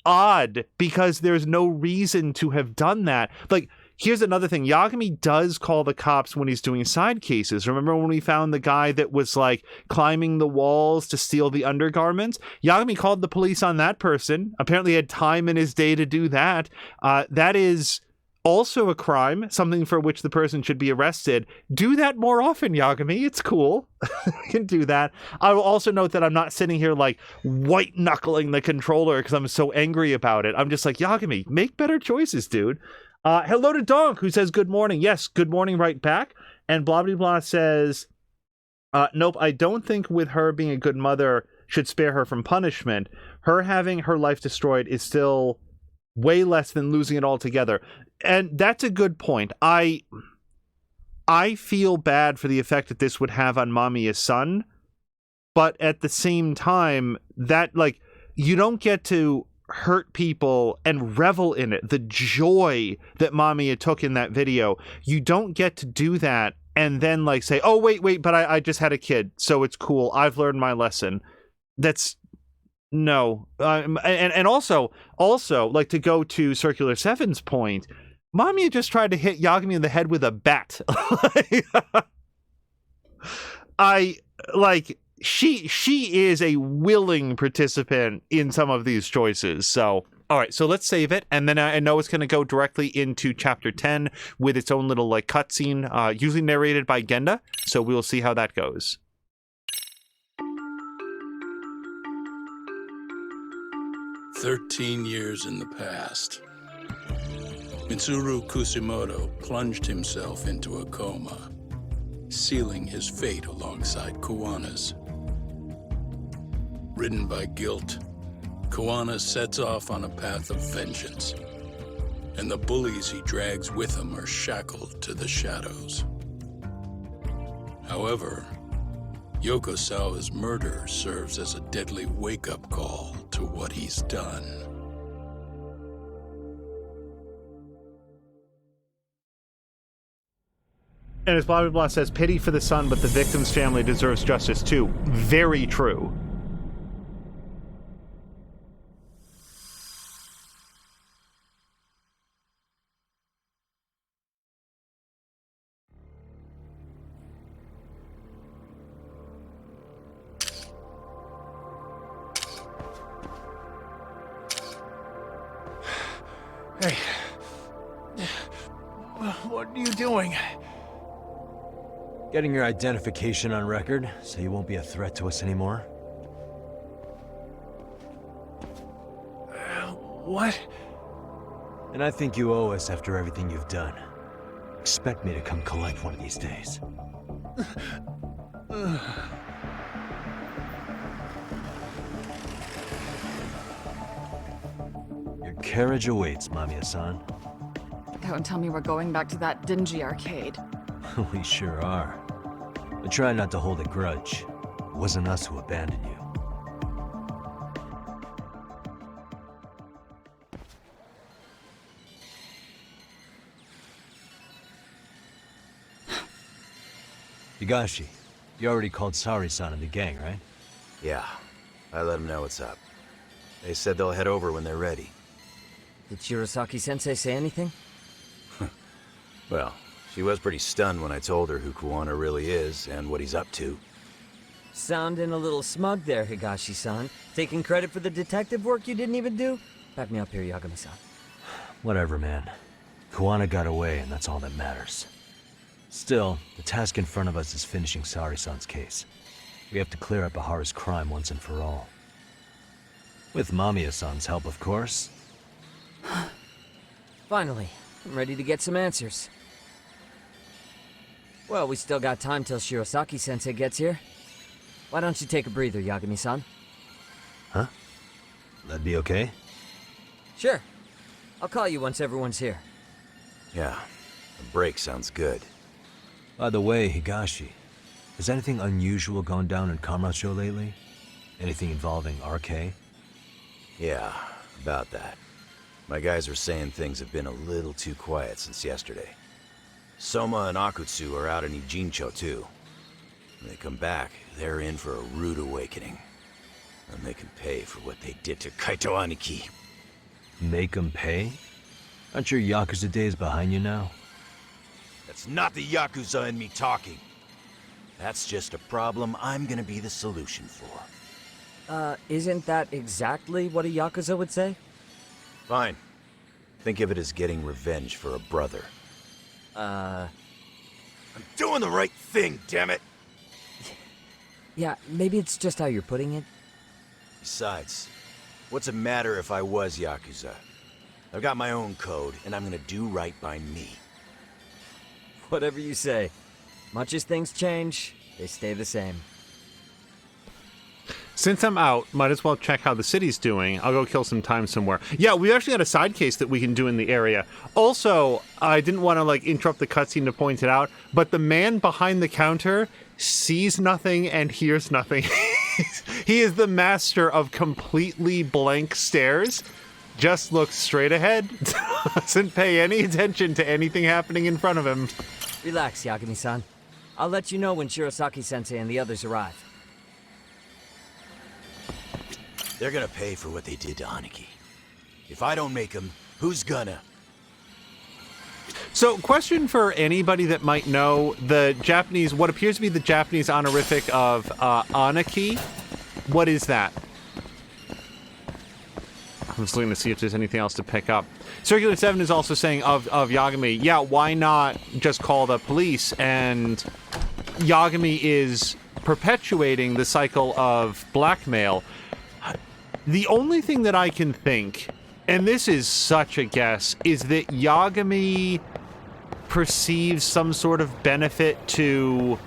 odd, because there's no reason to have done that. Like, here's another thing. Yagami does call the cops when he's doing side cases. Remember when we found the guy that was, like, climbing the walls to steal the undergarments? Yagami called the police on that person. Apparently had time in his day to do that. That is also a crime, something for which the person should be arrested. Do that more often, Yagami. It's cool. You can do that. I will also note that I'm not sitting here, like, white-knuckling the controller because I'm so angry about it. I'm just like, Yagami, make better choices, dude. Hello to Donk, who says good morning. Yes, good morning right back. And blah blah blah says, nope, I don't think with her being a good mother should spare her from punishment. Her having her life destroyed is still way less than losing it altogether. And that's a good point. I feel bad for the effect that this would have on Mamiya's son, but at the same time, that, like, you don't get to hurt people and revel in it. The joy that Mamiya took in that video, you don't get to do that and then, like, say, oh, wait, but I just had a kid, so it's cool. I've learned my lesson. That's no. And also, like, to go to Circular 7's point, Mamiya just tried to hit Yagami in the head with a bat. She is a willing participant in some of these choices. So, all right, so let's save it. And then I know it's going to go directly into chapter 10 with its own little, like, cutscene, usually narrated by Genda. So we'll see how that goes. 13 years in the past. Mitsuru Kusumoto plunged himself into a coma, sealing his fate alongside Kuwana's. Ridden by guilt, Kuwana sets off on a path of vengeance, and the bullies he drags with him are shackled to the shadows. However, Yokosawa's murder serves as a deadly wake-up call to what he's done. And as Bobby Blah says, pity for the son, but the victim's family deserves justice too. Very true. Hey. What are you doing? Getting your identification on record, so you won't be a threat to us anymore? What? And I think you owe us after everything you've done. Expect me to come collect one of these days. Your carriage awaits, Mamiya-san. Don't tell me we're going back to that dingy arcade. We sure are. But try not to hold a grudge. It wasn't us who abandoned you. Higashi, you already called Sari-san and the gang, right? Yeah, I let them know what's up. They said they'll head over when they're ready. Did Shirosaki-sensei say anything? Well, she was pretty stunned when I told her who Kuwana really is and what he's up to. Sounding a little smug there, Higashi-san. Taking credit for the detective work you didn't even do? Back me up here, Yagami-san. Whatever, man. Kuwana got away, and that's all that matters. Still, the task in front of us is finishing Sari-san's case. We have to clear up Ahara's crime once and for all. With Mamiya-san's help, of course. Finally, I'm ready to get some answers. Well, we still got time till Shirosaki-sensei gets here. Why don't you take a breather, Yagami-san? Huh? That'd be okay? Sure. I'll call you once everyone's here. Yeah, a break sounds good. By the way, Higashi, has anything unusual gone down in Kamurocho lately? Anything involving RK? Yeah, about that. My guys are saying things have been a little too quiet since yesterday. Soma and Akutsu are out in Ijincho too. When they come back, they're in for a rude awakening. And they can pay for what they did to Kaito Aniki. Make them pay? Aren't your Yakuza days behind you now? That's not the Yakuza in me talking. That's just a problem I'm gonna be the solution for. Isn't that exactly what a Yakuza would say? Fine. Think of it as getting revenge for a brother. I'm doing the right thing, damn it! Yeah, maybe it's just how you're putting it. Besides, what's it matter if I was Yakuza? I've got my own code, and I'm gonna do right by me. Whatever you say. Much as things change, they stay the same. Since I'm out, might as well check how the city's doing. I'll go kill some time somewhere. Yeah, we actually got a side case that we can do in the area. Also, I didn't want to interrupt the cutscene to point it out, but the man behind the counter sees nothing and hears nothing. He is the master of completely blank stares. Just looks straight ahead. Doesn't pay any attention to anything happening in front of him. Relax, Yagami-san. I'll let you know when Shirosaki-sensei and the others arrive. They're gonna pay for what they did to Aniki. If I don't make them, who's gonna? So, question for anybody that might know the Japanese, what appears to be the Japanese honorific of Aniki. What is that? I'm just looking to see if there's anything else to pick up. Circular 7 is also saying of Yagami, yeah, why not just call the police? And Yagami is perpetuating the cycle of blackmail. The only thing that I can think, and this is such a guess, is that Yagami perceives some sort of benefit to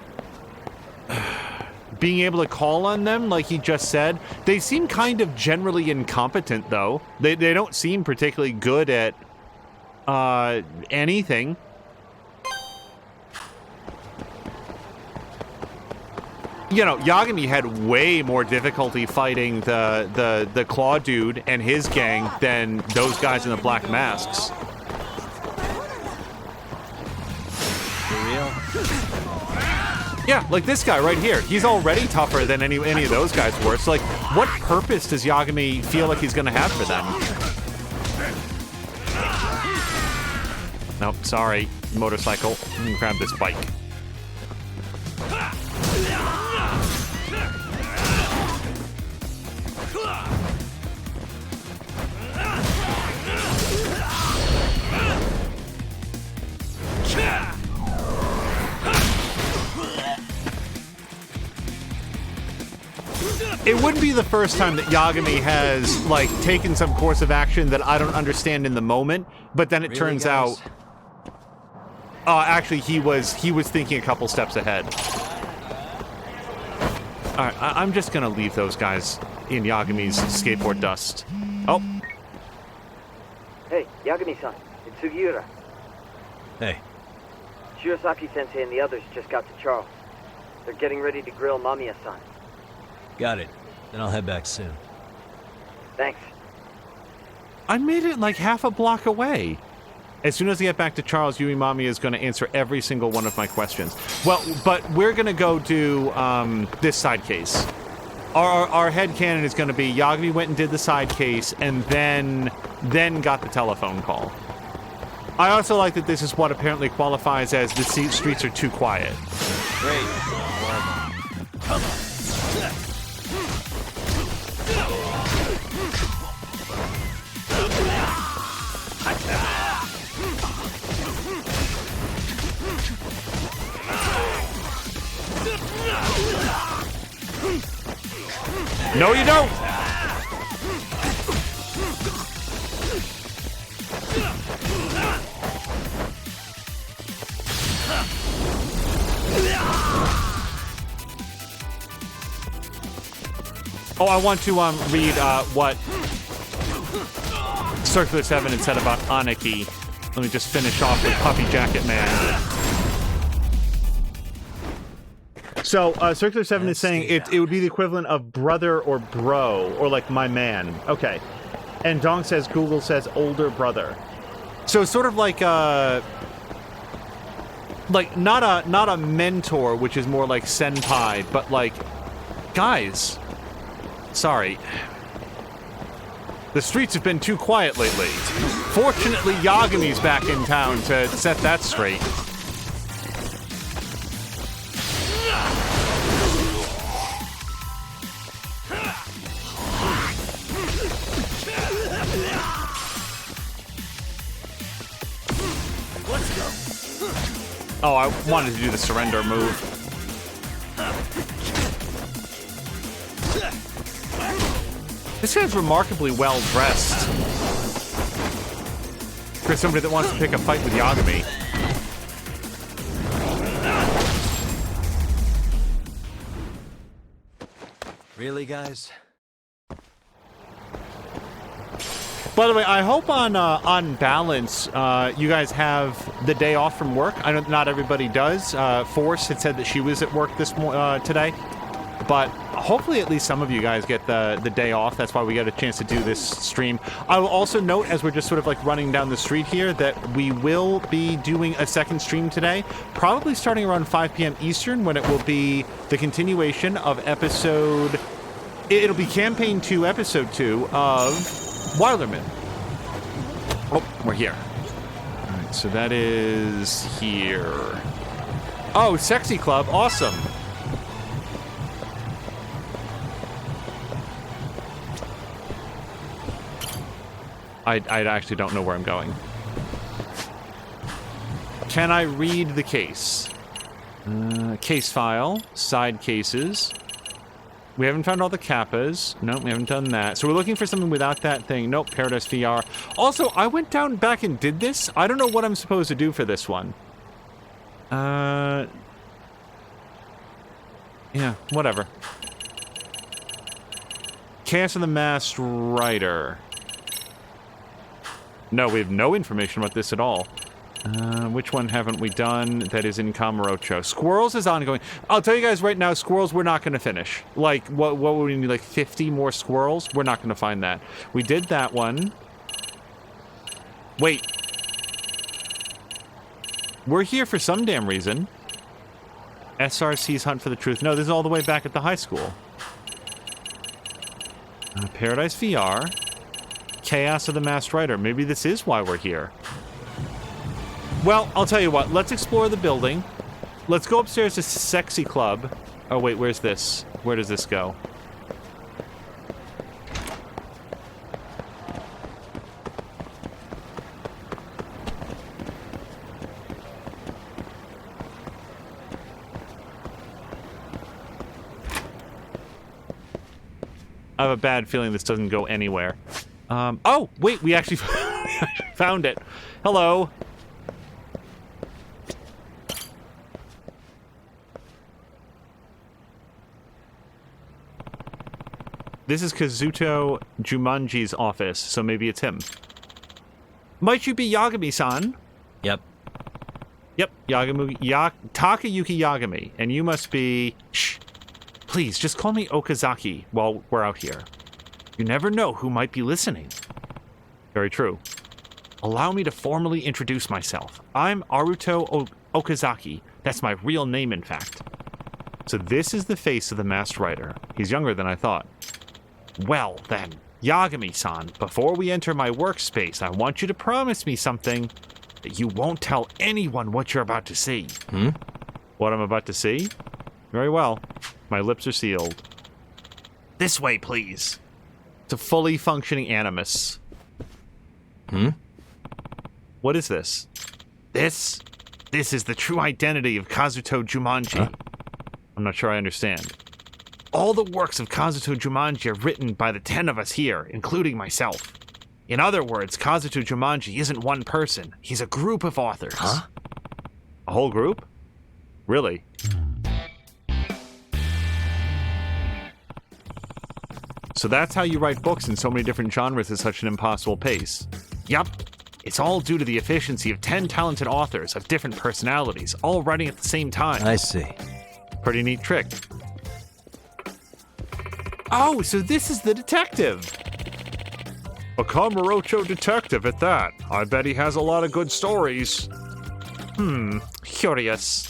being able to call on them, like he just said. They seem kind of generally incompetent, though. They don't seem particularly good at anything. You know, Yagami had way more difficulty fighting the Claw dude and his gang than those guys in the black masks. For real? Yeah, like this guy right here. He's already tougher than any of those guys were. So, like, what purpose does Yagami feel like he's going to have for them? Nope, sorry, motorcycle. I'm gonna grab this bike. It wouldn't be the first time that Yagami has, like, taken some course of action that I don't understand in the moment, but then it turns out... actually, he was thinking a couple steps ahead. Alright, I'm just gonna leave those guys in Yagami's skateboard dust. Oh. Hey, Yagami-san, it's Sugiura. Hey. Shirosaki-sensei and the others just got to Charles. They're getting ready to grill Mamiya-san. Got it. Then I'll head back soon. Thanks. I made it like half a block away. As soon as I get back to Charles, Yui Mamiya is going to answer every single one of my questions. Well, but we're going to go do this side case. Our headcanon is going to be Yagami went and did the side case and then got the telephone call. I also like that this is what apparently qualifies as the streets are too quiet. Great. No, you don't! Oh, I want to read what Circular 7 had said about Aniki. Let me just finish off with Puffy Jacket Man. So, Circular 7 is saying it would be the equivalent of brother or bro, or like my man. Okay. And Dong says, Google says older brother. So it's sort of like not a mentor, which is more like senpai, but like, guys, sorry. The streets have been too quiet lately. Fortunately, Yagami's back in town to set that straight. Oh, I wanted to do the surrender move. This guy's remarkably well dressed. For somebody that wants to pick a fight with Yagami. Really, guys? By the way, I hope on balance, you guys have the day off from work. I know not everybody does. Force had said that she was at work today, but hopefully at least some of you guys get the day off. That's why we got a chance to do this stream. I will also note, as we're just sort of like running down the street here, that we will be doing a second stream today, probably starting around 5 p.m. Eastern, when it will be the continuation of episode... It'll be Campaign 2, Episode 2 of... Wilderman. Oh, we're here. All right, so that is here. Oh, Sexy Club. Awesome. I actually don't know where I'm going. Can I read the case? Case file. Side cases. We haven't found all the kappas. Nope, we haven't done that. So we're looking for something without that thing. Nope, Paradise VR. Also, I went down back and did this. I don't know what I'm supposed to do for this one. Yeah, whatever. Chaos of the Masked Rider. No, we have no information about this at all. Which one haven't we done that is in Kamurocho? Squirrels is ongoing. I'll tell you guys right now, Squirrels we're not going to finish. Like, what would we need, like 50 more Squirrels? We're not going to find that. We did that one. Wait. We're here for some damn reason. SRC's Hunt for the Truth. No, this is all the way back at the high school. Paradise VR. Chaos of the Masked Rider. Maybe this is why we're here. Well, I'll tell you what. Let's explore the building. Let's go upstairs to Sexy Club. Oh, wait, where's this? Where does this go? I have a bad feeling this doesn't go anywhere. Oh, wait, we actually found it. Hello. This is Kazuto Jumanji's office, so maybe it's him. Might you be Yagami-san? Yep. Yep, Takayuki Yagami. And you must be... Shh. Please, just call me Okazaki while we're out here. You never know who might be listening. Very true. Allow me to formally introduce myself. I'm Aruto Okazaki. That's my real name, in fact. So this is the face of the Masked Rider. He's younger than I thought. Well, then, Yagami-san, before we enter my workspace, I want you to promise me something that you won't tell anyone what you're about to see. What I'm about to see? Very well. My lips are sealed. This way, please. It's a fully functioning animus. What is this? This is the true identity of Kazuto Jumanji. Huh? I'm not sure I understand. All the works of Kazuto Jumanji are written by the 10 of us here, including myself. In other words, Kazuto Jumanji isn't one person. He's a group of authors. Huh? A whole group? Really? So that's how you write books in so many different genres at such an impossible pace. Yup. It's all due to the efficiency of 10 talented authors of different personalities, all writing at the same time. I see. Pretty neat trick. Oh, so this is the detective. A Kamurocho detective at that. I bet he has a lot of good stories. Curious.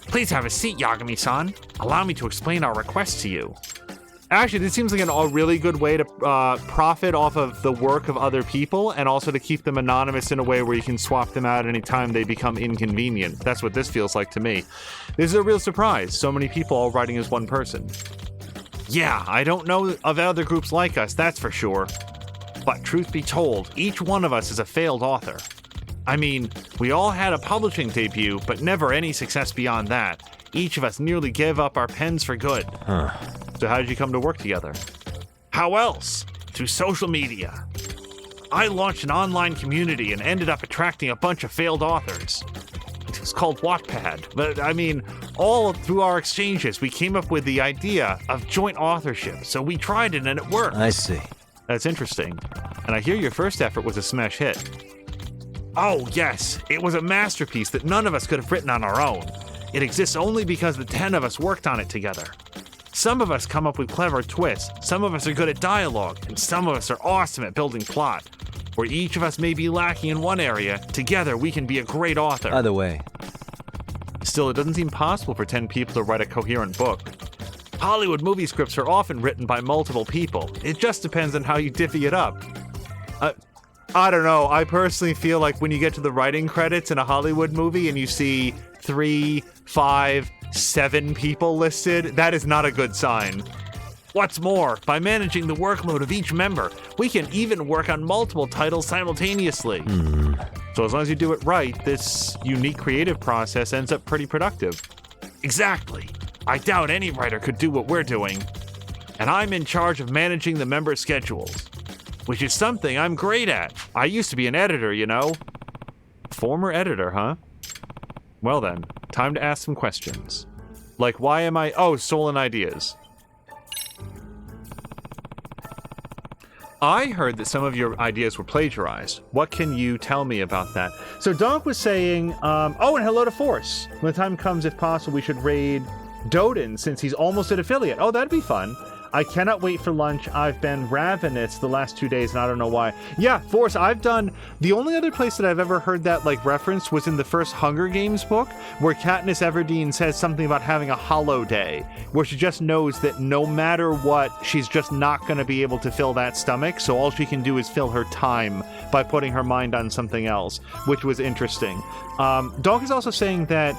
Please have a seat, Yagami-san. Allow me to explain our request to you. Actually, this seems like a really good way to profit off of the work of other people and also to keep them anonymous in a way where you can swap them out anytime they become inconvenient. That's what this feels like to me. This is a real surprise. So many people all writing as one person. Yeah, I don't know of other groups like us, that's for sure. But truth be told, each one of us is a failed author. I mean, we all had a publishing debut, but never any success beyond that. Each of us nearly gave up our pens for good. So how did you come to work together? How else? Through social media. I launched an online community and ended up attracting a bunch of failed authors. It was called Wattpad. But I mean, all through our exchanges, we came up with the idea of joint authorship. So we tried it and it worked. I see. That's interesting. And I hear your first effort was a smash hit. Oh, yes. It was a masterpiece that none of us could have written on our own. It exists only because the 10 of us worked on it together. Some of us come up with clever twists, some of us are good at dialogue, and some of us are awesome at building plot. Where each of us may be lacking in one area, together we can be a great author. Either way. Still, it doesn't seem possible for 10 people to write a coherent book. Hollywood movie scripts are often written by multiple people. It just depends on how you divvy it up. I don't know. I personally feel like when you get to the writing credits in a Hollywood movie and you see 3, 5, 7 people listed, that is not a good sign. What's more, by managing the workload of each member, we can even work on multiple titles simultaneously. So as long as you do it right, this unique creative process ends up pretty productive. Exactly. I doubt any writer could do what we're doing. And I'm in charge of managing the member schedules, which is something I'm great at. I used to be an editor, you know. Former editor, huh? Well then, time to ask some questions. Like, why am I... Oh, stolen ideas. I heard that some of your ideas were plagiarized. What can you tell me about that? So Donk was saying, oh, and hello to Force. When the time comes, if possible, we should raid Doden since he's almost an affiliate. Oh, that'd be fun. I cannot wait for lunch. I've been ravenous the last 2 days, and I don't know why. Yeah, Force, I've done... The only other place that I've ever heard that, like, referenced was in the first Hunger Games book, where Katniss Everdeen says something about having a hollow day, where she just knows that no matter what, she's just not going to be able to fill that stomach, so all she can do is fill her time by putting her mind on something else, which was interesting. Donk is also saying that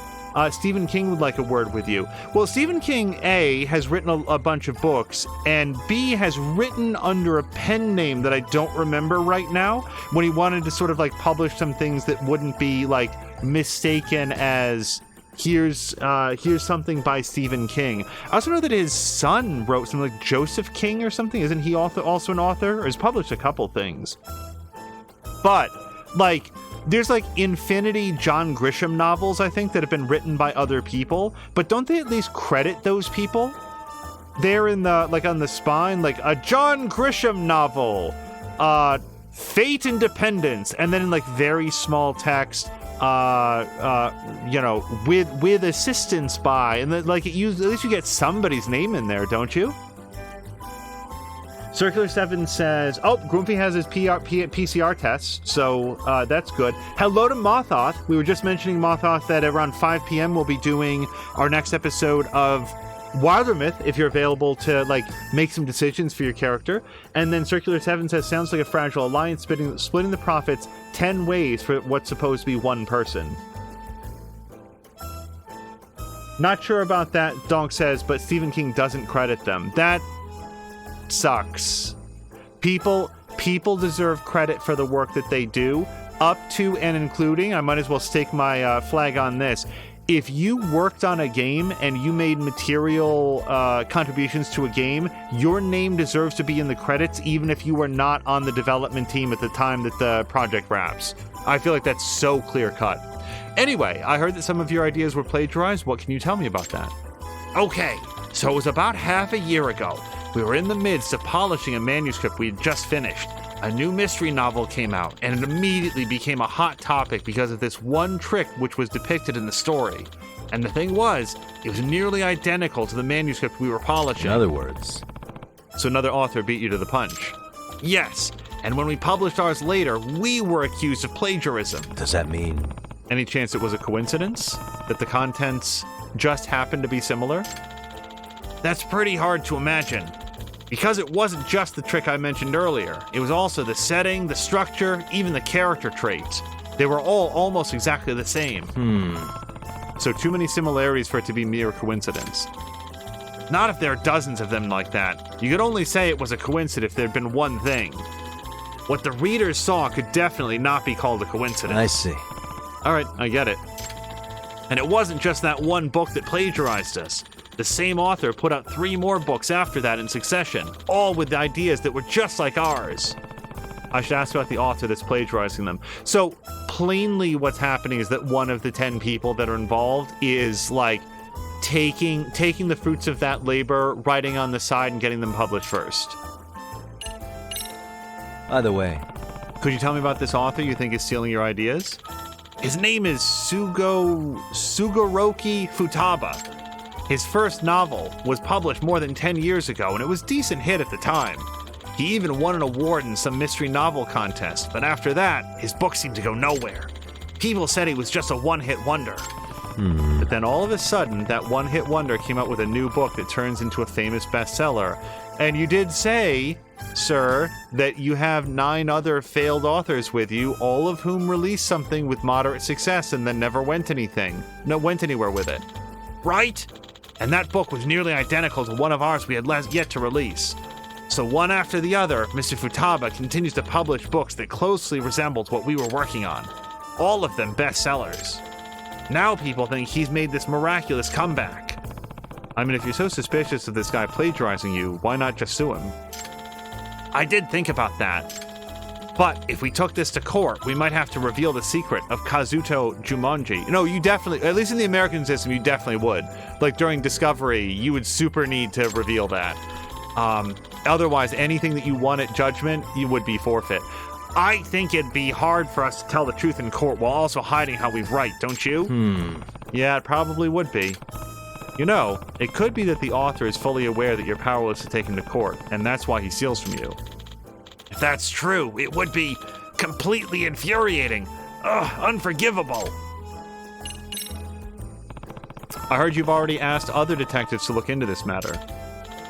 Stephen King would like a word with you. Well, Stephen King, A, has written a bunch of books, and B, has written under a pen name that I don't remember right now, when he wanted to sort of like publish some things that wouldn't be like mistaken as here's something by Stephen King. I also know that his son wrote something like Joseph King or something. Isn't he also an author? Or has published a couple things. But, like... There's like infinity John Grisham novels, I think, that have been written by other people, but don't they at least credit those people? They're in the, like on the spine, like a John Grisham novel, Fate and Dependence, and then in like very small text, you know, with assistance by, and then like at least you get somebody's name in there, don't you? Circular 7 says, oh, Grumpy has his PCR test, so that's good. Hello to Mothoth. We were just mentioning, Mothoth, that around 5 p.m. we'll be doing our next episode of Wildermyth, if you're available to, like, make some decisions for your character. And then Circular 7 says, sounds like a fragile alliance, splitting the profits 10 ways for what's supposed to be one person. Not sure about that, Donk says, but Stephen King doesn't credit them. That sucks. People deserve credit for the work that they do, up to and including, I might as well stake my flag on this, if you worked on a game and you made material contributions to a game, your name deserves to be in the credits even if you were not on the development team at the time that the project wraps. I feel like that's so clear-cut. Anyway, I heard that some of your ideas were plagiarized. What can you tell me about that? Okay, so it was about half a year ago. We were in the midst of polishing a manuscript we had just finished. A new mystery novel came out, and it immediately became a hot topic because of this one trick which was depicted in the story. And the thing was, it was nearly identical to the manuscript we were polishing. In other words... So another author beat you to the punch. Yes, and when we published ours later, we were accused of plagiarism. Does that mean... Any chance it was a coincidence? That the contents just happened to be similar? That's pretty hard to imagine. Because it wasn't just the trick I mentioned earlier. It was also the setting, the structure, even the character traits. They were all almost exactly the same. So too many similarities for it to be mere coincidence. Not if there are dozens of them like that. You could only say it was a coincidence if there'd been one thing. What the readers saw could definitely not be called a coincidence. I see. Alright, I get it. And it wasn't just that one book that plagiarized us. The same author put out 3 more books after that in succession, all with ideas that were just like ours. I should ask about the author that's plagiarizing them. So, plainly what's happening is that one of the 10 people that are involved is, like, taking the fruits of that labor, writing on the side, and getting them published first. By the way... Could you tell me about this author you think is stealing your ideas? His name is Sugoroki Futaba. His first novel was published more than 10 years ago, and it was a decent hit at the time. He even won an award in some mystery novel contest, but after that, his book seemed to go nowhere. People said he was just a one-hit wonder. But then all of a sudden, that one-hit wonder came out with a new book that turns into a famous bestseller. And you did say, sir, that you have 9 other failed authors with you, all of whom released something with moderate success and then never went anywhere with it. Right? And that book was nearly identical to one of ours we had yet to release. So one after the other, Mr. Futaba continues to publish books that closely resembled what we were working on. All of them bestsellers. Now people think he's made this miraculous comeback. I mean, if you're so suspicious of this guy plagiarizing you, why not just sue him? I did think about that. But if we took this to court, we might have to reveal the secret of Kazuto Jumonji. No, you definitely, at least in the American system, you definitely would. Like during Discovery, you would super need to reveal that. Otherwise, anything that you won at Judgment, you would be forfeit. I think it'd be hard for us to tell the truth in court while also hiding how we write, don't you? Yeah, it probably would be. You know, it could be that the author is fully aware that you're powerless to take him to court, and that's why he steals from you. If that's true, it would be completely infuriating. Ugh, unforgivable. I heard you've already asked other detectives to look into this matter.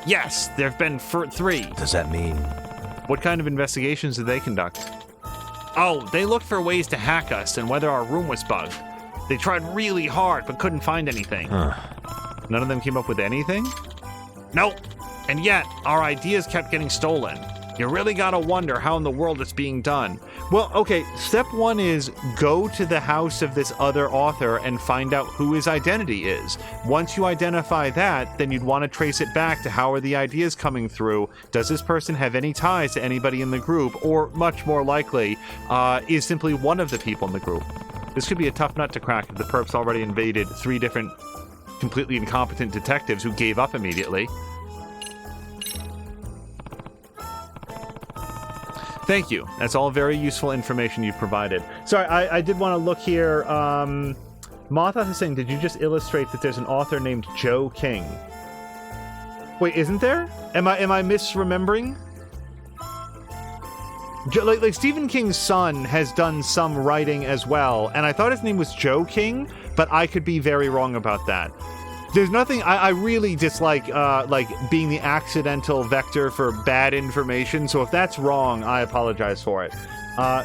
Yes, there have been 3. Does that mean... What kind of investigations did they conduct? Oh, they looked for ways to hack us and whether our room was bugged. They tried really hard, but couldn't find anything. None of them came up with anything? Nope. And yet, our ideas kept getting stolen. You really gotta wonder how in the world it's being done. Well, okay, step 1 is go to the house of this other author and find out who his identity is. Once you identify that, then you'd want to trace it back to how are the ideas coming through. Does this person have any ties to anybody in the group? Or, much more likely, is simply one of the people in the group. This could be a tough nut to crack if the perps already invaded 3 different completely incompetent detectives who gave up immediately. Thank you. That's all very useful information you've provided. Sorry, I did want to look here. Mothos is saying, did you just illustrate that there's an author named Joe King? Wait, isn't there? Am I misremembering? Like Stephen King's son has done some writing as well, and I thought his name was Joe King, but I could be very wrong about that. There's nothing I really dislike, like being the accidental vector for bad information. So if that's wrong, I apologize for it.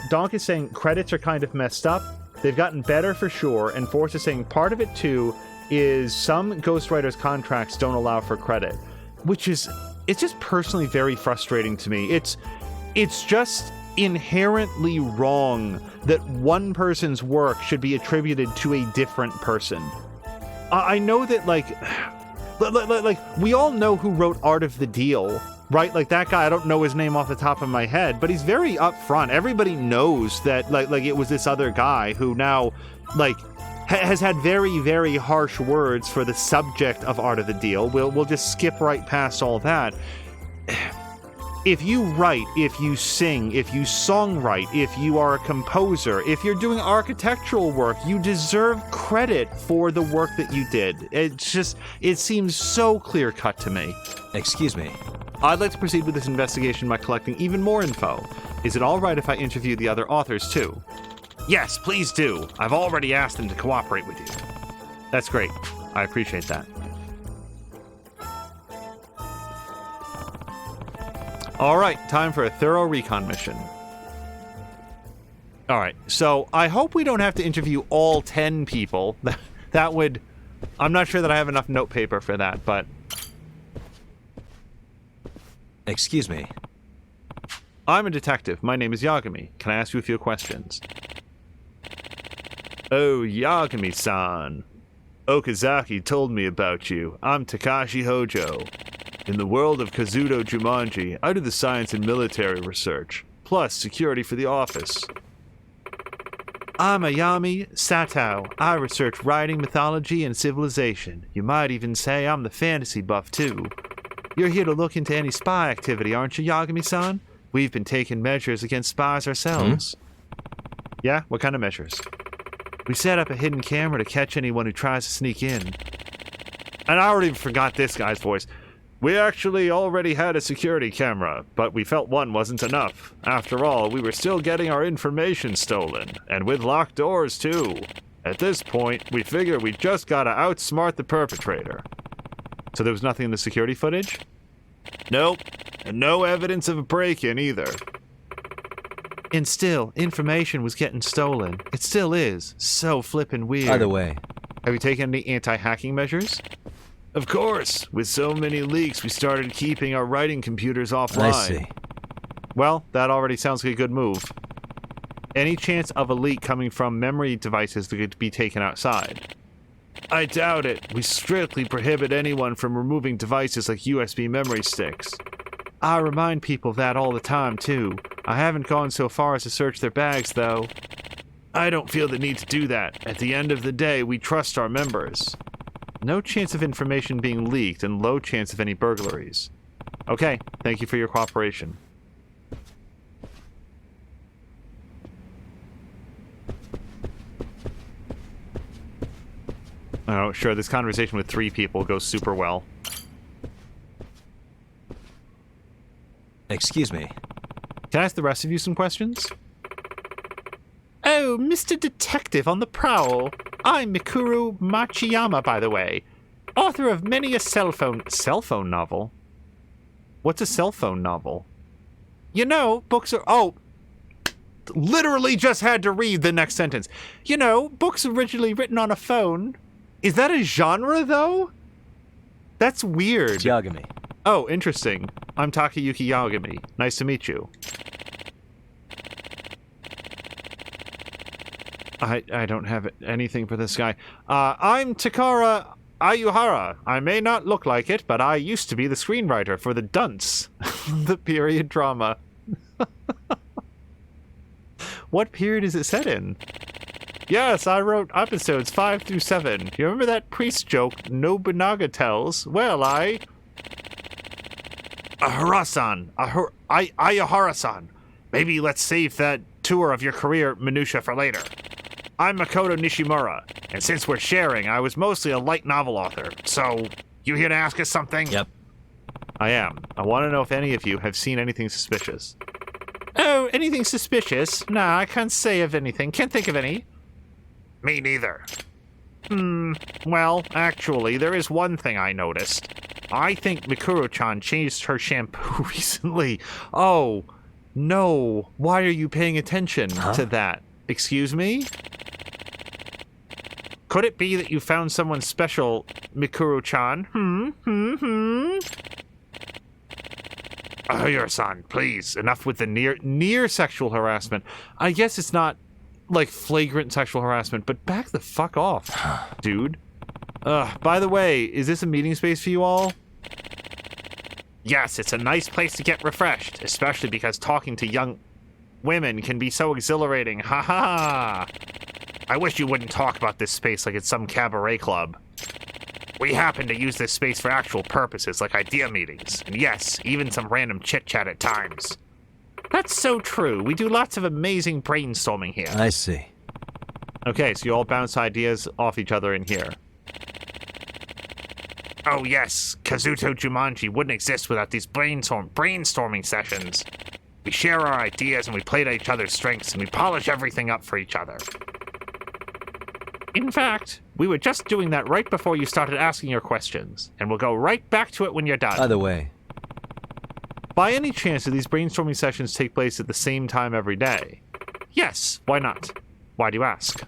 Donk is saying credits are kind of messed up. They've gotten better for sure. And Force is saying part of it too is some ghostwriters' contracts don't allow for credit, which is it's just personally very frustrating to me. It's just inherently wrong that one person's work should be attributed to a different person. I know that, like, we all know who wrote Art of the Deal, right? Like, that guy, I don't know his name off the top of my head, but he's very upfront. Everybody knows that, like it was this other guy who now, like, has had very, very harsh words for the subject of Art of the Deal. We'll just skip right past all that. If you write, if you sing, if you songwrite, if you are a composer, if you're doing architectural work, you deserve credit for the work that you did. It seems so clear-cut to me. Excuse me. I'd like to proceed with this investigation by collecting even more info. Is it all right if I interview the other authors, too? Yes, please do. I've already asked them to cooperate with you. That's great. I appreciate that. All right, time for a thorough recon mission. All right, so I hope we don't have to interview all 10 people. That would... I'm not sure that I have enough note paper for that, but... Excuse me. I'm a detective. My name is Yagami. Can I ask you a few questions? Oh, Yagami-san. Okazaki told me about you. I'm Takashi Hojo. In the world of Kazuto Jumonji, I do the science and military research, plus security for the office. I'm Ayami Sato. I research writing, mythology, and civilization. You might even say I'm the fantasy buff, too. You're here to look into any spy activity, aren't you, Yagami-san? We've been taking measures against spies ourselves. Yeah? What kind of measures? We set up a hidden camera to catch anyone who tries to sneak in. And I already forgot this guy's voice. We actually already had a security camera, but we felt one wasn't enough. After all, we were still getting our information stolen, and with locked doors, too. At this point, we figure we just gotta outsmart the perpetrator. So there was nothing in the security footage? Nope, and no evidence of a break-in either. And still, information was getting stolen. It still is. So flippin' weird. By the way... Have you taken any anti-hacking measures? Of course. With so many leaks, we started keeping our writing computers offline. I see. Well, that already sounds like a good move. Any chance of a leak coming from memory devices that could be taken outside? I doubt it. We strictly prohibit anyone from removing devices like USB memory sticks. I remind people of that all the time, too. I haven't gone so far as to search their bags, though. I don't feel the need to do that. At the end of the day, we trust our members. No chance of information being leaked and low chance of any burglaries. Okay, thank you for your cooperation. Oh, sure, this conversation with 3 people goes super well. Excuse me. Can I ask the rest of you some questions? Oh, Mr. Detective on the prowl. I'm Mikuru Machiyama, by the way. Author of many a cell phone novel? What's a cell phone novel? You know, books are... Oh! Literally just had to read the next sentence. You know, books originally written on a phone. Is that a genre, though? That's weird. It's Yagami. Oh, interesting. I'm Takayuki Yagami. Nice to meet you. I don't have anything for this guy. I'm Takara Ayuhara. I may not look like it, but I used to be the screenwriter for The Dunce, the period drama. What period is it set in? Yes, I wrote episodes 5 through 7. You remember that priest joke Nobunaga tells? Well, Ahara-san. Ayuhara-san. Maybe let's save that tour of your career minutia for later. I'm Makoto Nishimura, and since we're sharing, I was mostly a light novel author. So, you here to ask us something? Yep. I am. I want to know if any of you have seen anything suspicious. Oh, anything suspicious? Nah, I can't say of anything. Can't think of any. Me neither. Well, actually, there is one thing I noticed. I think Mikuro-chan changed her shampoo recently. Oh, no. Why are you paying attention to that? Excuse me? Could it be that you found someone special, Mikuro-chan? Ayuhara-san, please, enough with the near sexual harassment. I guess it's not, like, flagrant sexual harassment, but back the fuck off, dude. By the way, is this a meeting space for you all? Yes, it's a nice place to get refreshed, especially because talking to young women can be so exhilarating. Ha ha! I wish you wouldn't talk about this space like it's some cabaret club. We happen to use this space for actual purposes, like idea meetings. And yes, even some random chit-chat at times. That's so true. We do lots of amazing brainstorming here. I see. Okay, so you all bounce ideas off each other in here. Oh yes, Kazuto Jumanji wouldn't exist without these brainstorming sessions. We share our ideas and we play to each other's strengths and we polish everything up for each other. In fact, we were just doing that right before you started asking your questions, and we'll go right back to it when you're done. By the way, by any chance do these brainstorming sessions take place at the same time every day? Yes, why not? Why do you ask?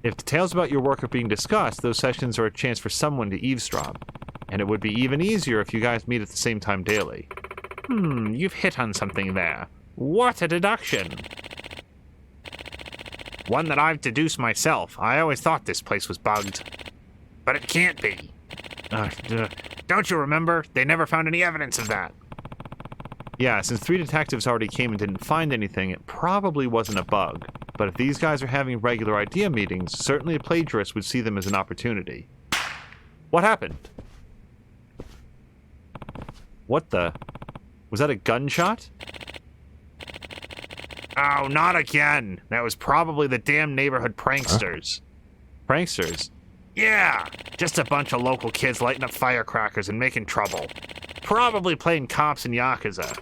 If details about your work are being discussed, those sessions are a chance for someone to eavesdrop, and it would be even easier if you guys meet at the same time daily. You've hit on something there. What a deduction! One that I've deduced myself. I always thought this place was bugged. But it can't be. Don't you remember? They never found any evidence of that. Yeah, since 3 detectives already came and didn't find anything, it probably wasn't a bug. But if these guys are having regular idea meetings, certainly a plagiarist would see them as an opportunity. What happened? What the... Was that a gunshot? Oh, not again. That was probably the damn neighborhood pranksters. Huh? Pranksters? Yeah, just a bunch of local kids lighting up firecrackers and making trouble. Probably playing cops in Yakuza.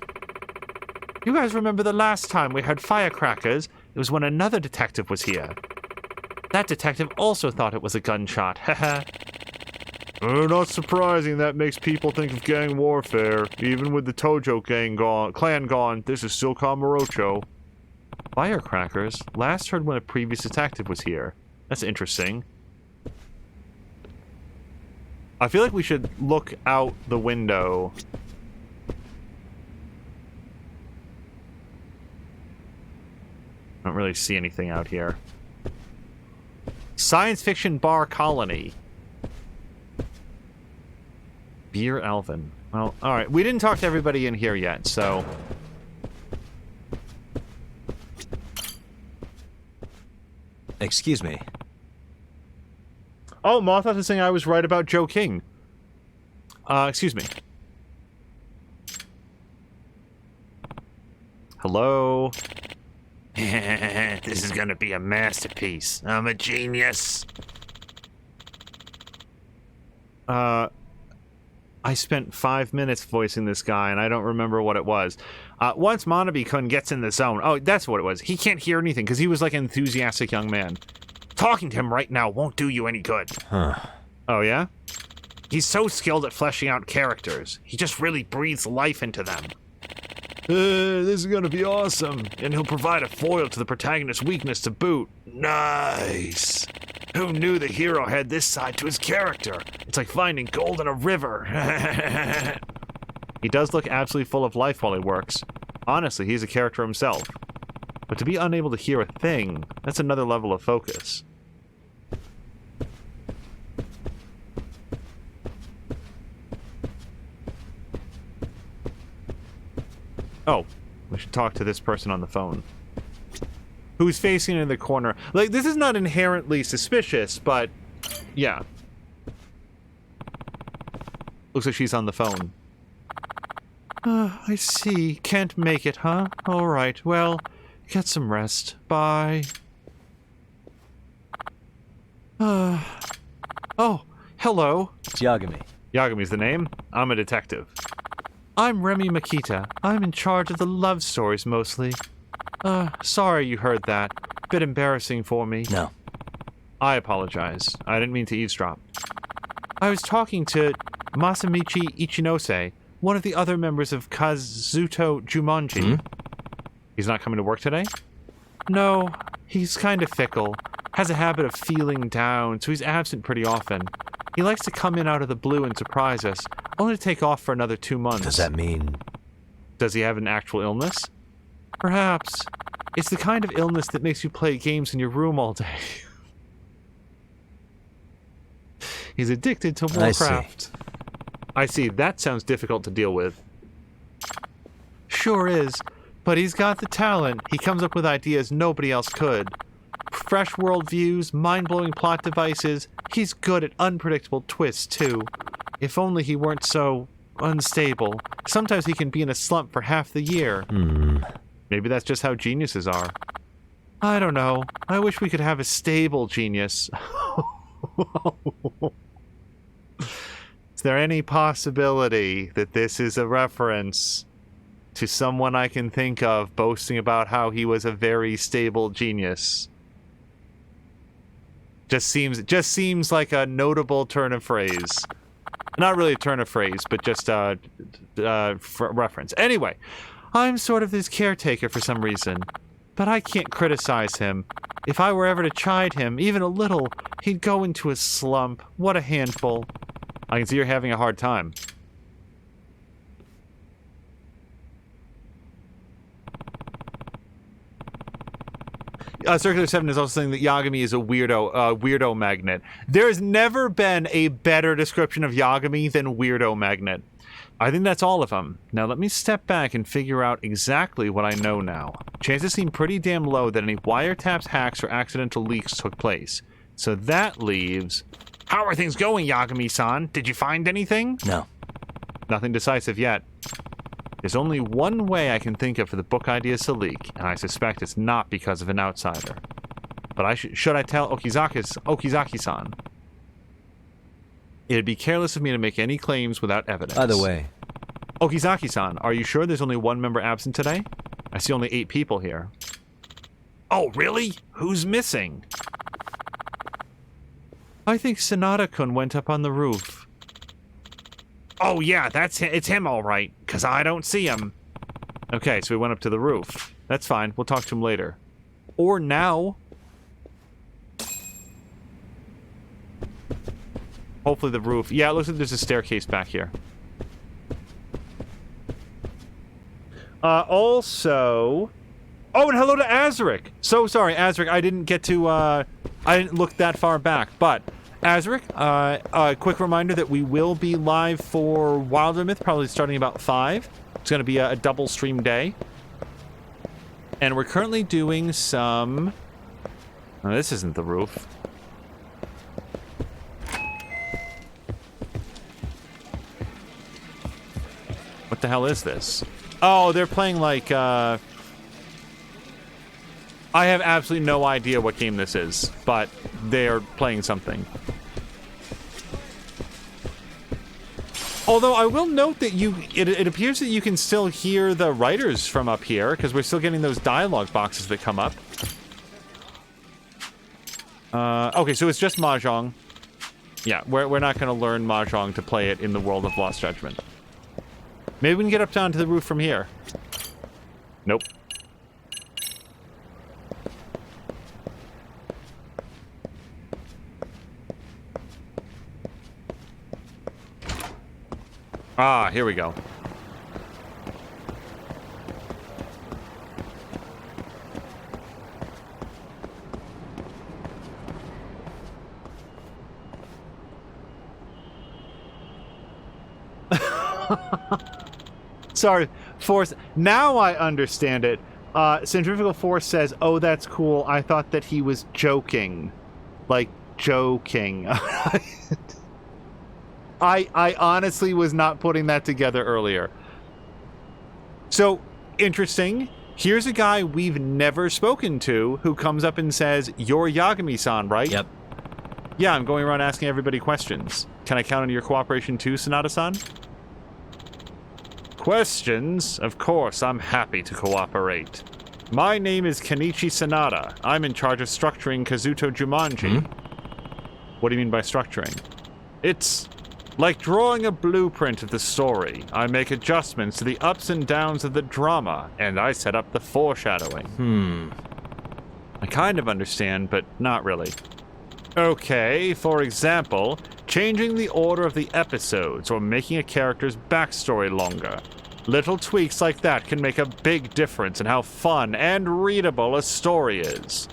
You guys remember the last time we had firecrackers? It was when another detective was here. That detective also thought it was a gunshot. Haha. Not surprising that makes people think of gang warfare. Even with the Tojo clan gone, this is still Kamurocho. Firecrackers? Last heard when a previous detective was here. That's interesting. I feel like we should look out the window. I don't really see anything out here. Science fiction bar colony. Beer Alvin. Well, alright. We didn't talk to everybody in here yet, so... Excuse me. Oh, Mothos is saying I was right about Joe King. Excuse me. Hello? This is gonna be a masterpiece. I'm a genius. I spent 5 minutes voicing this guy, and I don't remember what it was. Once Manabe-kun gets in the zone... Oh, that's what it was. He can't hear anything, because he was like an enthusiastic young man. Talking to him right now won't do you any good. Huh. Oh, yeah? He's so skilled at fleshing out characters. He just really breathes life into them. This is gonna be awesome. And he'll provide a foil to the protagonist's weakness to boot. Nice. Who knew the hero had this side to his character? It's like finding gold in a river. He does look absolutely full of life while he works. Honestly, he's a character himself. But to be unable to hear a thing, that's another level of focus. Oh, we should talk to this person on the phone. Who's facing in the corner. Like, this is not inherently suspicious, but... yeah. Looks like she's on the phone. I see. Can't make it, huh? Alright, well, get some rest. Bye. Oh, hello. It's Yagami. Yagami's the name? I'm a detective. I'm Remy Makita. I'm in charge of the love stories, mostly. Sorry you heard that. Bit embarrassing for me. No. I apologize. I didn't mean to eavesdrop. I was talking to Masamichi Ichinose, one of the other members of Kazuto Jumonji. Hmm? He's not coming to work today? No, he's kind of fickle. Has a habit of feeling down, so he's absent pretty often. He likes to come in out of the blue and surprise us, only to take off for another 2 months. Does that mean... Does he have an actual illness? Perhaps. It's the kind of illness that makes you play games in your room all day. He's addicted to Warcraft. I see. That sounds difficult to deal with. Sure is, but he's got the talent. He comes up with ideas nobody else could. Fresh worldviews, mind-blowing plot devices. He's good at unpredictable twists, too. If only he weren't so unstable. Sometimes he can be in a slump for half the year. Maybe that's just how geniuses are. I don't know. I wish we could have a stable genius. Is there any possibility that this is a reference to someone I can think of boasting about how he was a very stable genius? Just seems like a notable turn of phrase. Not really a turn of phrase, but just a reference. Anyway, I'm sort of his caretaker for some reason, but I can't criticize him. If I were ever to chide him, even a little, he'd go into a slump. What a handful. I can see you're having a hard time. Circular 7 is also saying that Yagami is a weirdo magnet. There's never been a better description of Yagami than weirdo magnet. I think that's all of them. Now let me step back and figure out exactly what I know now. Chances seem pretty damn low that any wiretaps, hacks, or accidental leaks took place. So that leaves... How are things going, Yagami-san? Did you find anything? No. Nothing decisive yet. There's only one way I can think of for the book ideas to leak, and I suspect it's not because of an outsider. But should I tell Okizaki-san? It'd be careless of me to make any claims without evidence. Either way. Okizaki-san, are you sure there's only one member absent today? I see only 8 people here. Oh, really? Who's missing? I think Sanada-kun went up on the roof. Oh, yeah, it's him all right, because I don't see him. Okay, so we went up to the roof. That's fine. We'll talk to him later. Or now. Hopefully the roof... Yeah, it looks like there's a staircase back here. Also... Oh, and hello to Azaric! So sorry, Azaric, I didn't get to I didn't look that far back, but Azric, a quick reminder that we will be live for Wilder Myth, probably starting about 5. It's going to be a double stream day. And we're currently doing some... Oh, this isn't the roof. What the hell is this? Oh, they're playing like, I have absolutely no idea what game this is, but they're playing something. Although I will note that it appears that you can still hear the writers from up here, because we're still getting those dialogue boxes that come up. Okay, so it's just Mahjong. Yeah, we're not going to learn Mahjong to play it in the world of Lost Judgment. Maybe we can get up down to the roof from here. Nope. Ah, here we go. Sorry, Force. Now I understand it. Centrifugal Force says, "Oh, that's cool. I thought that he was joking, like joking." I honestly was not putting that together earlier. So interesting. Here's a guy we've never spoken to who comes up and says, "You're Yagami-san, right?" Yep. Yeah, I'm going around asking everybody questions. Can I count on your cooperation too, Sonata-san? Questions? Of course, I'm happy to cooperate. My name is Kenichi Sonata. I'm in charge of structuring Kazuto Jumanji. What do you mean by structuring? It's like drawing a blueprint of the story. I make adjustments to the ups and downs of the drama, and I set up the foreshadowing. I kind of understand, but not really. Okay, for example, changing the order of the episodes or making a character's backstory longer. Little tweaks like that can make a big difference in how fun and readable a story is.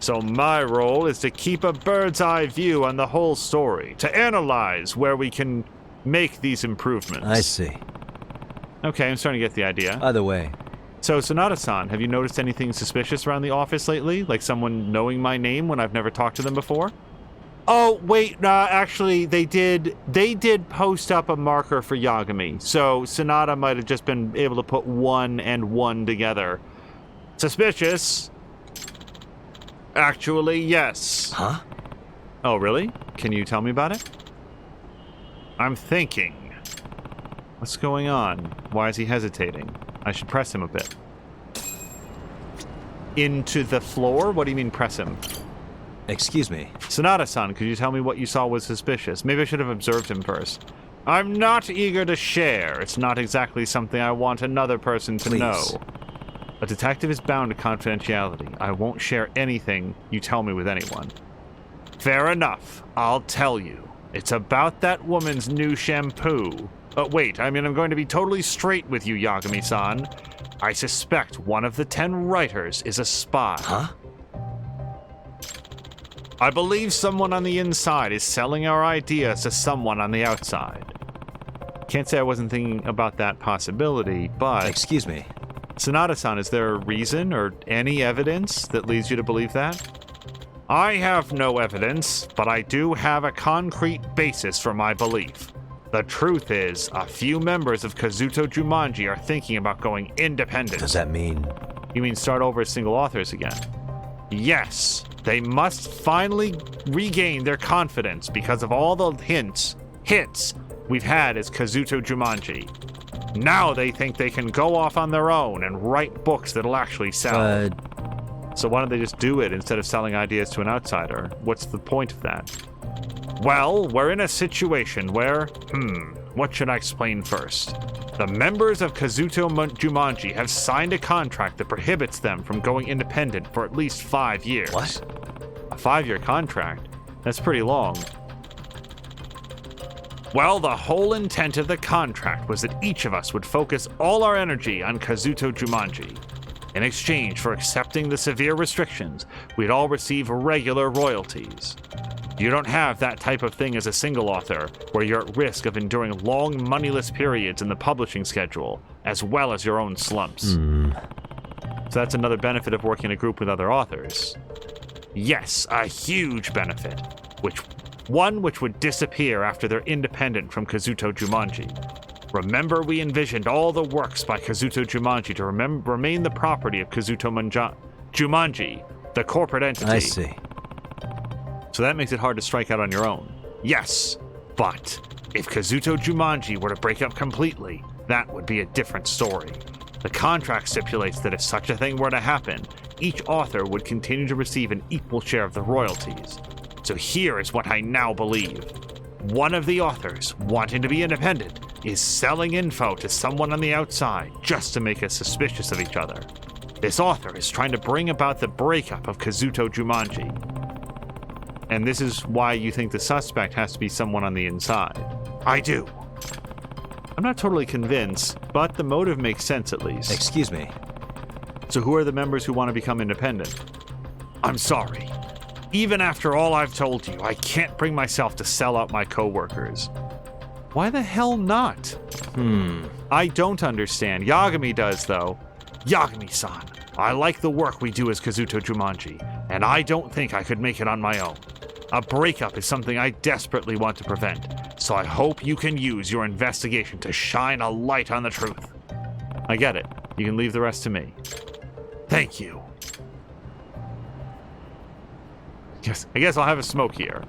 So my role is to keep a bird's eye view on the whole story, to analyze where we can make these improvements. I see. Okay, I'm starting to get the idea. Either way. So, Sonata-san, have you noticed anything suspicious around the office lately? Like someone knowing my name when I've never talked to them before? Oh, wait, actually, they did post up a marker for Yagami. So, Sonata might have just been able to put 1 and 1 together. Suspicious. Actually, yes. Huh? Oh, really? Can you tell me about it? I'm thinking. What's going on? Why is he hesitating? I should press him a bit. Into the floor? What do you mean press him? Excuse me. Sonata-san, could you tell me what you saw was suspicious? Maybe I should have observed him first. I'm not eager to share. It's not exactly something I want another person to know. A detective is bound to confidentiality. I won't share anything you tell me with anyone. Fair enough. I'll tell you. It's about that woman's new shampoo. Wait, I'm going to be totally straight with you, Yagami-san. I suspect one of the 10 writers is a spy. Huh? I believe someone on the inside is selling our ideas to someone on the outside. Can't say I wasn't thinking about that possibility, but... Excuse me. Sonata-san, is there a reason or any evidence that leads you to believe that? I have no evidence, but I do have a concrete basis for my belief. The truth is, a few members of Kazuto Jumanji are thinking about going independent. Does that mean... You mean start over as single authors again? Yes. They must finally regain their confidence because of all the hits we've had as Kazuto Jumanji. Now they think they can go off on their own and write books that'll actually sell. So why don't they just do it instead of selling ideas to an outsider? What's the point of that? Well, we're in a situation where, what should I explain first? The members of Kazuto Jumanji have signed a contract that prohibits them from going independent for at least 5 years. What? A 5-year contract? That's pretty long. Well, the whole intent of the contract was that each of us would focus all our energy on Kazuto Jumanji. In exchange for accepting the severe restrictions, we'd all receive regular royalties. You don't have that type of thing as a single author, where you're at risk of enduring long, moneyless periods in the publishing schedule, as well as your own slumps. So that's another benefit of working in a group with other authors. Yes, a huge benefit, which would disappear after they're independent from Kazuto Jumanji. Remember, we envisioned all the works by Kazuto Jumanji to remain the property of Kazuto Jumanji, the corporate entity. I see. So that makes it hard to strike out on your own. Yes, but if Kazuto Jumanji were to break up completely, that would be a different story. The contract stipulates that if such a thing were to happen, each author would continue to receive an equal share of the royalties. So here is what I now believe. One of the authors, wanting to be independent, is selling info to someone on the outside just to make us suspicious of each other. This author is trying to bring about the breakup of Kazuto Jumanji. And this is why you think the suspect has to be someone on the inside. I do. I'm not totally convinced, but the motive makes sense at least. Excuse me. So who are the members who want to become independent? I'm sorry. Even after all I've told you, I can't bring myself to sell out my coworkers. Why the hell not? I don't understand. Yagami does, though. Yagami-san, I like the work we do as Kazuto Jumanji, and I don't think I could make it on my own. A breakup is something I desperately want to prevent, so I hope you can use your investigation to shine a light on the truth. I get it. You can leave the rest to me. Thank you. Yes, I guess I'll have a smoke here.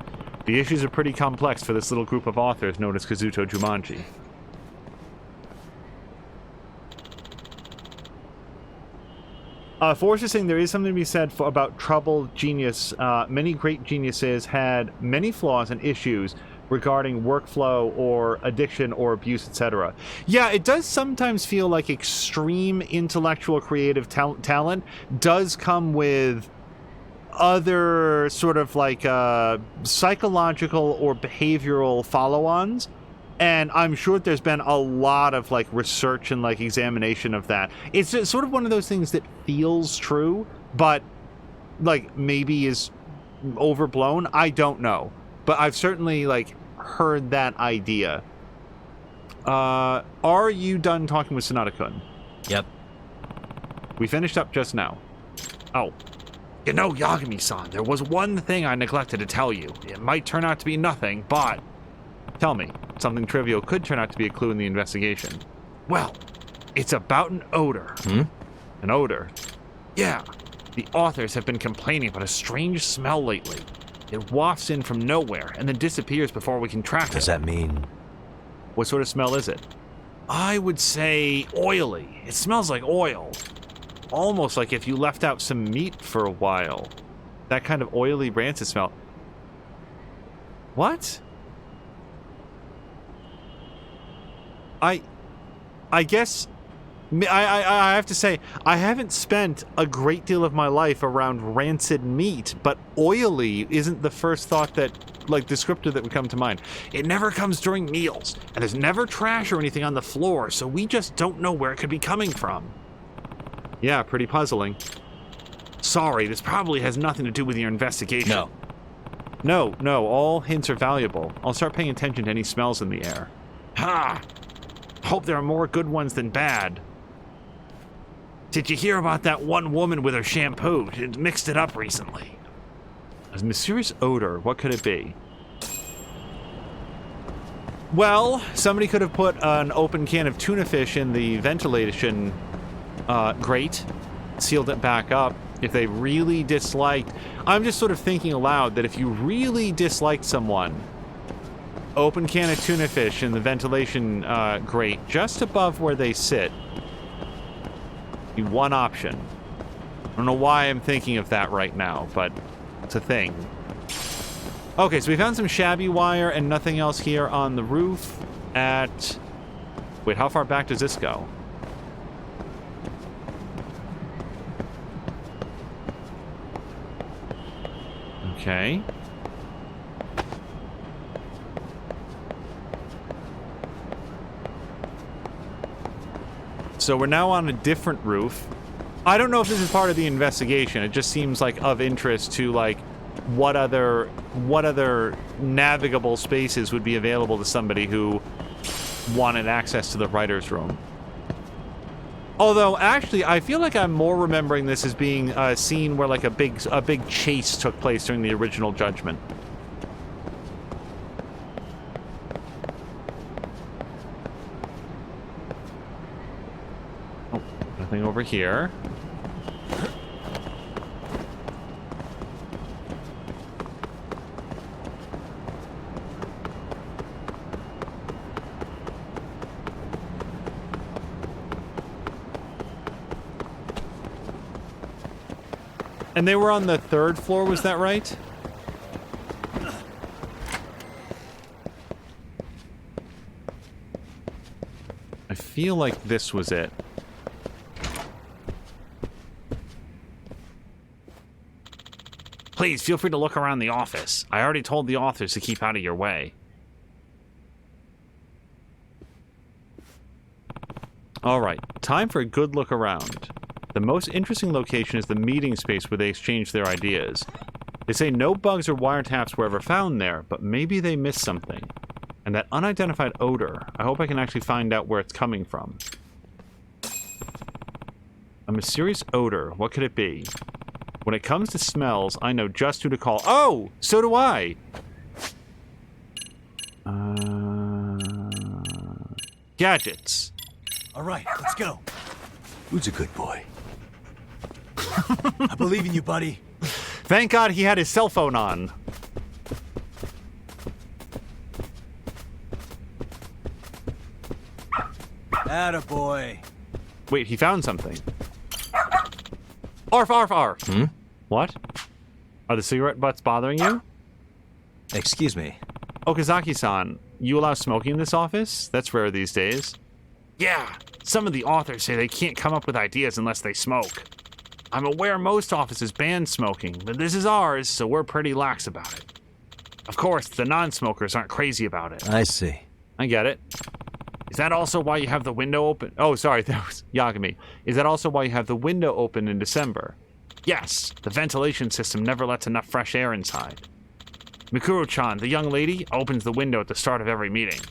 The issues are pretty complex for this little group of authors known as Kazuto Jumanji. Forrest is saying there is something to be said about troubled genius. Many great geniuses had many flaws and issues regarding workflow or addiction or abuse, etc. Yeah, it does sometimes feel like extreme intellectual creative talent does come with other sort of like psychological or behavioral follow-ons, and I'm sure there's been a lot of like research and like examination of that. It's just sort of one of those things that feels true but like maybe is overblown. I don't know, but I've certainly like heard that idea. Are you done talking with Sonata-kun? Yep. We finished up just now. Oh, you know, Yagami-san, there was one thing I neglected to tell you. It might turn out to be nothing, but... Tell me, something trivial could turn out to be a clue in the investigation. Well, it's about an odor. An odor? Yeah. The authors have been complaining about a strange smell lately. It wafts in from nowhere and then disappears before we can track it. Does that mean... What sort of smell is it? I would say oily. It smells like oil. Almost like if you left out some meat for a while. That kind of oily, rancid smell. What? I guess... I have to say, I haven't spent a great deal of my life around rancid meat, but oily isn't the first thought that, like, descriptor that would come to mind. It never comes during meals, and there's never trash or anything on the floor, so we just don't know where it could be coming from. Yeah, pretty puzzling. Sorry, this probably has nothing to do with your investigation. No, all hints are valuable. I'll start paying attention to any smells in the air. Ha! Hope there are more good ones than bad. Did you hear about that one woman with her shampoo? It mixed it up recently. A mysterious odor, what could it be? Well, somebody could have put an open can of tuna fish in the ventilation grate, sealed it back up. If they really disliked... I'm just sort of thinking aloud that if you really disliked someone, open can of tuna fish in the ventilation grate just above where they sit. Be one option. I don't know why I'm thinking of that right now, but it's a thing. Okay, so we found some shabby wire and nothing else here on the roof at... Wait, how far back does this go? Okay. So we're now on a different roof. I don't know if this is part of the investigation. It just seems like of interest to like what other navigable spaces would be available to somebody who wanted access to the writer's room. Although, actually, I feel like I'm more remembering this as being a scene where like a big chase took place during the original Judgment. Oh, nothing over here. And they were on the 3rd floor, was that right? I feel like this was it. Please, feel free to look around the office. I already told the authors to keep out of your way. Alright, time for a good look around. The most interesting location is the meeting space where they exchange their ideas. They say no bugs or wiretaps were ever found there, but maybe they missed something. And that unidentified odor, I hope I can actually find out where it's coming from. A mysterious odor, what could it be? When it comes to smells, I know just who to call. Oh, so do I! Gadgets. All right, let's go. Who's a good boy? I believe in you, buddy. Thank God he had his cell phone on. Attaboy. Wait, he found something. Arf, arf, arf. Hmm? What? Are the cigarette butts bothering you? Excuse me. Okazaki-san, you allow smoking in this office? That's rare these days. Yeah, some of the authors say they can't come up with ideas unless they smoke. I'm aware most offices ban smoking, but this is ours, so we're pretty lax about it. Of course, the non-smokers aren't crazy about it. I see. I get it. Is that also why you have the window open? Oh, sorry, that was Yagami. Is that also why you have the window open in December? Yes, the ventilation system never lets enough fresh air inside. Mikuro-chan, the young lady, opens the window at the start of every meeting.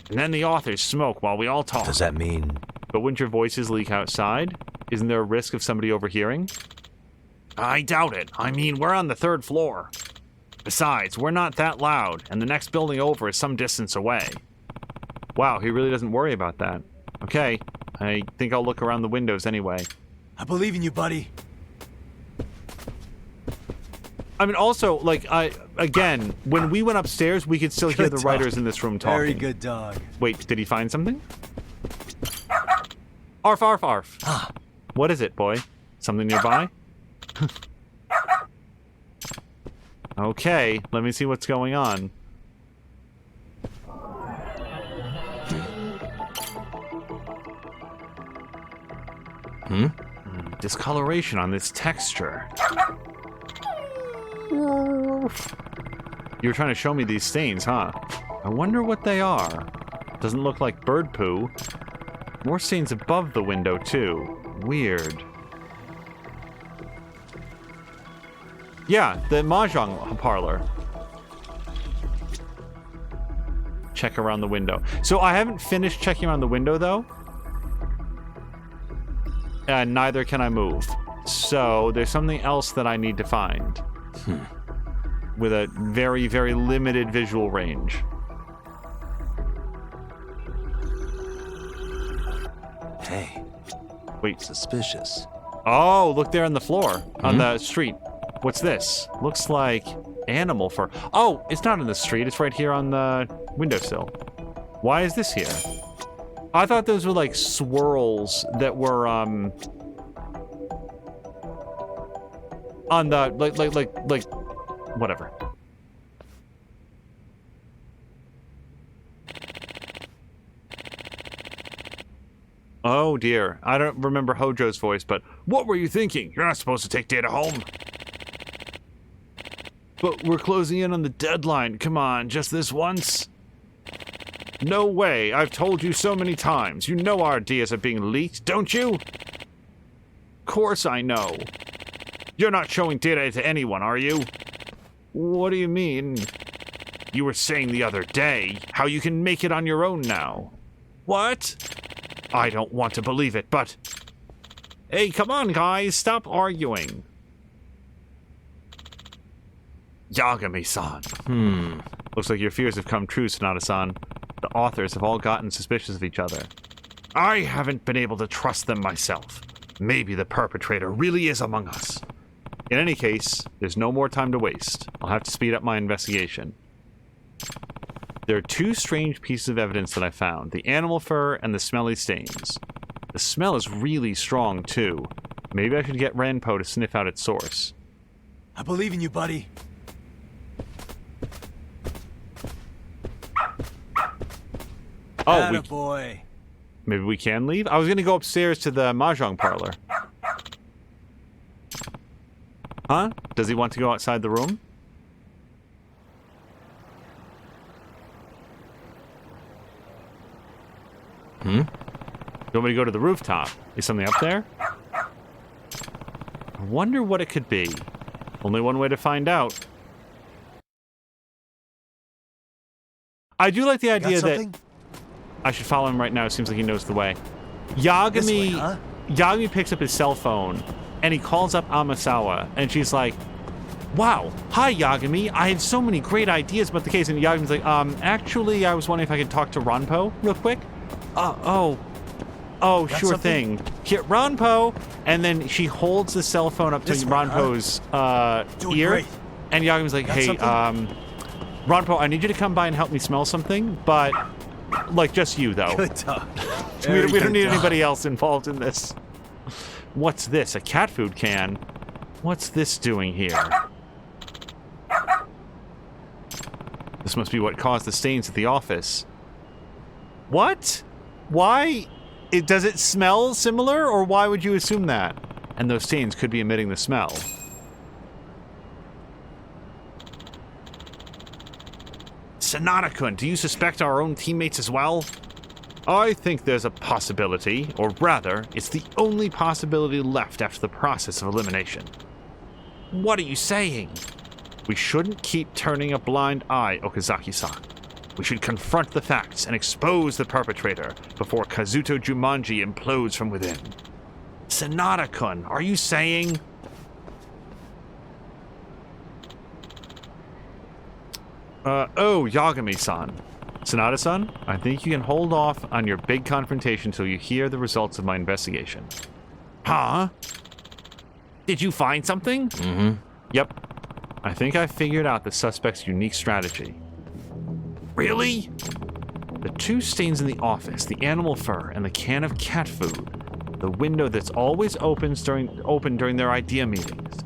And then the authors smoke while we all talk. Does that mean... But wouldn't your voices leak outside? Isn't there a risk of somebody overhearing? I doubt it. I mean, we're on the 3rd floor. Besides, we're not that loud, and the next building over is some distance away. Wow, he really doesn't worry about that. Okay, I think I'll look around the windows anyway. I believe in you, buddy. I mean, also, like, again, when we went upstairs, we could still hear the writers in this room talking. Very good dog. Wait, did he find something? Arf, arf, arf. Ah. What is it, boy? Something nearby? Okay, let me see what's going on. Hmm? Discoloration on this texture. You were trying to show me these stains, huh? I wonder what they are. Doesn't look like bird poo. More stains above the window, too. Weird. Yeah, the mahjong parlor. Check around the window. So I haven't finished checking around the window, though. And neither can I move. So there's something else that I need to find. With a very, very limited visual range. Hey. Wait. Suspicious. Oh, look there on the floor. On the street. What's this? Looks like animal fur. Oh, it's not in the street. It's right here on the windowsill. Why is this here? I thought those were like swirls that were, on the, like, whatever. Oh dear, I don't remember Hojo's voice, but what were you thinking? You're not supposed to take data home. But we're closing in on the deadline. Come on, just this once. No way, I've told you so many times. You know our ideas are being leaked, don't you? course I know. You're not showing data to anyone, are you? What do you mean? You were saying the other day how you can make it on your own now. What? I don't want to believe it, but... Hey, come on, guys, stop arguing. Yagami-san. Looks like your fears have come true, Sonata-san. The authors have all gotten suspicious of each other. I haven't been able to trust them myself. Maybe the perpetrator really is among us. In any case, there's no more time to waste. I'll have to speed up my investigation. There are two strange pieces of evidence that I found. The animal fur and the smelly stains. The smell is really strong, too. Maybe I should get Ranpo to sniff out its source. I believe in you, buddy. Oh, boy. Maybe we can leave? I was going to go upstairs to the mahjong parlor. Huh? Does he want to go outside the room? You want me to go to the rooftop? Is something up there? I wonder what it could be. Only one way to find out. I do like the idea that I should follow him right now. It seems like he knows the way. Yagami, Yagami picks up his cell phone and he calls up Amasawa and she's like, "Wow, hi Yagami, I have so many great ideas about the case." And Yagami's like, actually, I was wondering if I could talk to Ranpo real quick. Sure thing. Here, Ranpo. And then she holds the cell phone up to Ranpo's ear. Great. And Yagami's like, "Hey, Ranpo, I need you to come by and help me smell something, but like just you though. Good talk. we don't need anybody else involved in this." What's this? A cat food can? What's this doing here? This must be what caused the stains at the office. What? Why? Does it smell similar, or why would you assume that? And those stains could be emitting the smell. Sonata-kun, do you suspect our own teammates as well? I think there's a possibility, or rather, it's the only possibility left after the process of elimination. What are you saying? We shouldn't keep turning a blind eye, Okazaki-san. We should confront the facts and expose the perpetrator before Kazuto Jumanji implodes from within. Sonata-kun, are you saying... Yagami-san. Sonata-san, I think you can hold off on your big confrontation till you hear the results of my investigation. Huh? Did you find something? Yep. I think I figured out the suspect's unique strategy. Really? The two stains in the office, the animal fur and the can of cat food, the window that's always open during their idea meetings.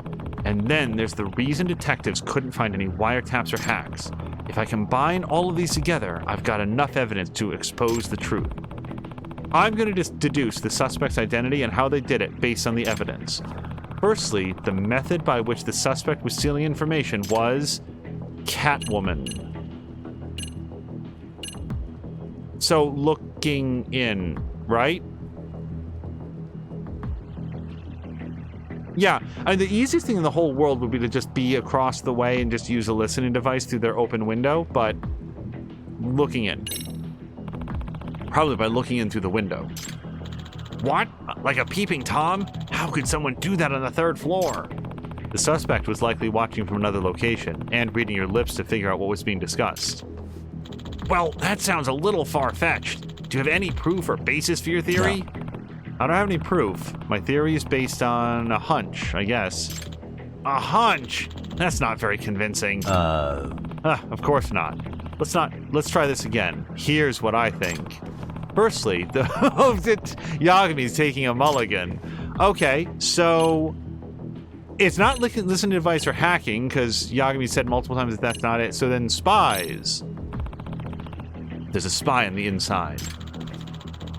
And then there's the reason detectives couldn't find any wiretaps or hacks. If I combine all of these together, I've got enough evidence to expose the truth. I'm going to deduce the suspect's identity and how they did it based on the evidence. Firstly, the method by which the suspect was stealing information was Catwoman. So looking in, right? Yeah, I mean, the easiest thing in the whole world would be to just be across the way and just use a listening device through their open window, but looking in. Probably by looking in through the window. What? Like a peeping Tom? How could someone do that on the third floor? The suspect was likely watching from another location and reading your lips to figure out what was being discussed. Well, that sounds a little far-fetched. Do you have any proof or basis for your theory? No. I don't have any proof. My theory is based on a hunch, I guess. A hunch? That's not very convincing. Of course not. Let's try this again. Here's what I think. Firstly, Yagami's taking a mulligan. Okay, so it's not listening to device or hacking, because Yagami said multiple times that that's not it. So then spies. There's a spy on the inside.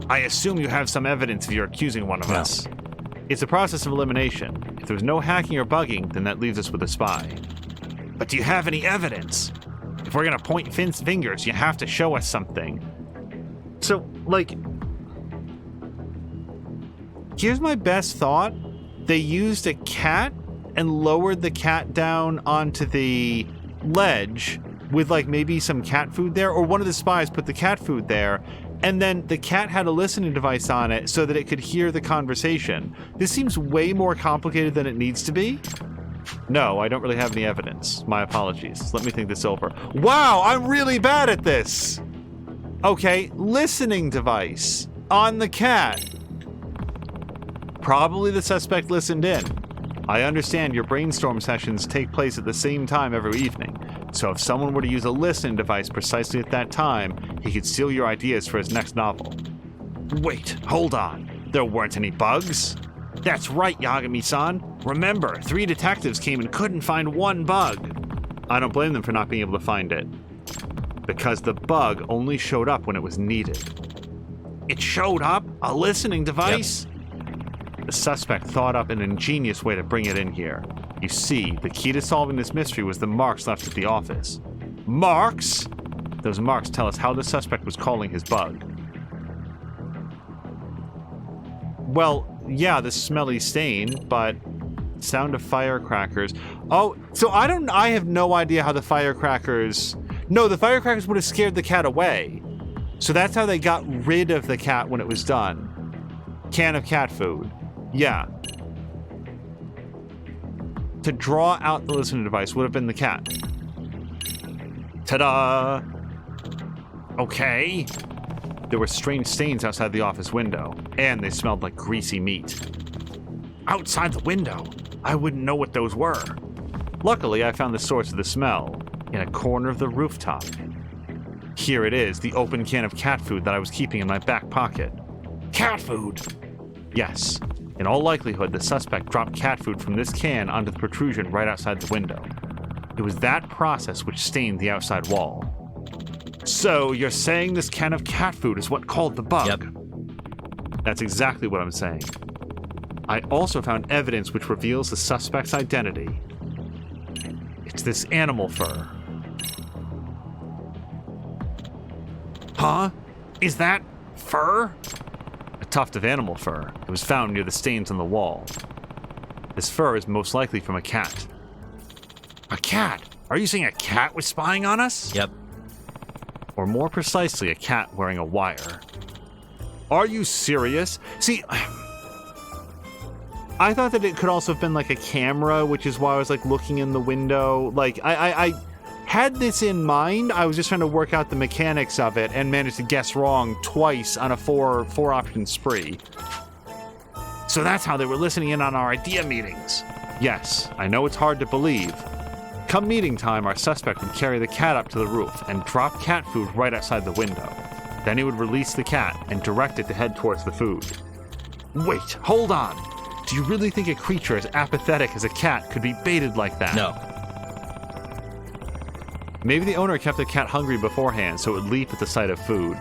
I assume you have some evidence if you're accusing one of us. It's a process of elimination. If there was no hacking or bugging, then that leaves us with a spy. But do you have any evidence? If we're gonna point fingers, you have to show us something. So, like, here's my best thought. they used a cat and lowered the cat down onto the ledge with like maybe some cat food there, or one of the spies put the cat food there, and then the cat had a listening device on it so that it could hear the conversation. This seems way more complicated than it needs to be. No, I don't really have any evidence. My apologies. Let me think this over. Wow, I'm really bad at this! Okay, listening device on the cat. Probably the suspect listened in. I understand your brainstorm sessions take place at the same time every evening, so if someone were to use a listening device precisely at that time, he could steal your ideas for his next novel. Wait, hold on. There weren't any bugs? That's right, Yagami-san. Remember, 3 detectives came and couldn't find one bug. I don't blame them for not being able to find it. Because the bug only showed up when it was needed. It showed up? A listening device? Yep. The suspect thought up an ingenious way to bring it in here. You see, the key to solving this mystery was the marks left at the office. Marks? Those marks tell us how the suspect was calling his bug. Well, yeah, the smelly stain, but sound of firecrackers. Oh, so I have no idea how the firecrackers... No, the firecrackers would have scared the cat away. So that's how they got rid of the cat when it was done. Can of cat food. Yeah. To draw out the listening device would have been the cat. Ta-da! Okay. There were strange stains outside the office window, and they smelled like greasy meat. Outside the window? I wouldn't know what those were. Luckily, I found the source of the smell in a corner of the rooftop. Here it is, the open can of cat food that I was keeping in my back pocket. Cat food? Yes. In all likelihood, the suspect dropped cat food from this can onto the protrusion right outside the window. It was that process which stained the outside wall. So, you're saying this can of cat food is what called the bug? Yep. That's exactly what I'm saying. I also found evidence which reveals the suspect's identity. It's this animal fur. Huh? Is that fur? A tuft of animal fur. It was found near the stains on the wall. This fur is most likely from a cat. A cat? Are you saying a cat was spying on us? Yep. Or more precisely, a cat wearing a wire. Are you serious? See, I thought that it could also have been like a camera, which is why I was like looking in the window. Like, I had this in mind. I was just trying to work out the mechanics of it and managed to guess wrong twice on a four option spree. So that's how they were listening in on our idea meetings. Yes, I know it's hard to believe. Come meeting time, our suspect would carry the cat up to the roof and drop cat food right outside the window. Then he would release the cat and direct it to head towards the food. Wait, hold on. Do you really think a creature as apathetic as a cat could be baited like that? No. Maybe the owner kept the cat hungry beforehand so it would leap at the sight of food.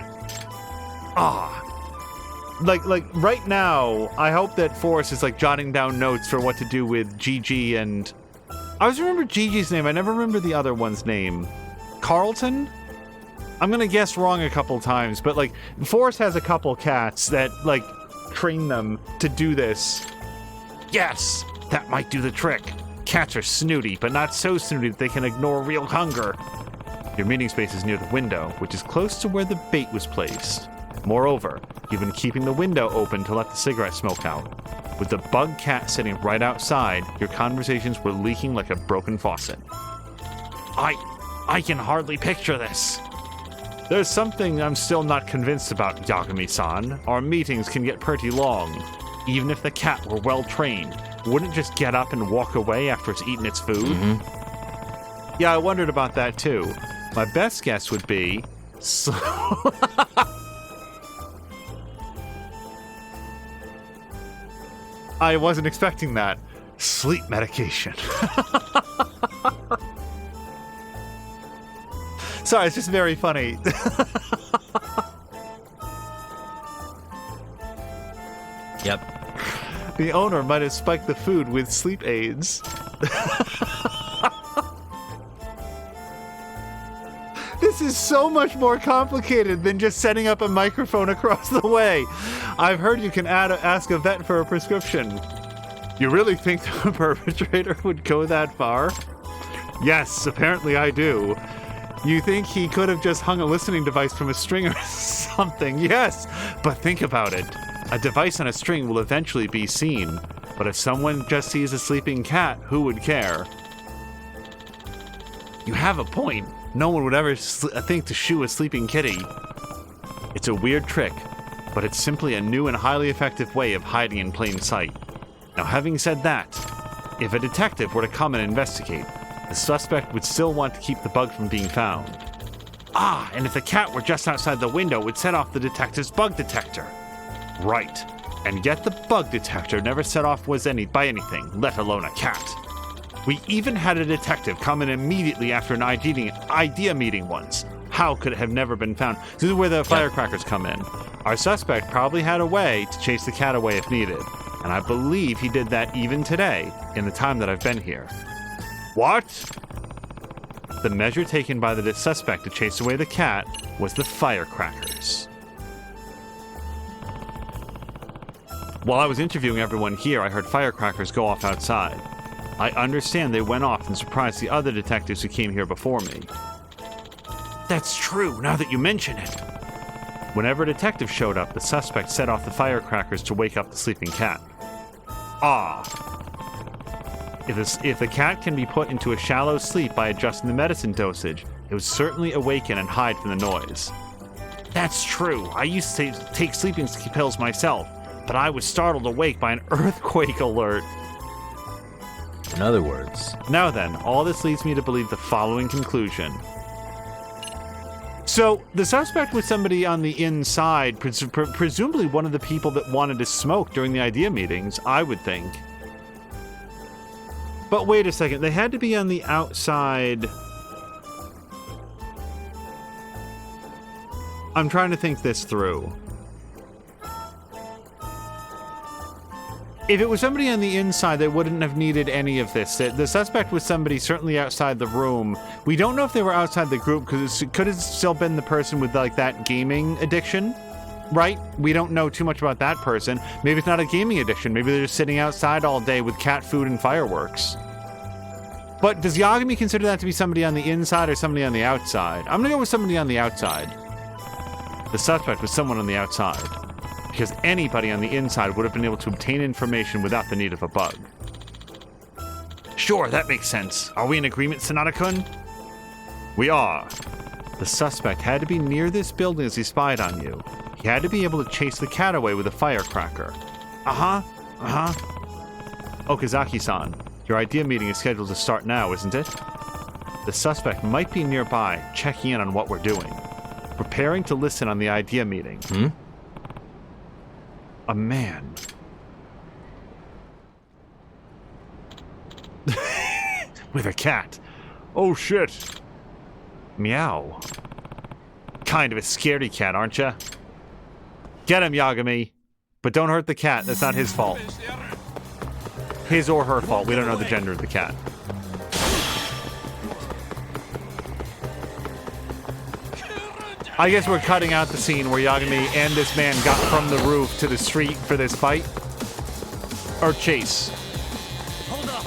Like right now, I hope that Forrest is like jotting down notes for what to do with Gigi and... I always remember Gigi's name. I never remember the other one's name. Carlton? I'm gonna guess wrong a couple times, but like Forrest has a couple cats that like train them to do this. Yes, that might do the trick. Cats are snooty, but not so snooty that they can ignore real hunger. Your meeting space is near the window, which is close to where the bait was placed. Moreover, you've been keeping the window open to let the cigarette smoke out. With the bug cat sitting right outside, your conversations were leaking like a broken faucet. I can hardly picture this. There's something I'm still not convinced about, Yagami-san. Our meetings can get pretty long. Even if the cat were well trained, wouldn't it just get up and walk away after it's eaten its food? Mm-hmm. Yeah, I wondered about that too. My best guess would be... I wasn't expecting that. Sleep medication. Sorry, it's just very funny. Yep. The owner might have spiked the food with sleep aids. This is so much more complicated than just setting up a microphone across the way. I've heard you can ask a vet for a prescription. You really think the perpetrator would go that far? Yes, apparently I do. You think he could have just hung a listening device from a string or something? Yes, but think about it. A device on a string will eventually be seen. But if someone just sees a sleeping cat, who would care? You have a point. No one would ever think to shoo a sleeping kitty. It's a weird trick, but it's simply a new and highly effective way of hiding in plain sight. Now, having said that, if a detective were to come and investigate, the suspect would still want to keep the bug from being found. Ah, and if the cat were just outside the window, it would set off the detective's bug detector. Right. And yet the bug detector never set off by anything, let alone a cat. We even had a detective come in immediately after an idea meeting once. How could it have never been found? This is where the firecrackers come in. Our suspect probably had a way to chase the cat away if needed. And I believe he did that even today, in the time that I've been here. What? The measure taken by the suspect to chase away the cat was the firecrackers. While I was interviewing everyone here, I heard firecrackers go off outside. I understand they went off and surprised the other detectives who came here before me. That's true, now that you mention it. Whenever a detective showed up, the suspect set off the firecrackers to wake up the sleeping cat. Ah. If the cat can be put into a shallow sleep by adjusting the medicine dosage, it would certainly awaken and hide from the noise. That's true. I used to take sleeping pills myself, but I was startled awake by an earthquake alert. In other words... Now then, all this leads me to believe the following conclusion. So, the suspect was somebody on the inside, presumably one of the people that wanted to smoke during the idea meetings, I would think. But wait a second, they had to be on the outside. I'm trying to think this through. If it was somebody on the inside, they wouldn't have needed any of this. The suspect was somebody certainly outside the room. We don't know if they were outside the group because it could have still been the person with like that gaming addiction, right? We don't know too much about that person. Maybe it's not a gaming addiction. Maybe they're just sitting outside all day with cat food and fireworks. But does Yagami consider that to be somebody on the inside or somebody on the outside? I'm gonna go with somebody on the outside. The suspect was someone on the outside, because anybody on the inside would have been able to obtain information without the need of a bug. Sure, that makes sense. Are we in agreement, Sonata-kun? We are. The suspect had to be near this building as he spied on you. He had to be able to chase the cat away with a firecracker. Okazaki-san, your idea meeting is scheduled to start now, isn't it? The suspect might be nearby, checking in on what we're doing. Preparing to listen on the idea meeting. A man. With a cat. Oh shit. Meow. Kind of a scaredy cat, aren't ya? Get him, Yagami. But don't hurt the cat, that's not his fault. His or her fault, we don't know the gender of the cat. I guess we're cutting out the scene where Yagami and this man got from the roof to the street for this fight. Or chase. Hold up.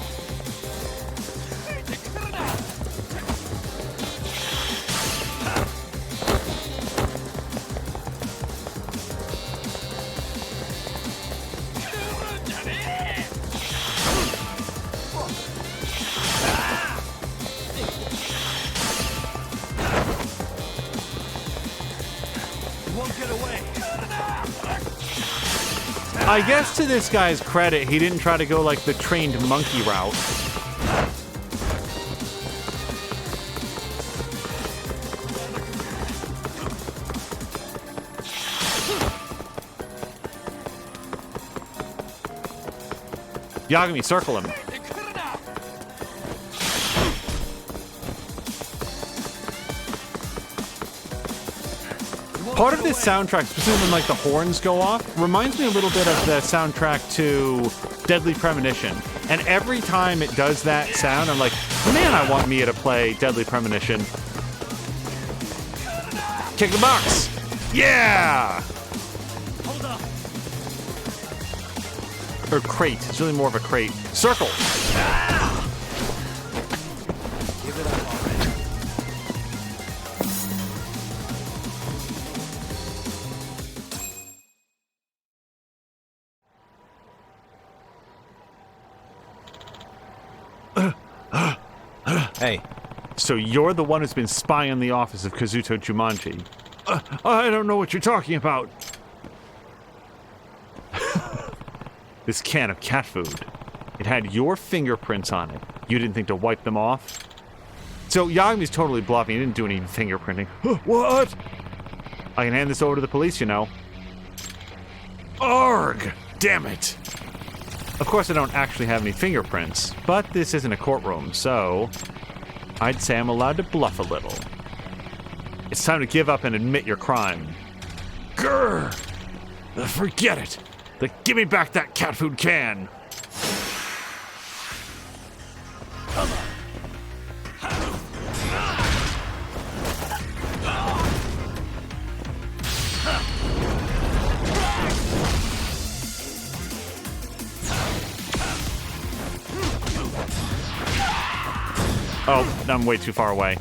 I guess to this guy's credit, he didn't try to go like the trained monkey route. Yagami, circle him. Part of this soundtrack, especially when like the horns go off, reminds me a little bit of the soundtrack to Deadly Premonition. And every time it does that sound, I'm like, man, I want Mia to play Deadly Premonition. Kick the box! Yeah! Hold up. Or crate. It's really more of a crate. Circle! Give it up already. Hey. So you're the one who's been spying on the office of Kazuto Jumanji. I don't know what you're talking about. This can of cat food. It had your fingerprints on it. You didn't think to wipe them off? So Yagami's totally bluffing. He didn't do any fingerprinting. What? I can hand this over to the police, you know. Arg! Damn it! Of course, I don't actually have any fingerprints, but this isn't a courtroom, so I'd say I'm allowed to bluff a little. It's time to give up and admit your crime. Grr! Forget it! Give me back that cat food can! Come on. Oh, I'm way too far away.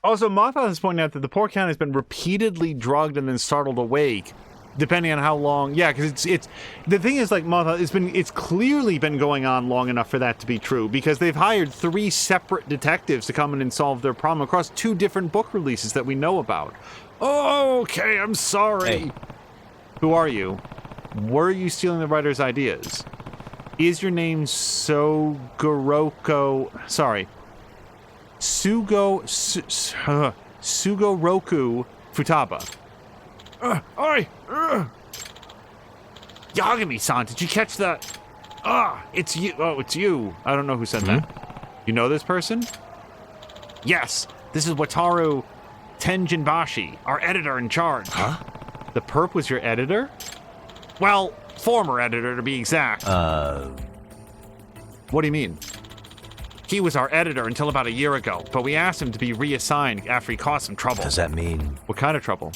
Also, Mothra is pointing out that the poor cat has been repeatedly drugged and then startled awake, depending on how long. Yeah, because it's the thing is, like, Mothra, it's clearly been going on long enough for that to be true, because they've hired 3 separate detectives to come in and solve their problem across 2 different book releases that we know about. Oh, okay, I'm sorry. Hey. Who are you? Were you stealing the writer's ideas? Is your name Sugoroku Futaba? Yagami-san, did you catch that? It's you. Oh, it's you. I don't know who said that. You know this person? Yes, this is Wataru Tenjinbashi, our editor in charge. Huh? The perp was your editor? Well, former editor to be exact. What do you mean? He was our editor until about a year ago, but we asked him to be reassigned after he caused some trouble. Does that mean? What kind of trouble?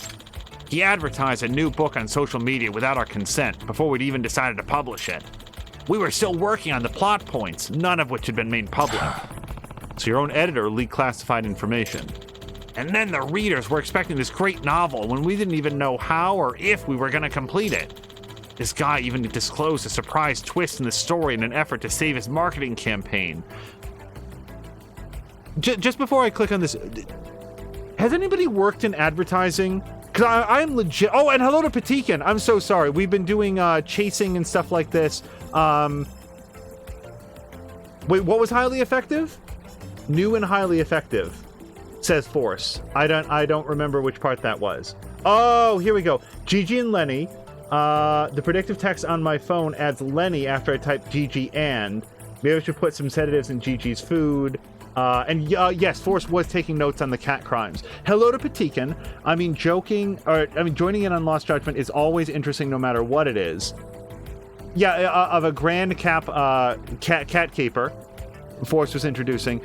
He advertised a new book on social media without our consent before we'd even decided to publish it. We were still working on the plot points, none of which had been made public. So your own editor leaked classified information. And then the readers were expecting this great novel when we didn't even know how or if we were going to complete it. This guy even disclosed a surprise twist in the story in an effort to save his marketing campaign. Just before I click on this, has anybody worked in advertising? Because I'm legit. Oh, and hello to Patikin. I'm so sorry. We've been doing chasing and stuff like this. Wait, what was highly effective? New and highly effective, says Force. I don't remember which part that was. Oh, here we go. Gigi and Lenny. The predictive text on my phone adds Lenny after I type Gigi and. Maybe I should put some sedatives in Gigi's food. Yes, Force was taking notes on the cat crimes. Hello to Patikin. Joining in on Lost Judgment is always interesting no matter what it is. Yeah, of a grand cat caper, Force was introducing.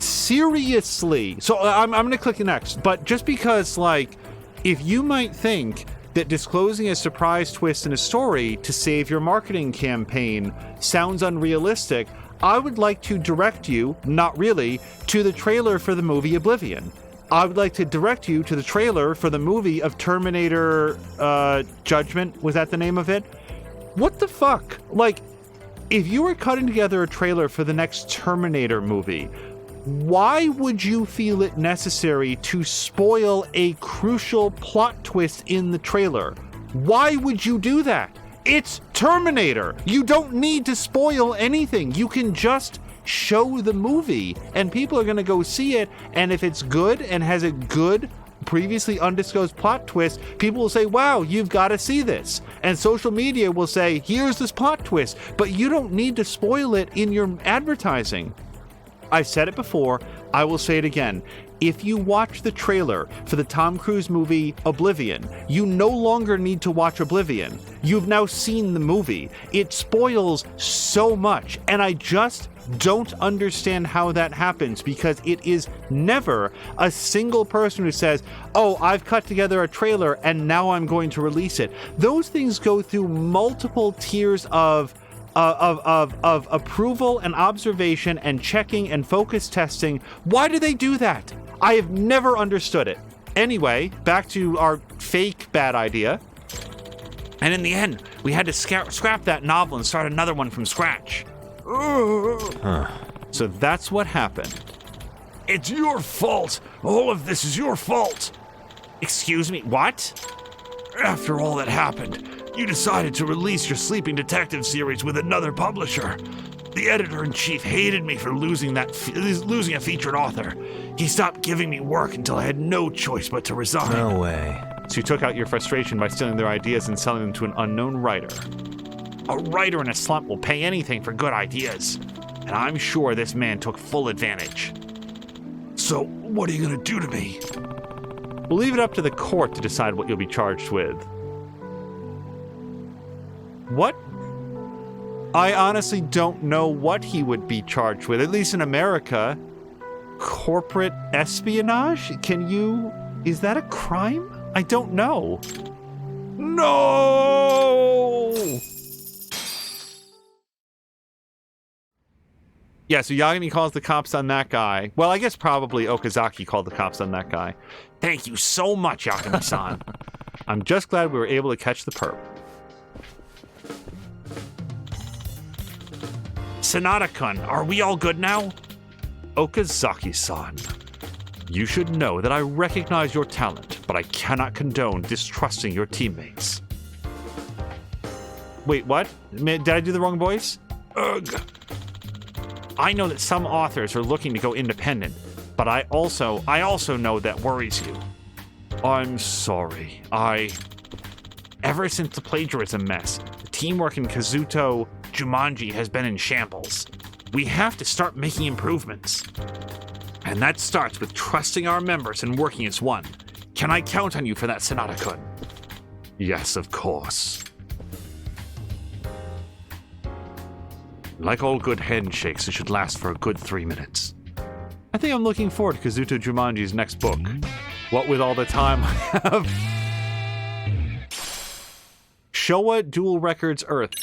Seriously. So I'm going to click next, but just because, like, if you might think that disclosing a surprise twist in a story to save your marketing campaign sounds unrealistic, I would like to direct you, not really, to the trailer for the movie Oblivion. I would like to direct you to the trailer for the movie of Terminator Judgment. Was that the name of it? What the fuck? Like, if you were cutting together a trailer for the next Terminator movie, why would you feel it necessary to spoil a crucial plot twist in the trailer? Why would you do that? It's Terminator. You don't need to spoil anything. You can just show the movie and people are going to go see it. And if it's good and has a good previously undisclosed plot twist, people will say, wow, you've got to see this. And social media will say, here's this plot twist, but you don't need to spoil it in your advertising. I've said it before. I will say it again. if you watch the trailer for the Tom Cruise movie Oblivion, you no longer need to watch Oblivion. You've now seen the movie. It spoils so much, and I just don't understand how that happens, because it is never a single person who says, oh, I've cut together a trailer and now I'm going to release it. Those things go through multiple tiers of approval and observation and checking and focus testing. Why do they do that? I have never understood it. Anyway, back to our fake bad idea. And in the end, we had to scrap that novel and start another one from scratch. So that's what happened. It's your fault. All of this is your fault. Excuse me, what? After all that happened, you decided to release your Sleeping Detective series with another publisher. The editor-in-chief hated me for losing a featured author. He stopped giving me work until I had no choice but to resign. No way. So you took out your frustration by stealing their ideas and selling them to an unknown writer. A writer in a slump will pay anything for good ideas, and I'm sure this man took full advantage. So, what are you gonna do to me? We'll leave it up to the court to decide what you'll be charged with. What? I honestly don't know what he would be charged with, at least in America. Corporate espionage? Is that a crime? I don't know. No! Yeah, so Yagami calls the cops on that guy. Well, I guess probably Okazaki called the cops on that guy. Thank you so much, Yagami-san. I'm just glad we were able to catch the perp. Sanada-kun, are we all good now? Okazaki-san, you should know that I recognize your talent, but I cannot condone distrusting your teammates. Wait, what? Did I do the wrong voice? Ugh. I know that some authors are looking to go independent, but I also know that worries you. I'm sorry. Ever since the plagiarism mess, the teamwork in Kazuto Jumanji has been in shambles. We have to start making improvements. And that starts with trusting our members and working as one. Can I count on you for that, Sanada-kun? Yes, of course. Like all good handshakes, it should last for a good 3 minutes. I think I'm looking forward to Kazuto Jumanji's next book. What with all the time I have. Showa Dual Records Earth.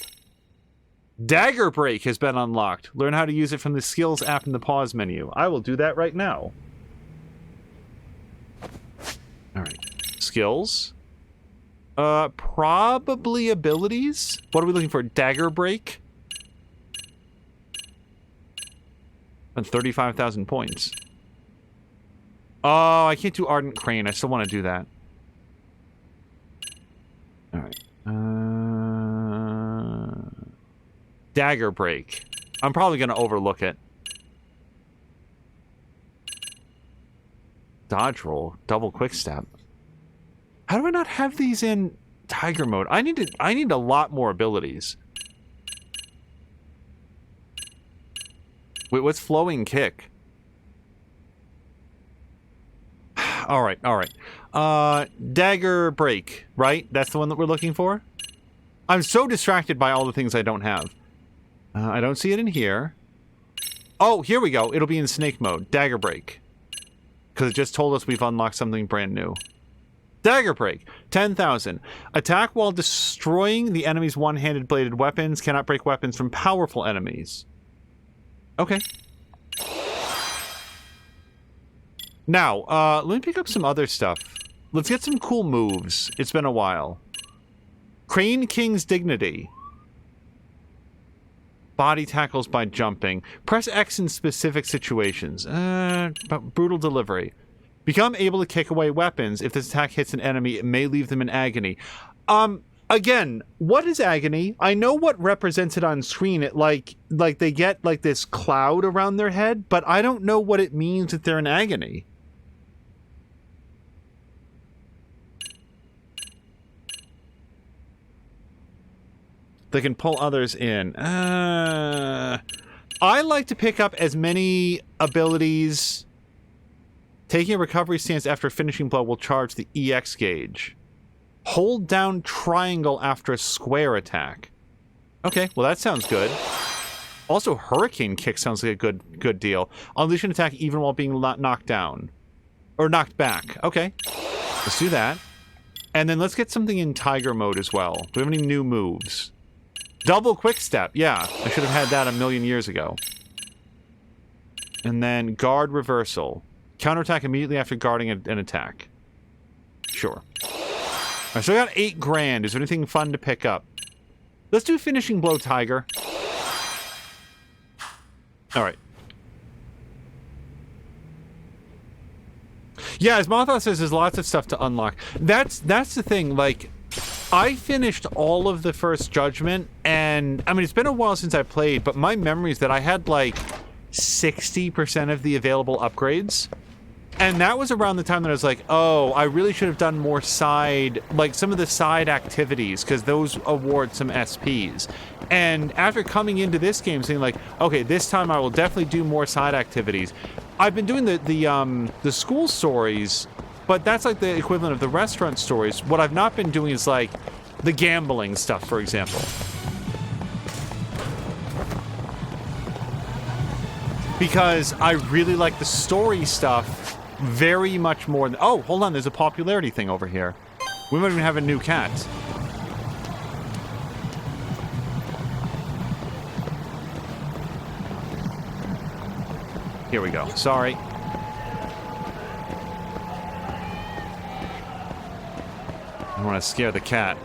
Dagger Break has been unlocked. Learn how to use it from the Skills app in the pause menu. I will do that right now. Alright. Skills. Probably abilities? What are we looking for? Dagger Break? And 35,000 points. Oh, I can't do Ardent Crane. I still want to do that. Alright. Dagger Break. I'm probably going to overlook it. Dodge roll. Double quick step. How do I not have these in Tiger mode? I need a lot more abilities. Wait, what's Flowing Kick? Alright. Dagger Break, right? That's the one that we're looking for? I'm so distracted by all the things I don't have. I don't see it in here. Oh, here we go. It'll be in Snake mode. Dagger Break. Because it just told us we've unlocked something brand new. Dagger Break. 10,000. Attack while destroying the enemy's one-handed bladed weapons. Cannot break weapons from powerful enemies. Okay. Now, let me pick up some other stuff. Let's get some cool moves. It's been a while. Crane King's Dignity. Body tackles by jumping. Press X in specific situations. Brutal delivery. Become able to kick away weapons. If this attack hits an enemy, it may leave them in agony. Again, what is agony? I know what represents it on screen. It like they get like this cloud around their head, but I don't know what it means that they're in agony. They can pull others in. I like to pick up as many abilities Taking a recovery stance after a finishing blow will charge the EX gauge. Hold down triangle after a square attack. Okay, well that sounds good. Also, Hurricane Kick sounds like a good deal. Unleash an attack even while being knocked down. Or knocked back. Okay. Let's do that. And then let's get something in Tiger mode as well. Do we have any new moves? Double Quick Step. Yeah, I should have had that a million years ago. And then Guard Reversal. Counterattack immediately after guarding an attack. Sure. Alright, so I got 8 grand. Is there anything fun to pick up? Let's do Finishing Blow, Tiger. Alright. Yeah, as Mothra says, there's lots of stuff to unlock. That's the thing, like, I finished all of the first Judgment, and, I mean, it's been a while since I played, but my memory is that I had, like, 60% of the available upgrades. And that was around the time that I was like, oh, I really should have done more side, like some of the side activities, because those award some SPs. And after coming into this game saying like, okay, this time I will definitely do more side activities. I've been doing the school stories, but that's like the equivalent of the restaurant stories. What I've not been doing is like the gambling stuff, for example. Because I really like the story stuff very much more than... Oh, hold on, there's a popularity thing over here. We might even have a new cat. Here we go. Sorry. I want to scare the cat.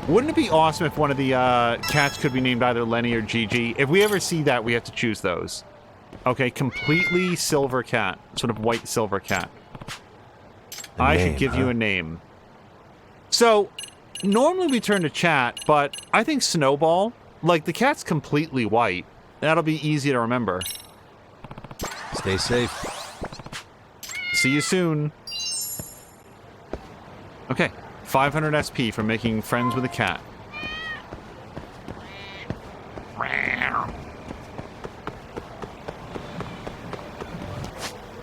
Wouldn't it be awesome if one of the cats could be named either Lenny or Gigi? If we ever see that, we have to choose those. Okay, completely silver cat. Sort of white silver cat. I should give you a name. So, normally we turn to chat, but I think Snowball, like the cat's completely white. That'll be easy to remember. Stay safe. See you soon. Okay, 500 SP for making friends with a cat.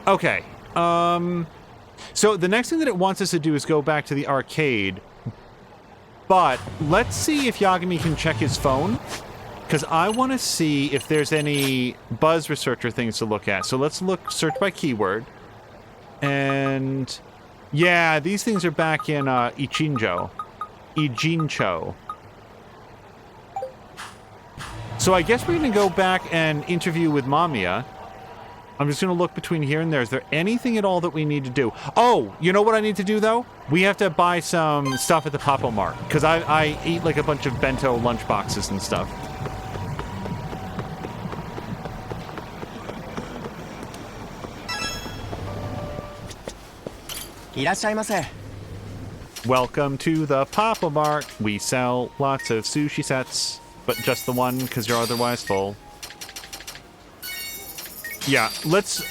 Okay, so the next thing that it wants us to do is go back to the arcade, but let's see if Yagami can check his phone, because I want to see if there's any buzz researcher things to look at. So let's search by keyword, and yeah, these things are back in Ijincho. So I guess we're going to go back and interview with Mamiya. I'm just going to look between here and there. Is there anything at all that we need to do? Oh, you know what I need to do, though? We have to buy some stuff at the Papo Mart, because I eat like a bunch of bento lunch boxes and stuff. Welcome to the Papo Mart. We sell lots of sushi sets, but just the one because you're otherwise full. Yeah, let's...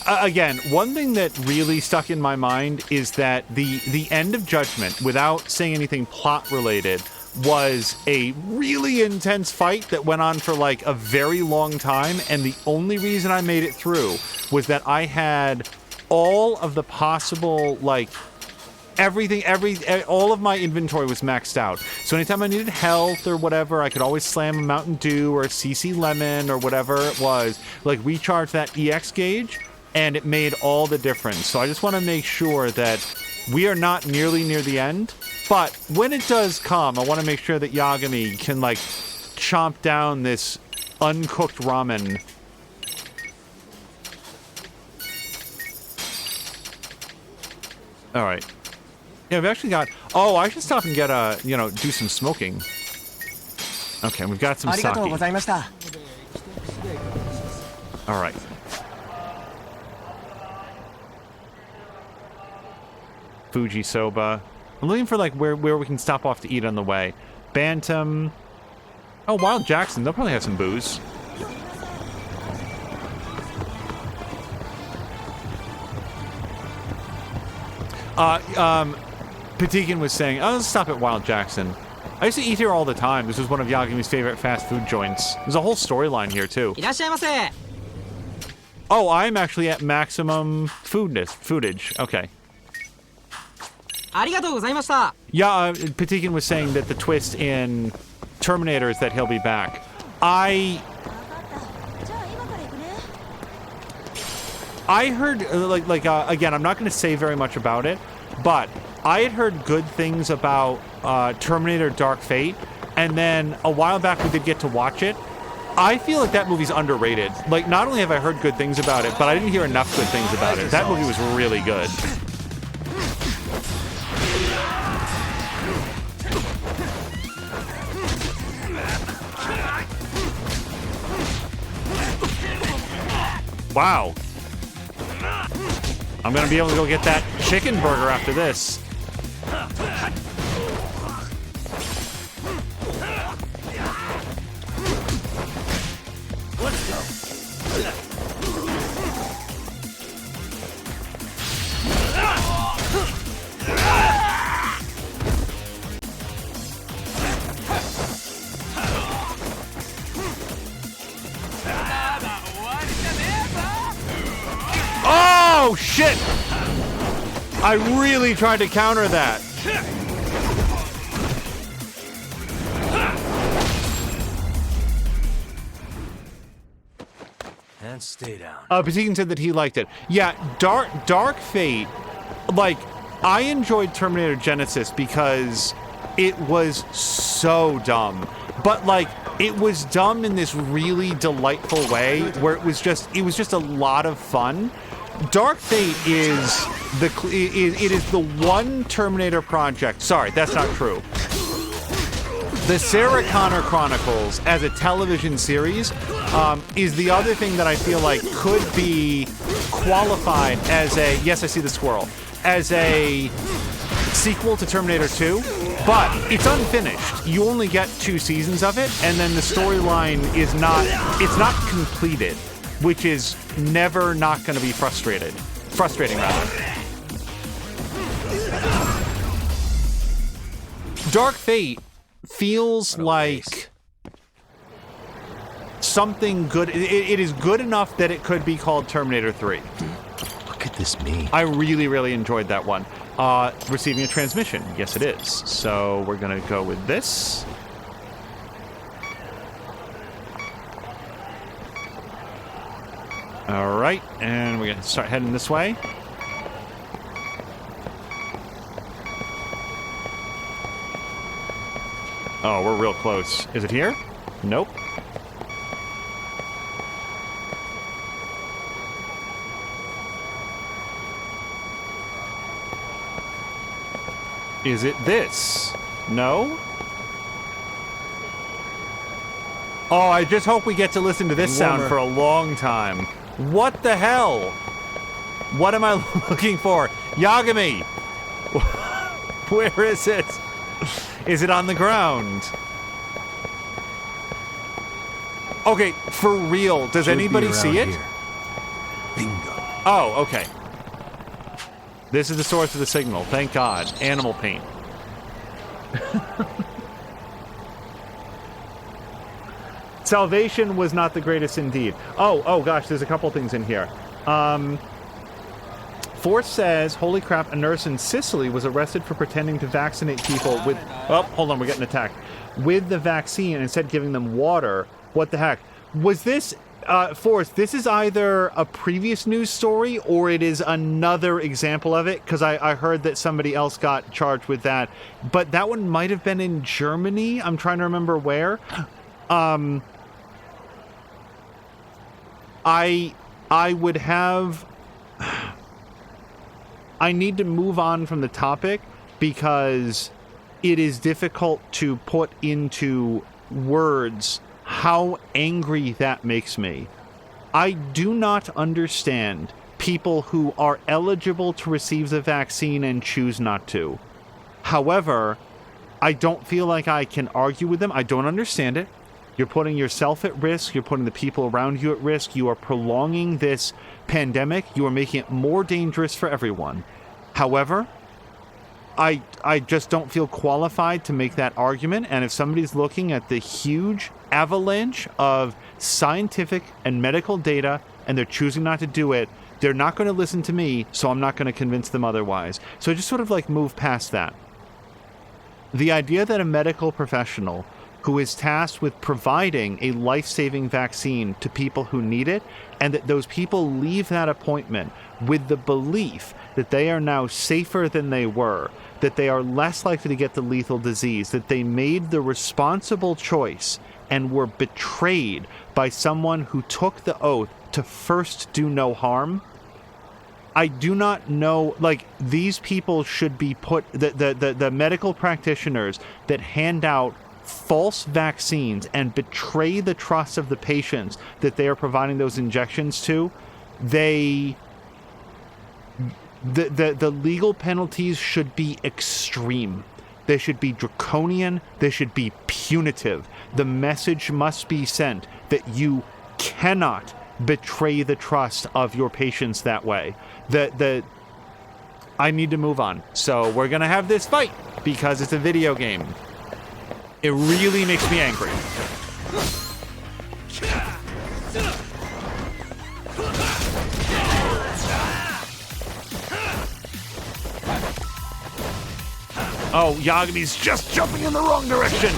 again, one thing that really stuck in my mind is that the end of Judgment, without saying anything plot-related, was a really intense fight that went on for, like, a very long time, and the only reason I made it through was that I had all of the possible, like... all of my inventory was maxed out. So anytime I needed health or whatever, I could always slam a Mountain Dew or a CC Lemon or whatever it was, like recharge that EX gauge, and it made all the difference. So I just want to make sure that we are not nearly near the end, but when it does come, I want to make sure that Yagami can, like, chomp down this uncooked ramen. Alright. Yeah, we've actually got... Oh, I should stop and get a, do some smoking. Okay, we've got some sake. Alright. Fuji soba. I'm looking for, like, where we can stop off to eat on the way. Bantam. Oh, Wild Jackson. They'll probably have some booze. Patikin was saying, oh, let's stop at Wild Jackson. I used to eat here all the time. This was one of Yagami's favorite fast food joints. There's a whole storyline here, too. Oh, I'm actually at maximum foodage. Okay. Yeah, Patikin was saying that the twist in Terminator is that he'll be back. I heard, again, I'm not going to say very much about it, but I had heard good things about Terminator Dark Fate, and then a while back we did get to watch it. I feel like that movie's underrated. Like, not only have I heard good things about it, but I didn't hear enough good things about it. That movie was really good. Wow. I'm gonna be able to go get that chicken burger after this. Let's go. Oh, shit! I really tried to counter that. And stay down. Patikin said that he liked it. Yeah, Dark Fate, like, I enjoyed Terminator Genesis because it was so dumb. But, like, it was dumb in this really delightful way where it was just a lot of fun. Dark Fate is the one Terminator project. Sorry, that's not true. The Sarah Connor Chronicles as a television series is the other thing that I feel like could be qualified as a, yes, I see the squirrel, as a sequel to Terminator 2, but it's unfinished. You only get 2 seasons of it, and then the storyline is not completed, which is never not going to be frustrating rather. Dark Fate feels like something good. It is good enough that it could be called Terminator 3. What could this mean? I really, really enjoyed that one. Receiving a transmission. Yes, it is. So we're going to go with this. All right, and we're going to start heading this way. Oh, we're real close. Is it here? Nope. Is it this? No? Oh, I just hope we get to listen to this sound for a long time. What the hell? What am I looking for? Yagami! Where is it? Is it on the ground? Okay, for real, does anybody see it? Bingo. Oh, okay. This is the source of the signal. Thank God. Animal paint. Salvation was not the greatest indeed. Oh gosh, there's a couple things in here. Force says, holy crap, a nurse in Sicily was arrested for pretending to vaccinate people with... Oh, hold on, we're getting attacked. With the vaccine and instead giving them water. What the heck? Was this... Force, this is either a previous news story or it is another example of it, because I heard that somebody else got charged with that. But that one might have been in Germany. I'm trying to remember where. I would have... I need to move on from the topic because it is difficult to put into words how angry that makes me. I do not understand people who are eligible to receive the vaccine and choose not to. However, I don't feel like I can argue with them. I don't understand it. You're putting yourself at risk. You're putting the people around you at risk. You are prolonging this pandemic. You are making it more dangerous for everyone. However, I just don't feel qualified to make that argument. And if somebody's looking at the huge avalanche of scientific and medical data and they're choosing not to do it, they're not going to listen to me, so I'm not going to convince them otherwise. So I just sort of like move past that. The idea that a medical professional who is tasked with providing a life-saving vaccine to people who need it, and that those people leave that appointment with the belief that they are now safer than they were, that they are less likely to get the lethal disease, that they made the responsible choice and were betrayed by someone who took the oath to first do no harm. I do not know, like, these people should be put, the medical practitioners that hand out false vaccines and betray the trust of the patients that they are providing those injections to, the legal penalties should be extreme. They should be draconian. They should be punitive. The message must be sent that you cannot betray the trust of your patients that way. I need to move on. So we're going to have this fight because it's a video game. It really makes me angry. Oh, Yagami's just jumping in the wrong direction.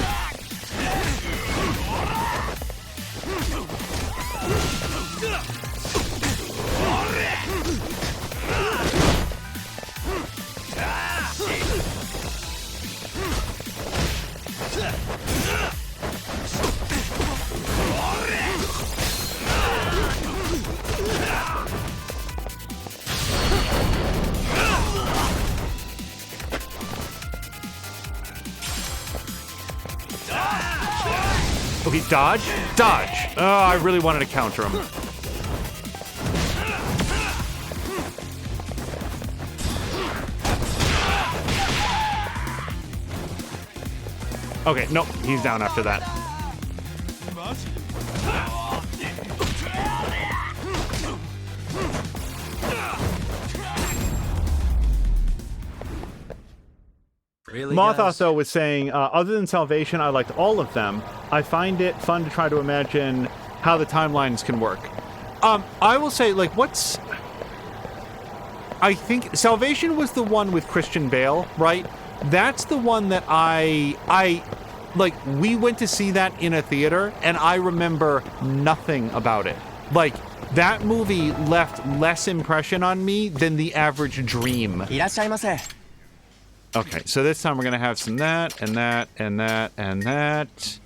Okay, dodge? Dodge! Oh, I really wanted to counter him. Okay, nope, he's down after that. Really, Mothos, though, was saying, other than Salvation, I liked all of them. I find it fun to try to imagine how the timelines can work. I will say, like, I think Salvation was the one with Christian Bale, right? That's the one that like, we went to see that in a theater, and I remember nothing about it. Like, that movie left less impression on me than the average Dream. Okay, so this time we're going to have some that, and that, and that, and that.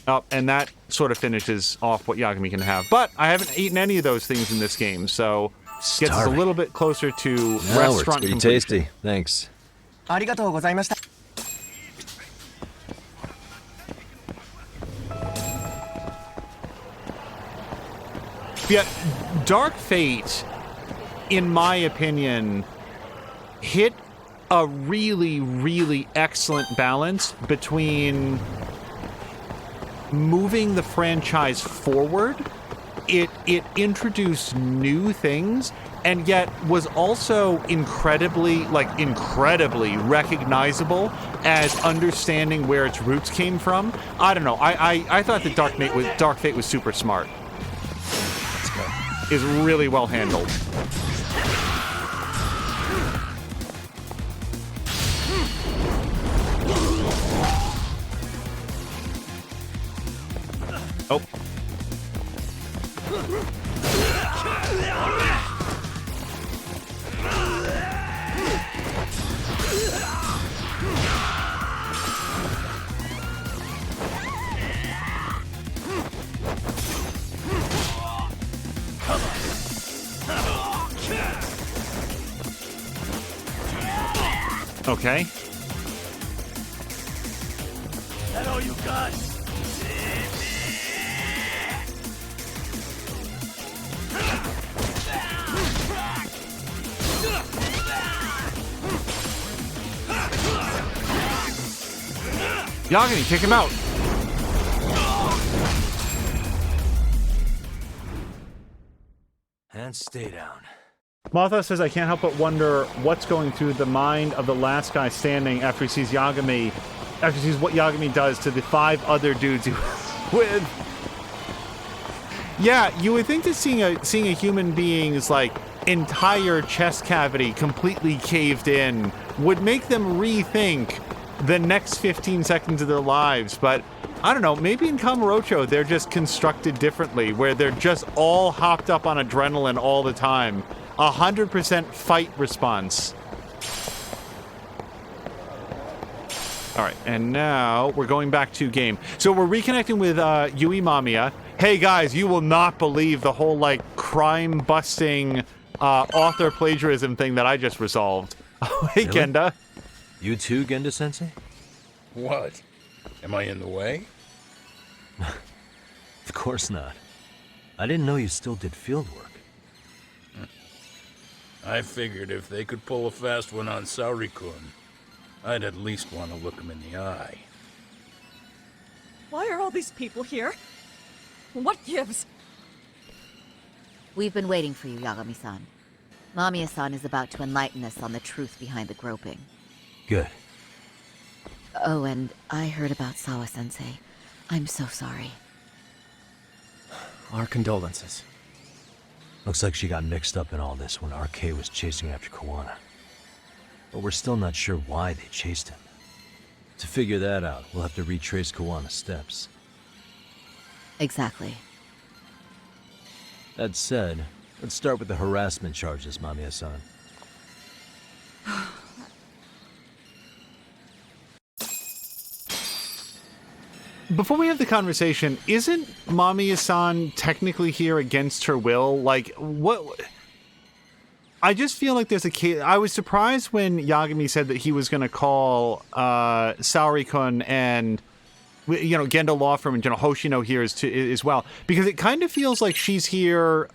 Oh, and that sort of finishes off what Yagami can have. But I haven't eaten any of those things in this game, so gets us a little bit closer to restaurant pretty completion. tasty. Thanks. Yeah, Dark Fate, in my opinion, hit a really, really excellent balance between moving the franchise forward. It introduced new things, and yet was also incredibly recognizable as understanding where its roots came from. I don't know. I thought that Dark Fate was super smart. Is really well handled. Oh. Okay. That all you got? Yagami, kick him out. And stay down. Martha says, I can't help but wonder what's going through the mind of the last guy standing after he sees Yagami, after he sees what Yagami does to the 5 other dudes he was with. Yeah, you would think that seeing a human being's like entire chest cavity completely caved in would make them rethink the next 15 seconds of their lives, but I don't know, maybe in Kamurocho they're just constructed differently, where they're just all hopped up on adrenaline all the time. 100% fight response. All right, and now we're going back to game. So we're reconnecting with Yui Mamiya. Hey guys, you will not believe the whole like crime-busting author plagiarism thing that I just resolved. Oh, hey, Really? Genda. You too, Genda-sensei? What? Am I in the way? Of course not. I didn't know you still did field work. I figured if they could pull a fast one on Saori-kun, I'd at least want to look him in the eye. Why are all these people here? What gives? We've been waiting for you, Yagami-san. Mamiya-san is about to enlighten us on the truth behind the groping. Good. Oh, and I heard about Sawa-sensei. I'm so sorry. Our condolences. Looks like she got mixed up in all this when RK was chasing after Kawana. But we're still not sure why they chased him. To figure that out, we'll have to retrace Kawana's steps. Exactly. That said, let's start with the harassment charges, Mamiya-san. Before we have the conversation, isn't Mamiya-san technically here against her will? Like, what? I just feel like there's a case. I was surprised when Yagami said that he was going to call Saori-kun and, you know, Gendo Law Firm and Hoshino here as well, because it kind of feels like she's here,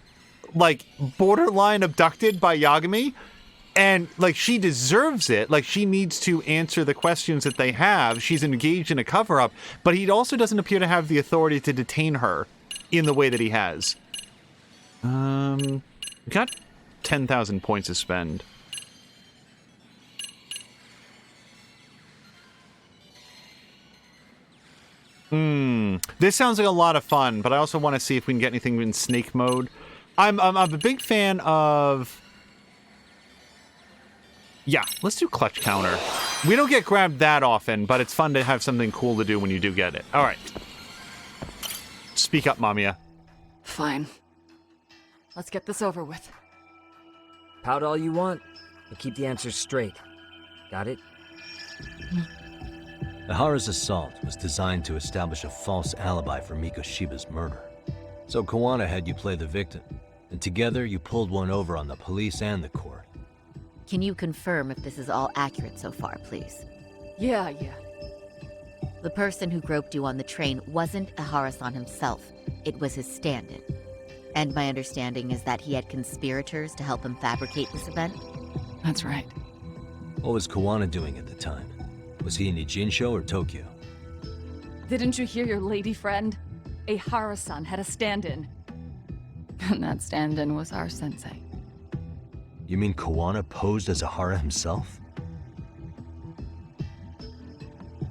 like, borderline abducted by Yagami, and, like, she deserves it. Like, she needs to answer the questions that they have. She's engaged in a cover-up, but he also doesn't appear to have the authority to detain her in the way that he has. We got 10,000 points to spend. This sounds like a lot of fun, but I also want to see if we can get anything in snake mode. I'm a big fan of... Yeah, let's do clutch counter. We don't get grabbed that often, but it's fun to have something cool to do when you do get it. All right. Speak up, Mamiya. Fine. Let's get this over with. Pout all you want, but keep the answers straight. Got it? Ihara's assault was designed to establish a false alibi for Mikoshiba's murder. So Kawana had you play the victim, and together you pulled one over on the police and the court. Can you confirm if this is all accurate so far, please? Yeah. The person who groped you on the train wasn't Ihara-san himself. It was his stand-in. And my understanding is that he had conspirators to help him fabricate this event? That's right. What was Kawana doing at the time? Was he in Ijinsho or Tokyo? Didn't you hear your lady friend? Ihara-san had a stand-in. And that stand-in was our sensei. You mean Kawana posed as Ihara himself?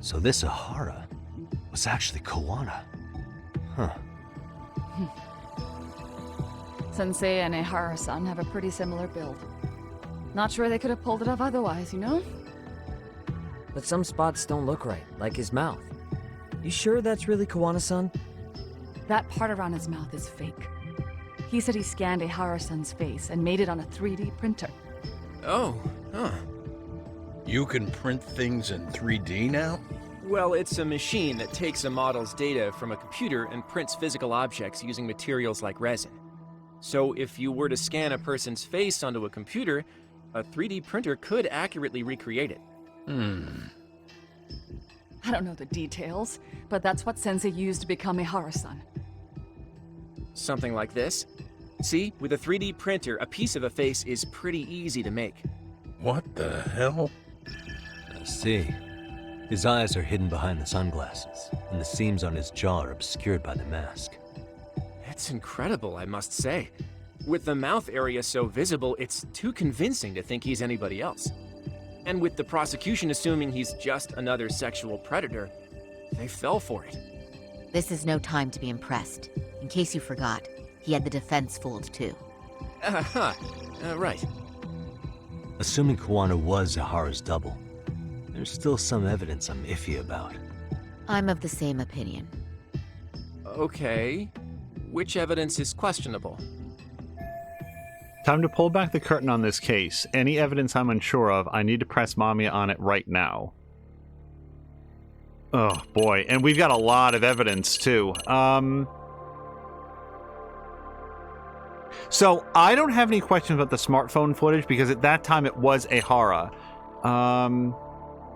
So this Ihara was actually Kawana. Huh. Sensei and Ihara-san have a pretty similar build. Not sure they could have pulled it off otherwise, you know? But some spots don't look right, like his mouth. You sure that's really Kawana-san? That part around his mouth is fake. He said he scanned Ihara-san's face and made it on a 3D printer. Oh, huh. You can print things in 3D now? Well, it's a machine that takes a model's data from a computer and prints physical objects using materials like resin. So if you were to scan a person's face onto a computer, a 3D printer could accurately recreate it. I don't know the details, but that's what Sensei used to become Ihara-san. Something like this. See, with a 3D printer, a piece of a face is pretty easy to make. What the hell? I see. His eyes are hidden behind the sunglasses, and the seams on his jaw are obscured by the mask. It's incredible, I must say. With the mouth area so visible, it's too convincing to think he's anybody else. And with the prosecution assuming he's just another sexual predator, they fell for it. This is no time to be impressed. In case you forgot, he had the defense fooled too. Right. Assuming Kuwana was Ihara's double, there's still some evidence I'm iffy about. I'm of the same opinion. Okay. Which evidence is questionable? Time to pull back the curtain on this case. Any evidence I'm unsure of, I need to press Mamiya on it right now. Oh, boy. And we've got a lot of evidence, too. So, I don't have any questions about the smartphone footage, because at that time it was Ihara.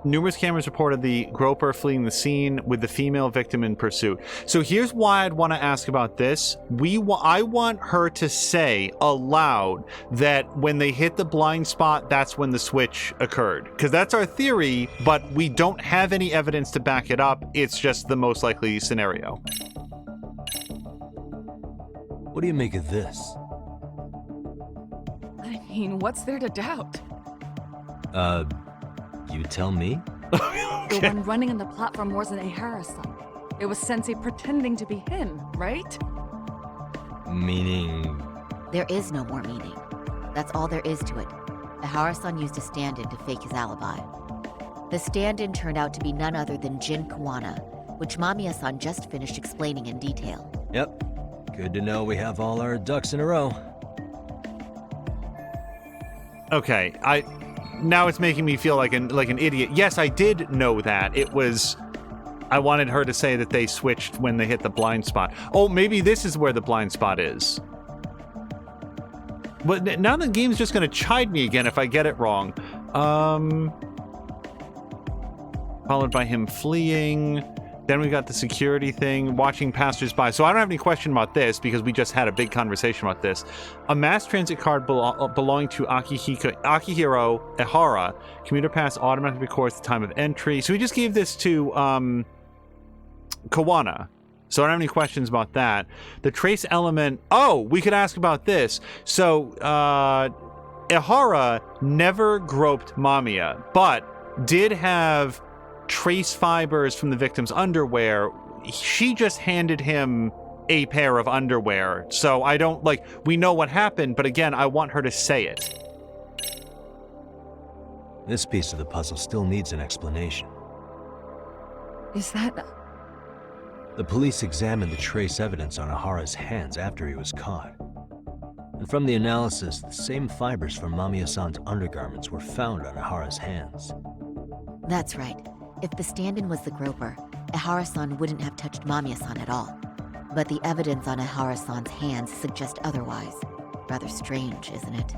Numerous cameras reported the groper fleeing the scene with the female victim in pursuit. So here's why I'd want to ask about this. I want her to say aloud that when they hit the blind spot, that's when the switch occurred. Because that's our theory, but we don't have any evidence to back it up. It's just the most likely scenario. What do you make of this? I mean, what's there to doubt? You tell me? The one running on the platform wasn't Ihara-san. It was Sensei pretending to be him, right? Meaning? There is no more meaning. That's all there is to it. Ihara-san used a stand-in to fake his alibi. The stand-in turned out to be none other than Jin Kuwana, which Mamiya-san just finished explaining in detail. Yep. Good to know we have all our ducks in a row. Okay, now it's making me feel like an idiot. Yes, I did know that. I wanted her to say that they switched when they hit the blind spot. Oh, maybe this is where the blind spot is. But now the game's just going to chide me again if I get it wrong. Followed by him fleeing. Then we got the security thing, watching passersby. So I don't have any question about this because we just had a big conversation about this. A mass transit card belonging to Akihiro Ihara. Commuter pass automatically records the time of entry. So we just gave this to Kuwana. So I don't have any questions about that. The trace element. Oh, we could ask about this. So Ihara never groped Mamiya, but did have trace fibers from the victim's underwear. She just handed him a pair of underwear. So I don't, we know what happened, but again, I want her to say it. This piece of the puzzle still needs an explanation. Is that... The police examined the trace evidence on Ihara's hands after he was caught. And from the analysis, the same fibers from Mamiya-san's undergarments were found on Ihara's hands. That's right. If the stand-in was the groper, Ihara-san wouldn't have touched Mamiya-san at all. But the evidence on Ihara-san's hands suggests otherwise. Rather strange, isn't it?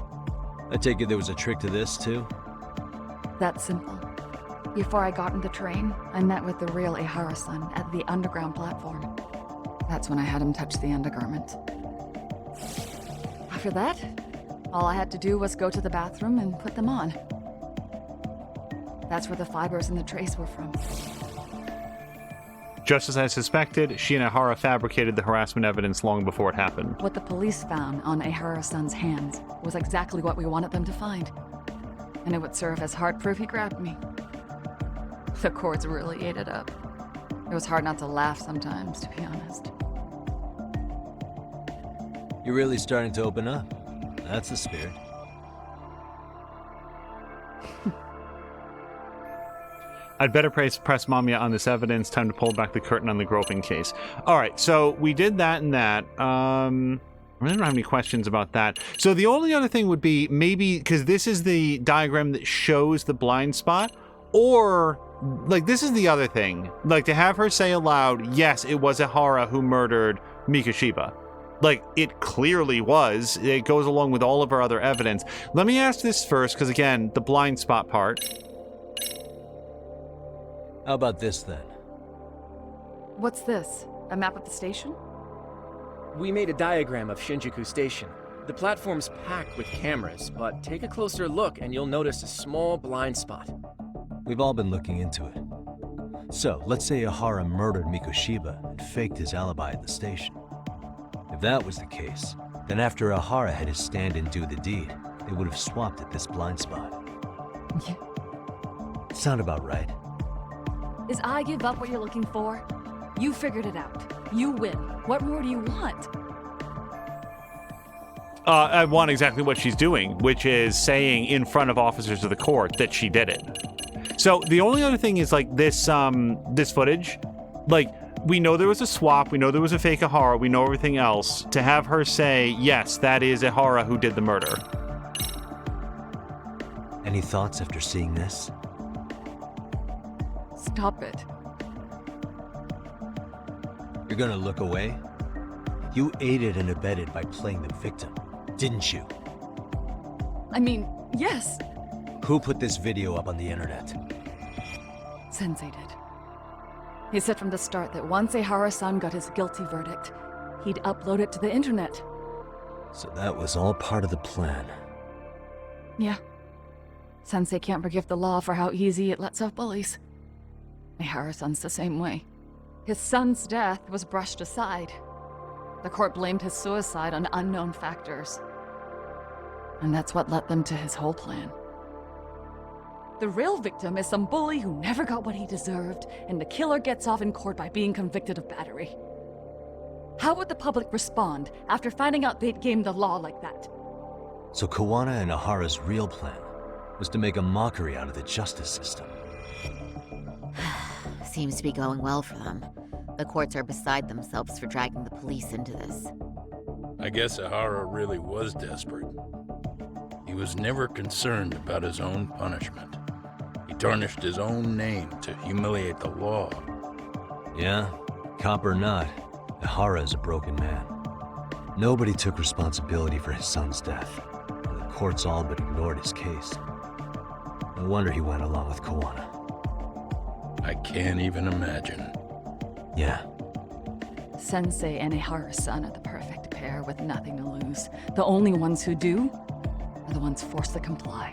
I take it there was a trick to this, too? That's simple. Before I got in the train, I met with the real Ihara-san at the underground platform. That's when I had him touch the undergarment. After that, all I had to do was go to the bathroom and put them on. That's where the fibers in the trace were from. Just as I suspected, she and Ihara fabricated the harassment evidence long before it happened. What the police found on Ihara-san's hands was exactly what we wanted them to find. And it would serve as hard proof he grabbed me. The courts really ate it up. It was hard not to laugh sometimes, to be honest. You're really starting to open up. That's the spirit. I'd better press Mamiya on this evidence. Time to pull back the curtain on the groping case. All right, so we did that and that. I don't have any questions about that. So the only other thing would be maybe, because this is the diagram that shows the blind spot, or, this is the other thing. To have her say aloud, yes, it was Ihara who murdered Mikoshiba. It clearly was. It goes along with all of our other evidence. Let me ask this first, because again, the blind spot part. How about this, then? What's this? A map of the station? We made a diagram of Shinjuku Station. The platform's packed with cameras, but take a closer look and you'll notice a small blind spot. We've all been looking into it. So, let's say Ihara murdered Mikoshiba and faked his alibi at the station. If that was the case, then after Ihara had his stand-in do the deed, they would have swapped at this blind spot. Yeah. Sound about right? Is I give up what you're looking for? You figured it out. You win. What more do you want? I want exactly what she's doing, which is saying in front of officers of the court that she did it. So the only other thing is like this footage, like we know there was a swap, we know there was a fake Ahara, we know everything else. To have her say, yes, that is Ahara who did the murder. Any thoughts after seeing this? Stop it. You're gonna look away? You aided and abetted by playing the victim, didn't you? I mean, yes. Who put this video up on the internet? Sensei did. He said from the start that once Ehara-san got his guilty verdict, he'd upload it to the internet. So that was all part of the plan. Yeah. Sensei can't forgive the law for how easy it lets off bullies. Ehara-san's the same way. His son's death was brushed aside. The court blamed his suicide on unknown factors. And that's what led them to his whole plan. The real victim is some bully who never got what he deserved, and the killer gets off in court by being convicted of battery. How would the public respond after finding out they'd gamed the law like that? So Kawana and Ahara's real plan was to make a mockery out of the justice system. Seems to be going well for them. The courts are beside themselves for dragging the police into this. I guess Ahara really was desperate. He was never concerned about his own punishment. He tarnished his own name to humiliate the law. Yeah, cop or not, Ahara is a broken man. Nobody took responsibility for his son's death, and the courts all but ignored his case. No wonder he went along with Kawana. I can't even imagine. Yeah. Sensei and Ehara-san are the perfect pair with nothing to lose. The only ones who do are the ones forced to comply.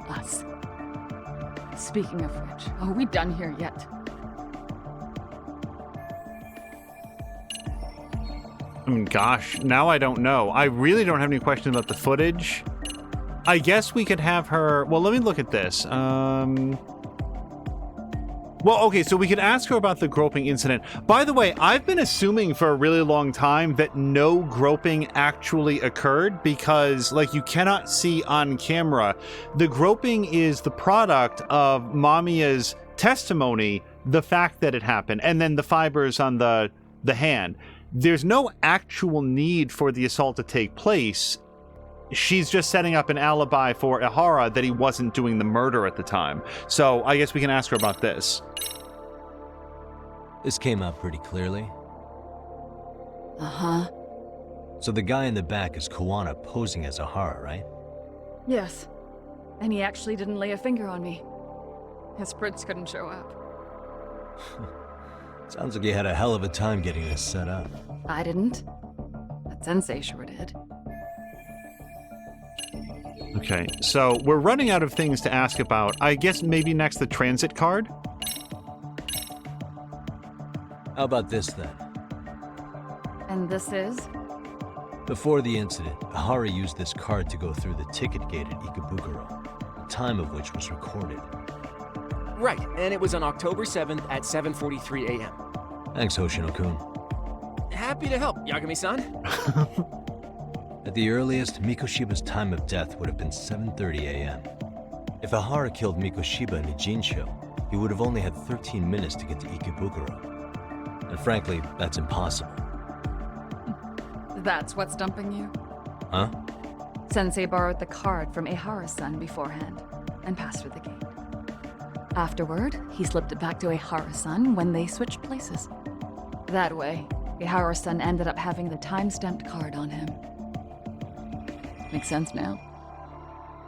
Us. Speaking of which, are we done here yet? I mean, gosh, now I don't know. I really don't have any questions about the footage. I guess we could have her... Well, let me look at this. Well, okay, so we could ask her about the groping incident. By the way, I've been assuming for a really long time that no groping actually occurred because, like, you cannot see on camera. The groping is the product of Mamiya's testimony, the fact that it happened, and then the fibers on the hand. There's no actual need for the assault to take place. She's just setting up an alibi for Ehara that he wasn't doing the murder at the time. So I guess we can ask her about this. This came out pretty clearly. Uh-huh. So the guy in the back is Kawana posing as Ahara, right? Yes. And he actually didn't lay a finger on me. His prints couldn't show up. Sounds like you had a hell of a time getting this set up. I didn't. But Sensei sure did. Okay, so we're running out of things to ask about. I guess maybe next the transit card? How about this then? And this is? Before the incident, Ahara used this card to go through the ticket gate at Ikebukuro, the time of which was recorded. Right, and it was on October 7th at 7:43 a.m. Thanks, Hoshino-kun. Happy to help, Yagami-san. At the earliest, Mikoshiba's time of death would have been 7:30 a.m. If Ahara killed Mikoshiba in Ijincho, he would have only had 13 minutes to get to Ikebukuro. And frankly, that's impossible. That's what's dumping you? Huh? Sensei borrowed the card from Ehara-san beforehand and passed through the gate. Afterward, he slipped it back to Ehara-san when they switched places. That way, Ehara-san ended up having the time-stamped card on him. Makes sense now?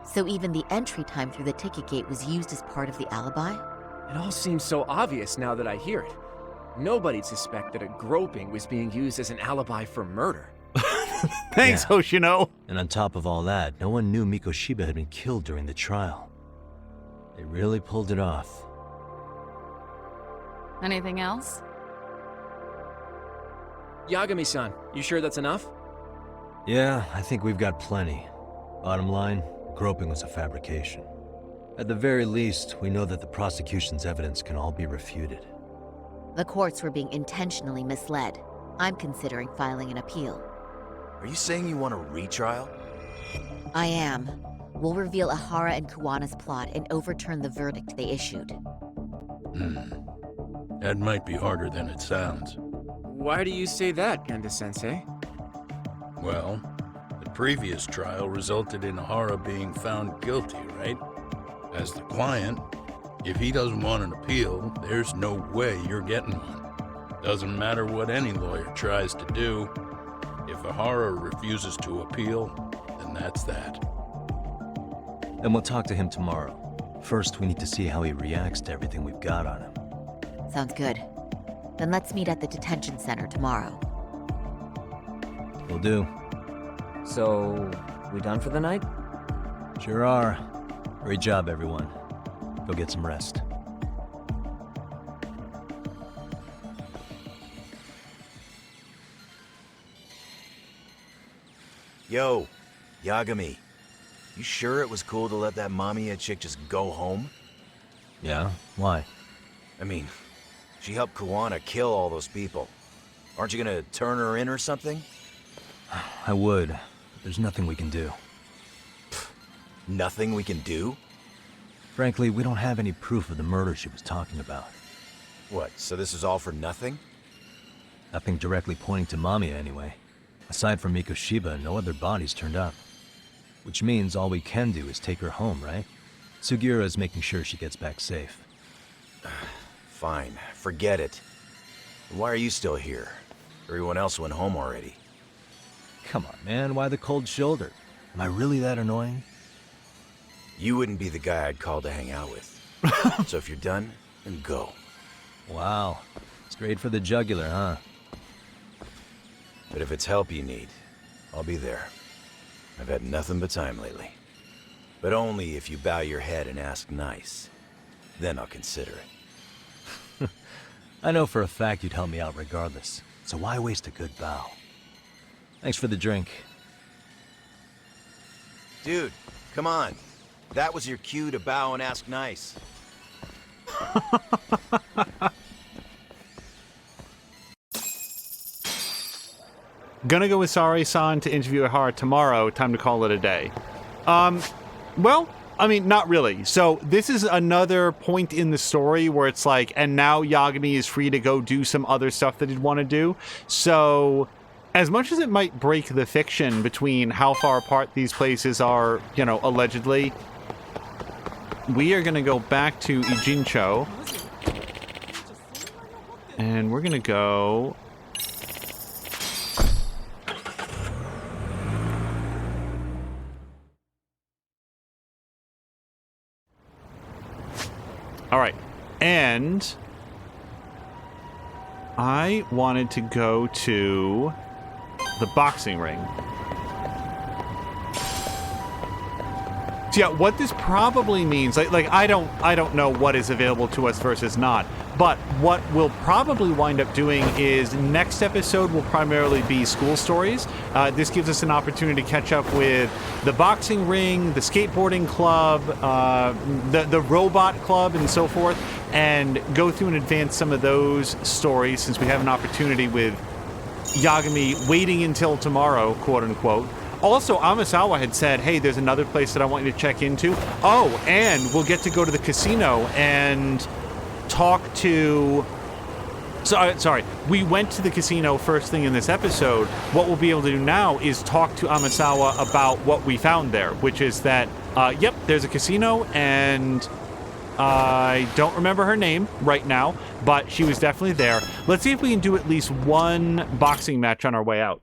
So even the entry time through the ticket gate was used as part of the alibi? It all seems so obvious now that I hear it. Nobody'd suspect that a groping was being used as an alibi for murder. Thanks, Yeah. Hoshino. And on top of all that, no one knew Mikoshiba had been killed during the trial. They really pulled it off. Anything else? Yagami-san, you sure that's enough? Yeah, I think we've got plenty. Bottom line, groping was a fabrication. At the very least, we know that the prosecution's evidence can all be refuted. The courts were being intentionally misled. I'm considering filing an appeal. Are you saying you want a retrial? I am. We'll reveal Ahara and Kuwana's plot and overturn the verdict they issued. That might be harder than it sounds. Why do you say that, Genda-sensei? Well, the previous trial resulted in Ahara being found guilty, right? As the client, if he doesn't want an appeal, there's no way you're getting one. Doesn't matter what any lawyer tries to do. If Ahara refuses to appeal, then that's that. Then we'll talk to him tomorrow. First, we need to see how he reacts to everything we've got on him. Sounds good. Then let's meet at the detention center tomorrow. Will do. So, we done for the night? Sure are. Great job, everyone. Go get some rest. Yo, Yagami. You sure it was cool to let that Mamiya chick just go home? Yeah? Why? I mean, she helped Kuwana kill all those people. Aren't you gonna turn her in or something? I would. There's nothing we can do. Nothing we can do? Frankly, we don't have any proof of the murder she was talking about. What, so this is all for nothing? Nothing directly pointing to Mamiya, anyway. Aside from Mikoshiba, no other bodies turned up. Which means all we can do is take her home, right? Sugiura is making sure she gets back safe. Fine, forget it. Why are you still here? Everyone else went home already. Come on, man, why the cold shoulder? Am I really that annoying? You wouldn't be the guy I'd call to hang out with. So if you're done, then go. Wow. Straight for the jugular, huh? But if it's help you need, I'll be there. I've had nothing but time lately. But only if you bow your head and ask nice. Then I'll consider it. I know for a fact you'd help me out regardless, so why waste a good bow? Thanks for the drink. Dude, come on. That was your cue to bow and ask nice. Gonna go with Sari-san to interview Ahara tomorrow. Time to call it a day. Well, I mean, not really. So this is another point in the story where it's like, and now Yagami is free to go do some other stuff that he'd want to do. So as much as it might break the fiction between how far apart these places are, you know, allegedly, we are going to go back to Ijincho. And we're going to go... All right, and I wanted to go to the boxing ring. So yeah, what this probably means, like I don't know what is available to us versus not, but what we'll probably wind up doing is next episode will primarily be school stories. This gives us an opportunity to catch up with the boxing ring, the skateboarding club, the robot club, and so forth, and go through and advance some of those stories since we have an opportunity with Yagami waiting until tomorrow, quote unquote. Also, Amasawa had said, hey, there's another place that I want you to check into. Oh, and we'll get to go to the casino and talk to... Sorry, we went to the casino first thing in this episode. What we'll be able to do now is talk to Amasawa about what we found there, which is that, yep, there's a casino, and I don't remember her name right now, but she was definitely there. Let's see if we can do at least one boxing match on our way out.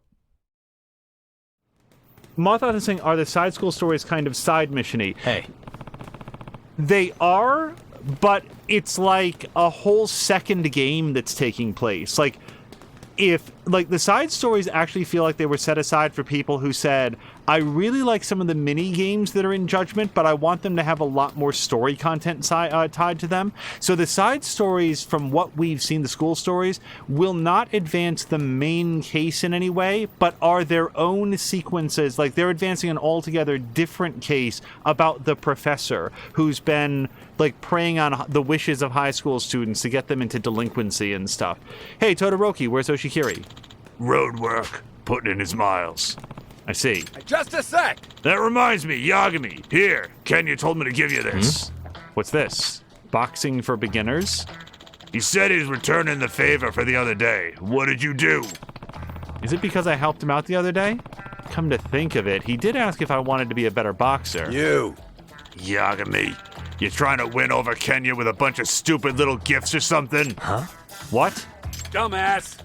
Mothauth is saying, are the side school stories kind of side mission-y? Hey. They are, but it's like a whole second game that's taking place. Like, if, like, the side stories actually feel like they were set aside for people who said, I really like some of the mini games that are in Judgment, but I want them to have a lot more story content tied to them. So the side stories, from what we've seen, the school stories, will not advance the main case in any way, but are their own sequences. Like, they're advancing an altogether different case about the professor who's been, like, preying on the wishes of high school students to get them into delinquency and stuff. Hey, Todoroki, where's Oshikiri? Road work. putting in his miles. I see. Just a sec! That reminds me, Yagami. Here, Kenya told me to give you this. What's this? Boxing for beginners? He said he was returning the favor for the other day. What did you do? Is it because I helped him out the other day? Come to think of it, he did ask if I wanted to be a better boxer. You! Yagami, you trying to win over Kenya with a bunch of stupid little gifts or something? Huh? What? Dumbass!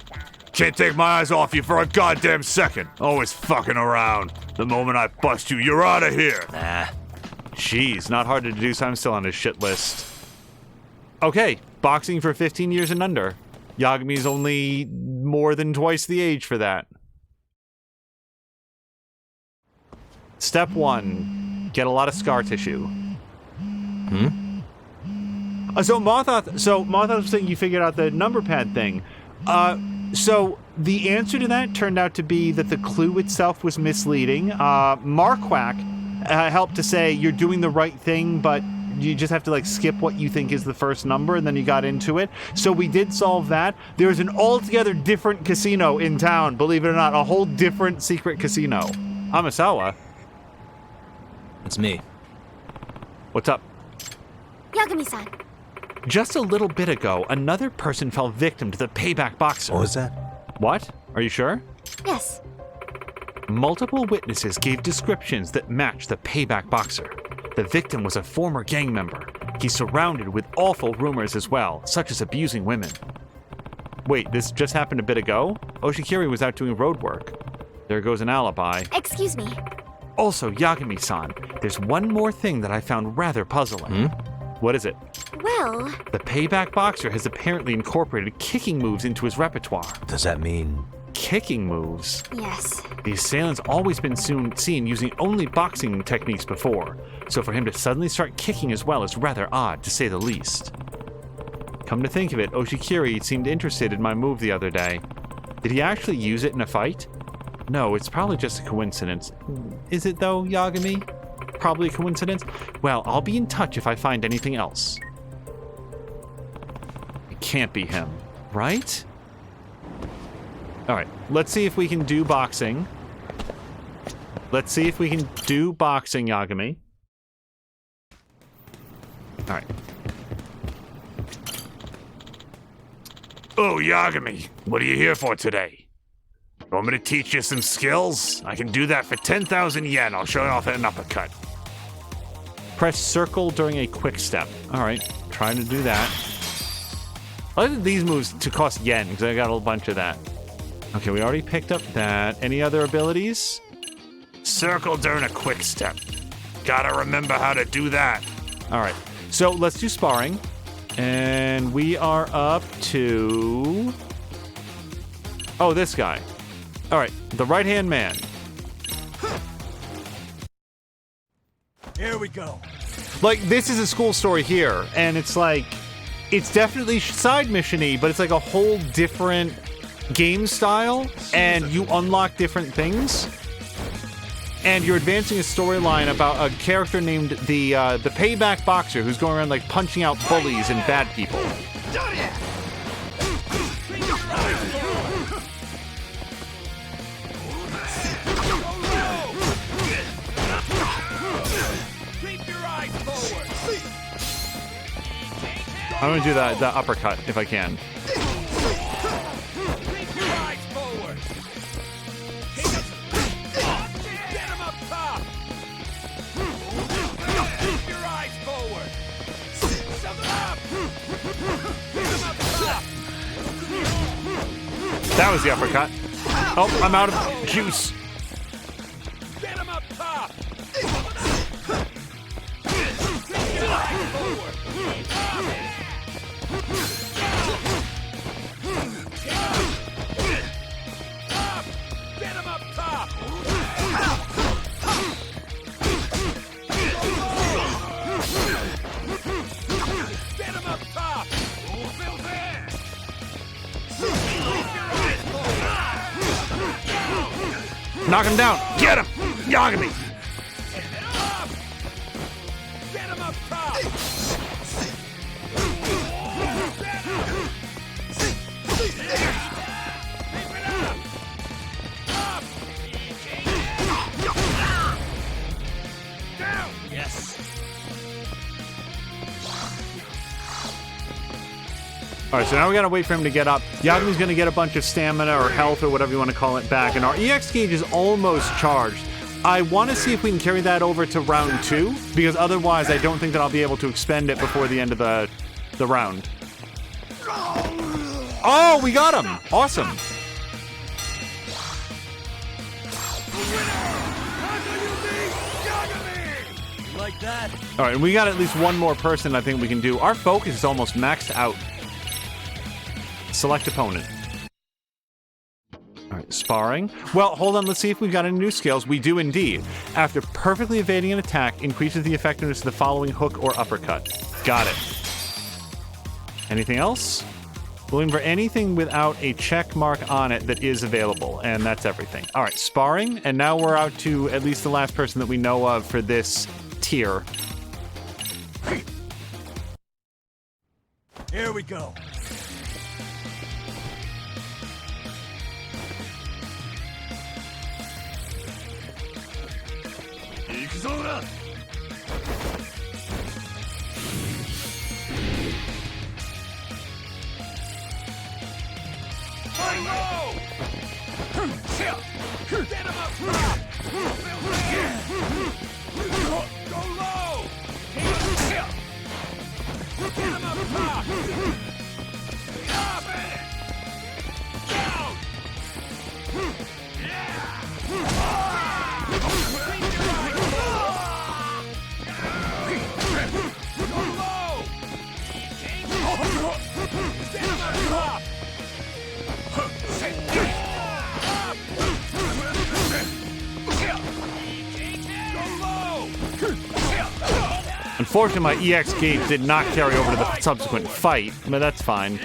Can't take my eyes off you for a goddamn second. Always fucking around. The moment I bust you, you're out of here. Nah. Jeez, not hard to deduce I'm still on his shit list. Okay, boxing for 15 years and under. Yagami's only more than twice the age for that. Step 1. Get a lot of scar tissue. So Mothoth was saying you figured out the number pad thing. So the answer to that turned out to be that the clue itself was misleading. Marquak helped to say you're doing the right thing, but you just have to like skip what you think is the first number, and then you got into it. So we did solve that. There's an altogether different casino in town, believe it or not, a whole different secret casino. Amasawa. It's me. What's up? Yagami-san. Just a little bit ago, another person fell victim to the payback boxer. What was that? What? Are you sure? Yes. Multiple witnesses gave descriptions that matched the payback boxer. The victim was a former gang member. He's surrounded with awful rumors as well, such as abusing women. Wait, this just happened a bit ago? Oshikiri was out doing road work. There goes an alibi. Excuse me. Also, Yagami-san, there's one more thing that I found rather puzzling. What is it? Well... The payback boxer has apparently incorporated kicking moves into his repertoire. Does that mean... Kicking moves? Yes. The assailant's always been seen using only boxing techniques before, so for him to suddenly start kicking as well is rather odd, to say the least. Come to think of it, Oshikiri seemed interested in my move the other day. Did he actually use it in a fight? No, it's probably just a coincidence. Is it though, Yagami? Probably a coincidence? Well, I'll be in touch if I find anything else. It can't be him, right? Alright, let's see if we can do boxing. Let's see if we can do boxing, Yagami. Alright. Oh, Yagami, what are you here for today? Want me to teach you some skills? I can do that for 10,000 yen. I'll show you off an uppercut. Press circle during a quick step. Alright, trying to do that. I like these moves to cost yen, because I got a whole bunch of that. Okay, we already picked up that. Any other abilities? Circle during a quick step. Gotta remember how to do that. Alright, so let's do sparring. And we are up to... Oh, this guy. Alright, the right-hand man. Here we go. Like, this is a school story here, and it's like... It's definitely side mission-y, but it's like a whole different game style, and you unlock different things. And you're advancing a storyline about a character named the payback boxer who's going around like punching out bullies and bad people. I'm gonna do the uppercut if I can. That was the uppercut. Oh, I'm out of juice. Get him up top. Knock him down. Get him. Yagami. Get him up top. All right, so now we gotta wait for him to get up. Yagami's gonna get a bunch of stamina or health or whatever you want to call it back, and our EX gauge is almost charged. I want to see if we can carry that over to round 2, because otherwise I don't think that I'll be able to expend it before the end of the round. Oh, we got him! Awesome. Like that. All right, and we got at least one more person I think we can do. Our focus is almost maxed out. Select opponent. All right, sparring. Well, hold on. Let's see if we've got any new skills. We do indeed. After perfectly evading an attack, increases the effectiveness of the following hook or uppercut. Got it. Anything else? Looking for anything without a check mark on it that is available, and that's everything. All right, sparring, and now we're out to at least the last person that we know of for this tier. Here we go. Get him up top! Go low! Get him up top! Stop it! Down! Go low! Get him up top! Unfortunately, my EX gauge did not carry over to the subsequent fight, but that's fine.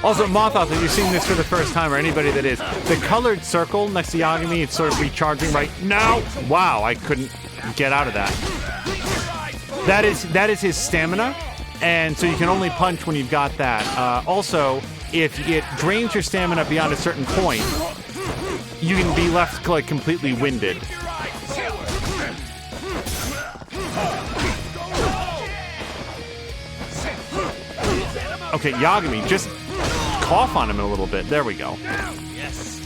Also, Mothos, if you're seeing this for the first time, or anybody that is, the colored circle next to Yagami, it's sort of recharging right now. Wow, I couldn't get out of that. That is his stamina, and so you can only punch when you've got that. Also, if it drains your stamina beyond a certain point, you can be left like completely winded. Okay, Yagami, just cough on him a little bit. There we go. Yes.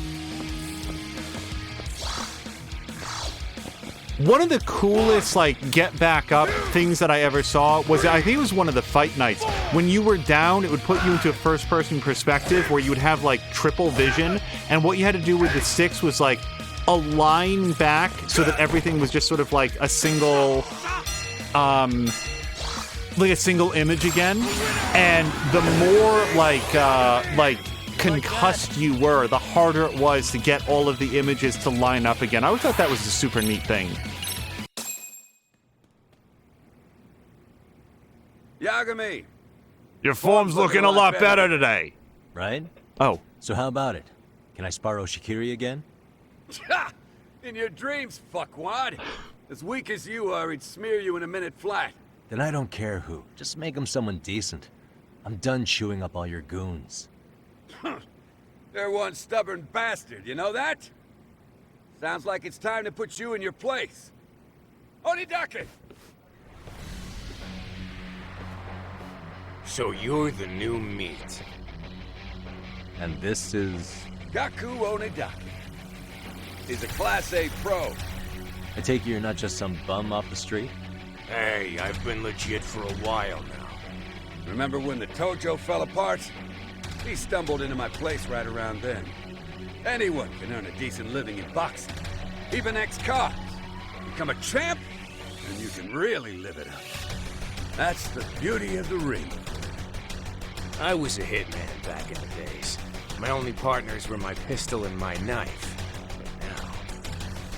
One of the coolest, like, get back up things that I ever saw was, I think it was one of the fight nights. When you were down, it would put you into a first-person perspective where you would have, like, triple vision. And what you had to do with the sticks was, like, align back so that everything was just sort of like a single, like a single image again. And the more, like concussed you were, the harder it was to get all of the images to line up again. I always thought that was a super neat thing. Yagami! Your form's looking a lot better today. Right? Oh. So how about it? Can I spar Oshikiri again? In your dreams, fuckwad! As weak as you are, he'd smear you in a minute flat. Then I don't care who. Just make him someone decent. I'm done chewing up all your goons. They're one stubborn bastard, you know that? Sounds like it's time to put you in your place. Onidake! So you're the new meat. And this is... Gaku Onidake. He's a Class A pro. I take it you're not just some bum off the street? Hey, I've been legit for a while now. Remember when the Tojo fell apart? He stumbled into my place right around then. Anyone can earn a decent living in boxing. Even ex-cops. Become a champ, and you can really live it up. That's the beauty of the ring. I was a hitman back in the days. My only partners were my pistol and my knife. But now,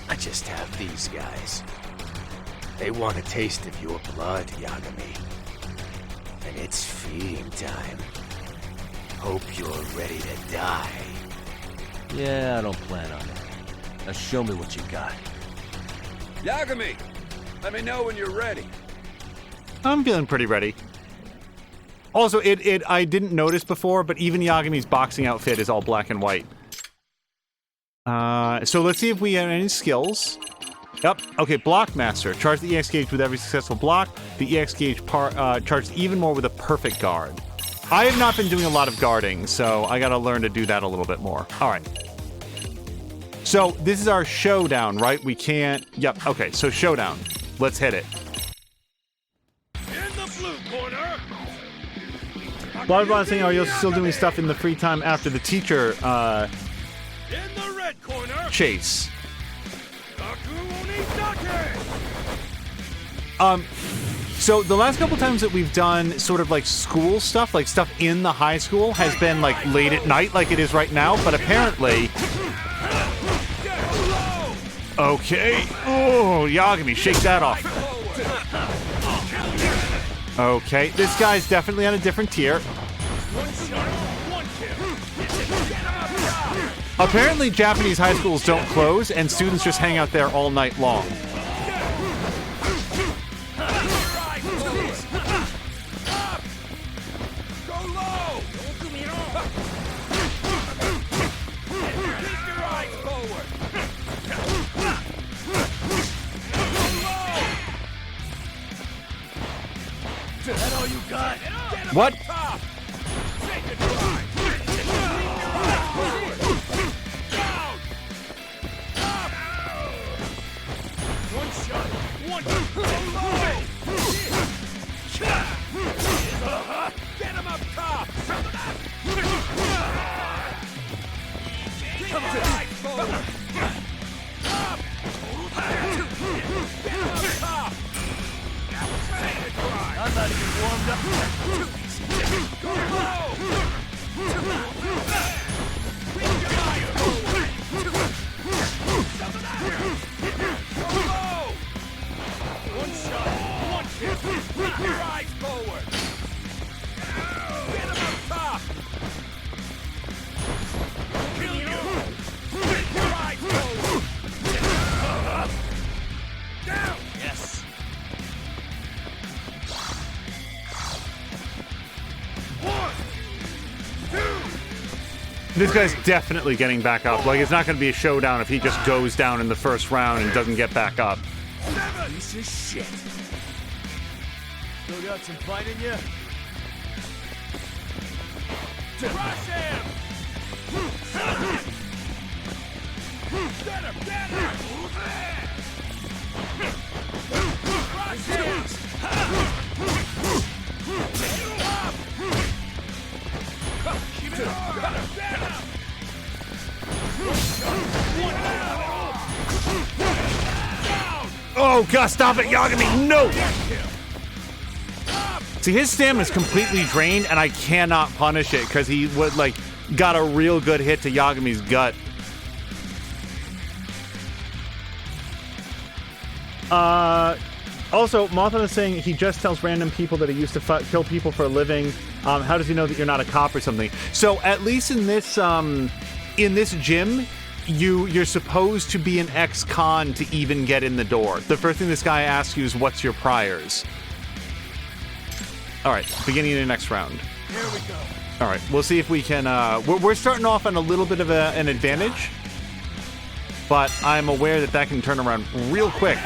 I just have these guys. They want a taste of your blood, Yagami. Then it's feeding time. Hope you're ready to die. Yeah, I don't plan on it. Now show me what you got. Yagami! Let me know when you're ready. I'm feeling pretty ready. Also, I didn't notice before, but even Yagami's boxing outfit is all black and white. So let's see if we have any skills. Yep. Okay, Block Master. Charge the EX gauge with every successful block. The EX gauge charges even more with a perfect guard. I have not been doing a lot of guarding, so I gotta learn to do that a little bit more. All right. So this is our showdown, right? We can't... Yep. Okay, so showdown. Let's hit it. In the blue corner. Blah, blah, saying, are you still doing stuff in the free time after the teacher, In the red corner. chase? So the last couple times that we've done sort of like school stuff, like stuff in the high school, has been like late at night like it is right now, but apparently... Okay. Oh, Yagami, shake that off. Okay, this guy's definitely on a different tier. Apparently Japanese high schools don't close and students just hang out there all night long. What? Get him up top! I'm not even warmed up. Go low! One shot, one kill. Keep your eyes forward. Get him up top. Kill you. Keep your eyes forward. Down. Yes. This guy's definitely getting back up. Like, it's not going to be a showdown if he just goes down in the first round and doesn't get back up. Piece of shit. Still got some fight in you? Crush him! Get him! Get him! Crush him! Keep it up! Get him! Get him! Oh, God, stop it, Yagami! No! See, his stamina's completely drained, and I cannot punish it, because he would, like, got a real good hit to Yagami's gut. Also, Mothman is saying he just tells random people that he used to kill people for a living. How does he know that you're not a cop or something? So, at least in this gym, you're supposed to be an ex-con to even get in the door. The first thing this guy asks you is, what's your priors? All right, beginning of the next round. Here we go. All right, we'll see if we can... We're starting off on a little bit of an advantage, but I'm aware that can turn around real quick.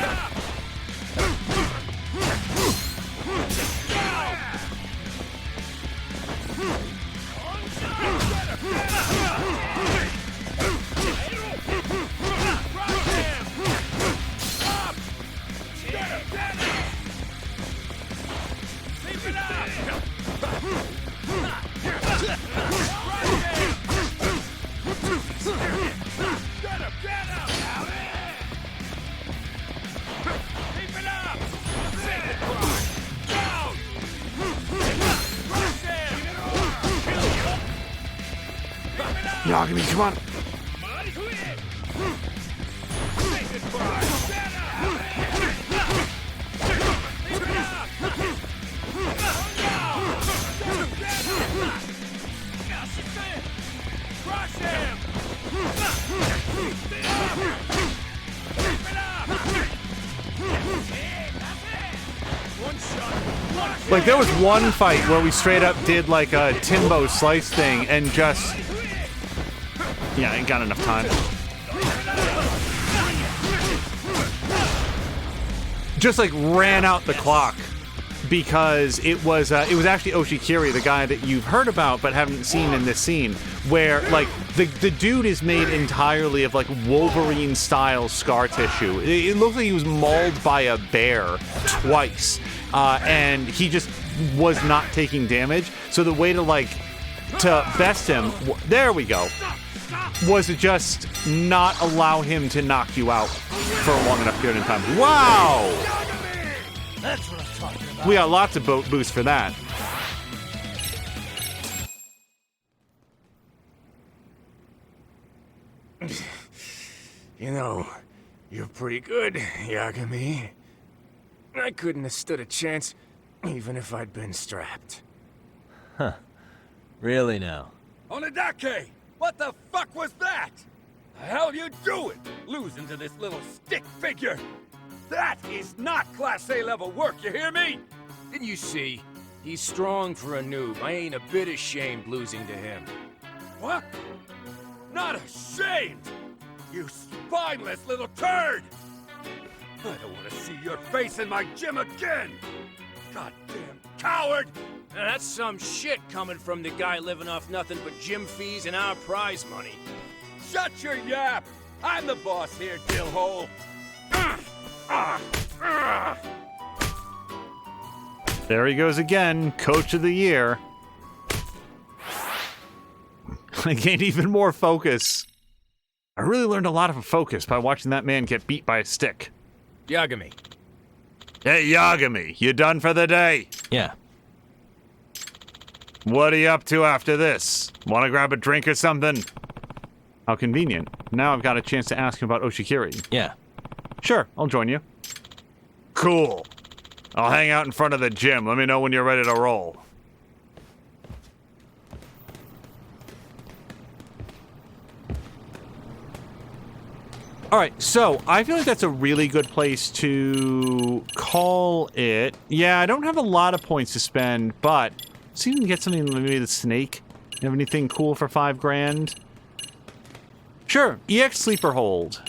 Yagami, come on. Like, there was one fight where we straight up did like a Timbo slice thing and just... Yeah, I ain't got enough time. Just like ran out the clock because it was actually Oshikiri, the guy that you've heard about but haven't seen in this scene, where like the dude is made entirely of like Wolverine style scar tissue. It looks like he was mauled by a bear twice, and he just was not taking damage. So the way to best him, there we go, was to just not allow him to knock you out for a long enough period of time. Wow! That's what I'm talking about. We got lots of boat boosts for that. You know, you're pretty good, Yagami. I couldn't have stood a chance, even if I'd been strapped. Huh. Really now? Onidake! What the fuck was that? The hell you doing? Losing to this little stick figure? That is not Class A level work, you hear me? Didn't you see? He's strong for a noob. I ain't a bit ashamed losing to him. What? Not ashamed? You spineless little turd! I don't want to see your face in my gym again! Goddamn coward! Now, that's some shit coming from the guy living off nothing but gym fees and our prize money. Shut your yap! I'm the boss here, dillhole! There he goes again, Coach of the Year. I gained even more focus. I really learned a lot of focus by watching that man get beat by a stick. Yagami. Hey, Yagami, you done for the day? Yeah. What are you up to after this? Want to grab a drink or something? How convenient. Now I've got a chance to ask him about Oshikiri. Yeah. Sure, I'll join you. Cool. I'll hang out in front of the gym. Let me know when you're ready to roll. All right, so I feel like that's a really good place to call it. Yeah, I don't have a lot of points to spend, but see if we can get something, maybe the snake. You have anything cool for 5 grand? Sure, EX Sleeper Hold.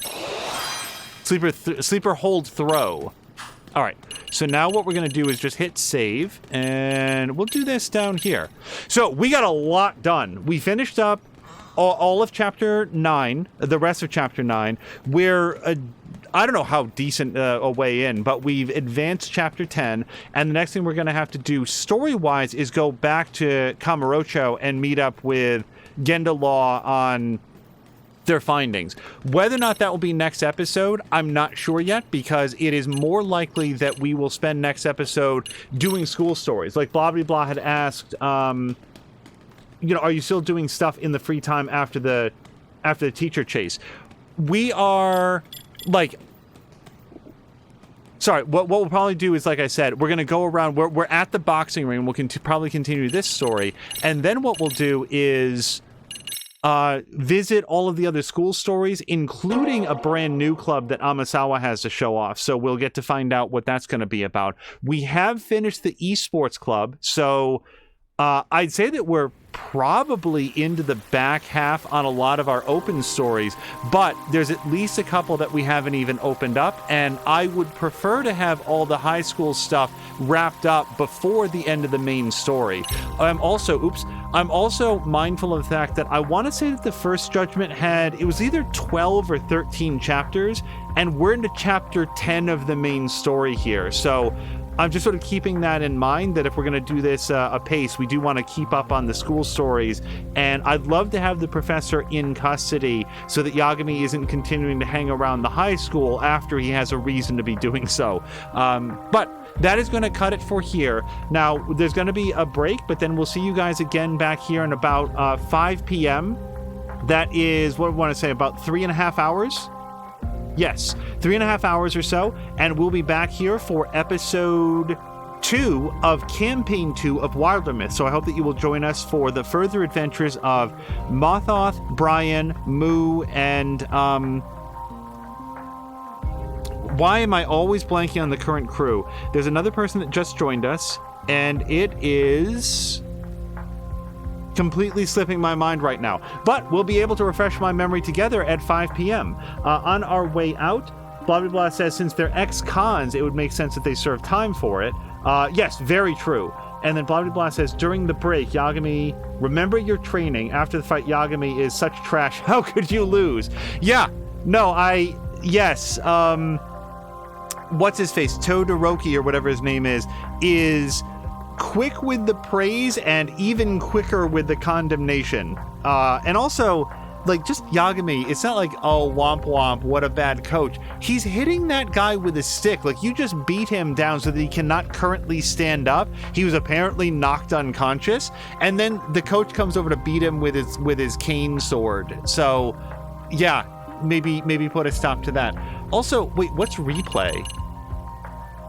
Sleeper Hold Throw. All right, so now what we're going to do is just hit save, and we'll do this down here. So we got a lot done. We finished up all of Chapter 9, the rest of Chapter 9. We're, I don't know how decent a way in, but we've advanced Chapter 10, and the next thing we're going to have to do story-wise is go back to Kamurocho and meet up with Genda Law on their findings. Whether or not that will be next episode, I'm not sure yet, because it is more likely that we will spend next episode doing school stories. Like Blah Blah Blah had asked, you know, are you still doing stuff in the free time after the teacher chase? We are, like, sorry, what we'll probably do is, like I said, we're going to go around, we're at the boxing ring, we'll probably continue this story, and then what we'll do is visit all of the other school stories, including a brand new club that Amasawa has to show off. So we'll get to find out what that's going to be about. We have finished the esports club, so I'd say that we're probably into the back half on a lot of our open stories, but there's at least a couple that we haven't even opened up, and I would prefer to have all the high school stuff wrapped up before the end of the main story. I'm also mindful of the fact that I want to say that the First Judgment it was either 12 or 13 chapters, and we're into chapter 10 of the main story here, so I'm just sort of keeping that in mind, that if we're going to do this apace, we do want to keep up on the school stories. And I'd love to have the professor in custody so that Yagami isn't continuing to hang around the high school after he has a reason to be doing so. But that is going to cut it for here. Now, there's going to be a break, but then we'll see you guys again back here in about 5 p.m. That is, what do I want to say, about 3.5 hours? Yes, 3.5 hours or so, and we'll be back here for episode 2 of Campaign 2 of Wilder Myth. So I hope that you will join us for the further adventures of Mothoth, Brian, Moo, and why am I always blanking on the current crew? There's another person that just joined us. And it is completely slipping my mind right now. But we'll be able to refresh my memory together at 5 p.m. On our way out, blah, blah, blah says since they're ex-cons, it would make sense that they serve time for it. Yes, very true. And then blah, blah, blah says, during the break, Yagami, remember your training. After the fight, Yagami is such trash. How could you lose? Yeah, no, yes. What's his face? Todoroki, or whatever his name is quick with the praise and even quicker with the condemnation. And also, like, just Yagami, it's not like, oh, womp womp, what a bad coach. He's hitting that guy with a stick. Like, you just beat him down so that he cannot currently stand up. He was apparently knocked unconscious. And then the coach comes over to beat him with his cane sword. So, yeah, maybe put a stop to that. Also, wait, what's replay?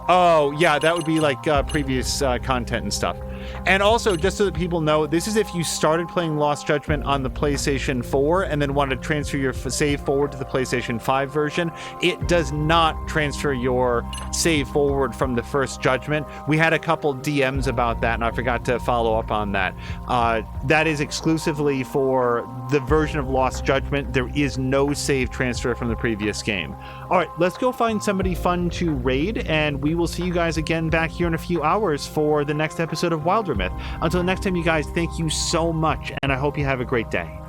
Oh, yeah, that would be like previous content and stuff. And also, just so that people know, this is if you started playing Lost Judgment on the PlayStation 4 and then wanted to transfer your save forward to the PlayStation 5 version. It does not transfer your save forward from the first Judgment. We had a couple DMs about that, and I forgot to follow up on that. That is exclusively for the version of Lost Judgment. There is no save transfer from the previous game. All right, let's go find somebody fun to raid, and we will see you guys again back here in a few hours for the next episode of Wilder Myth. Until next time, you guys, thank you so much, and I hope you have a great day.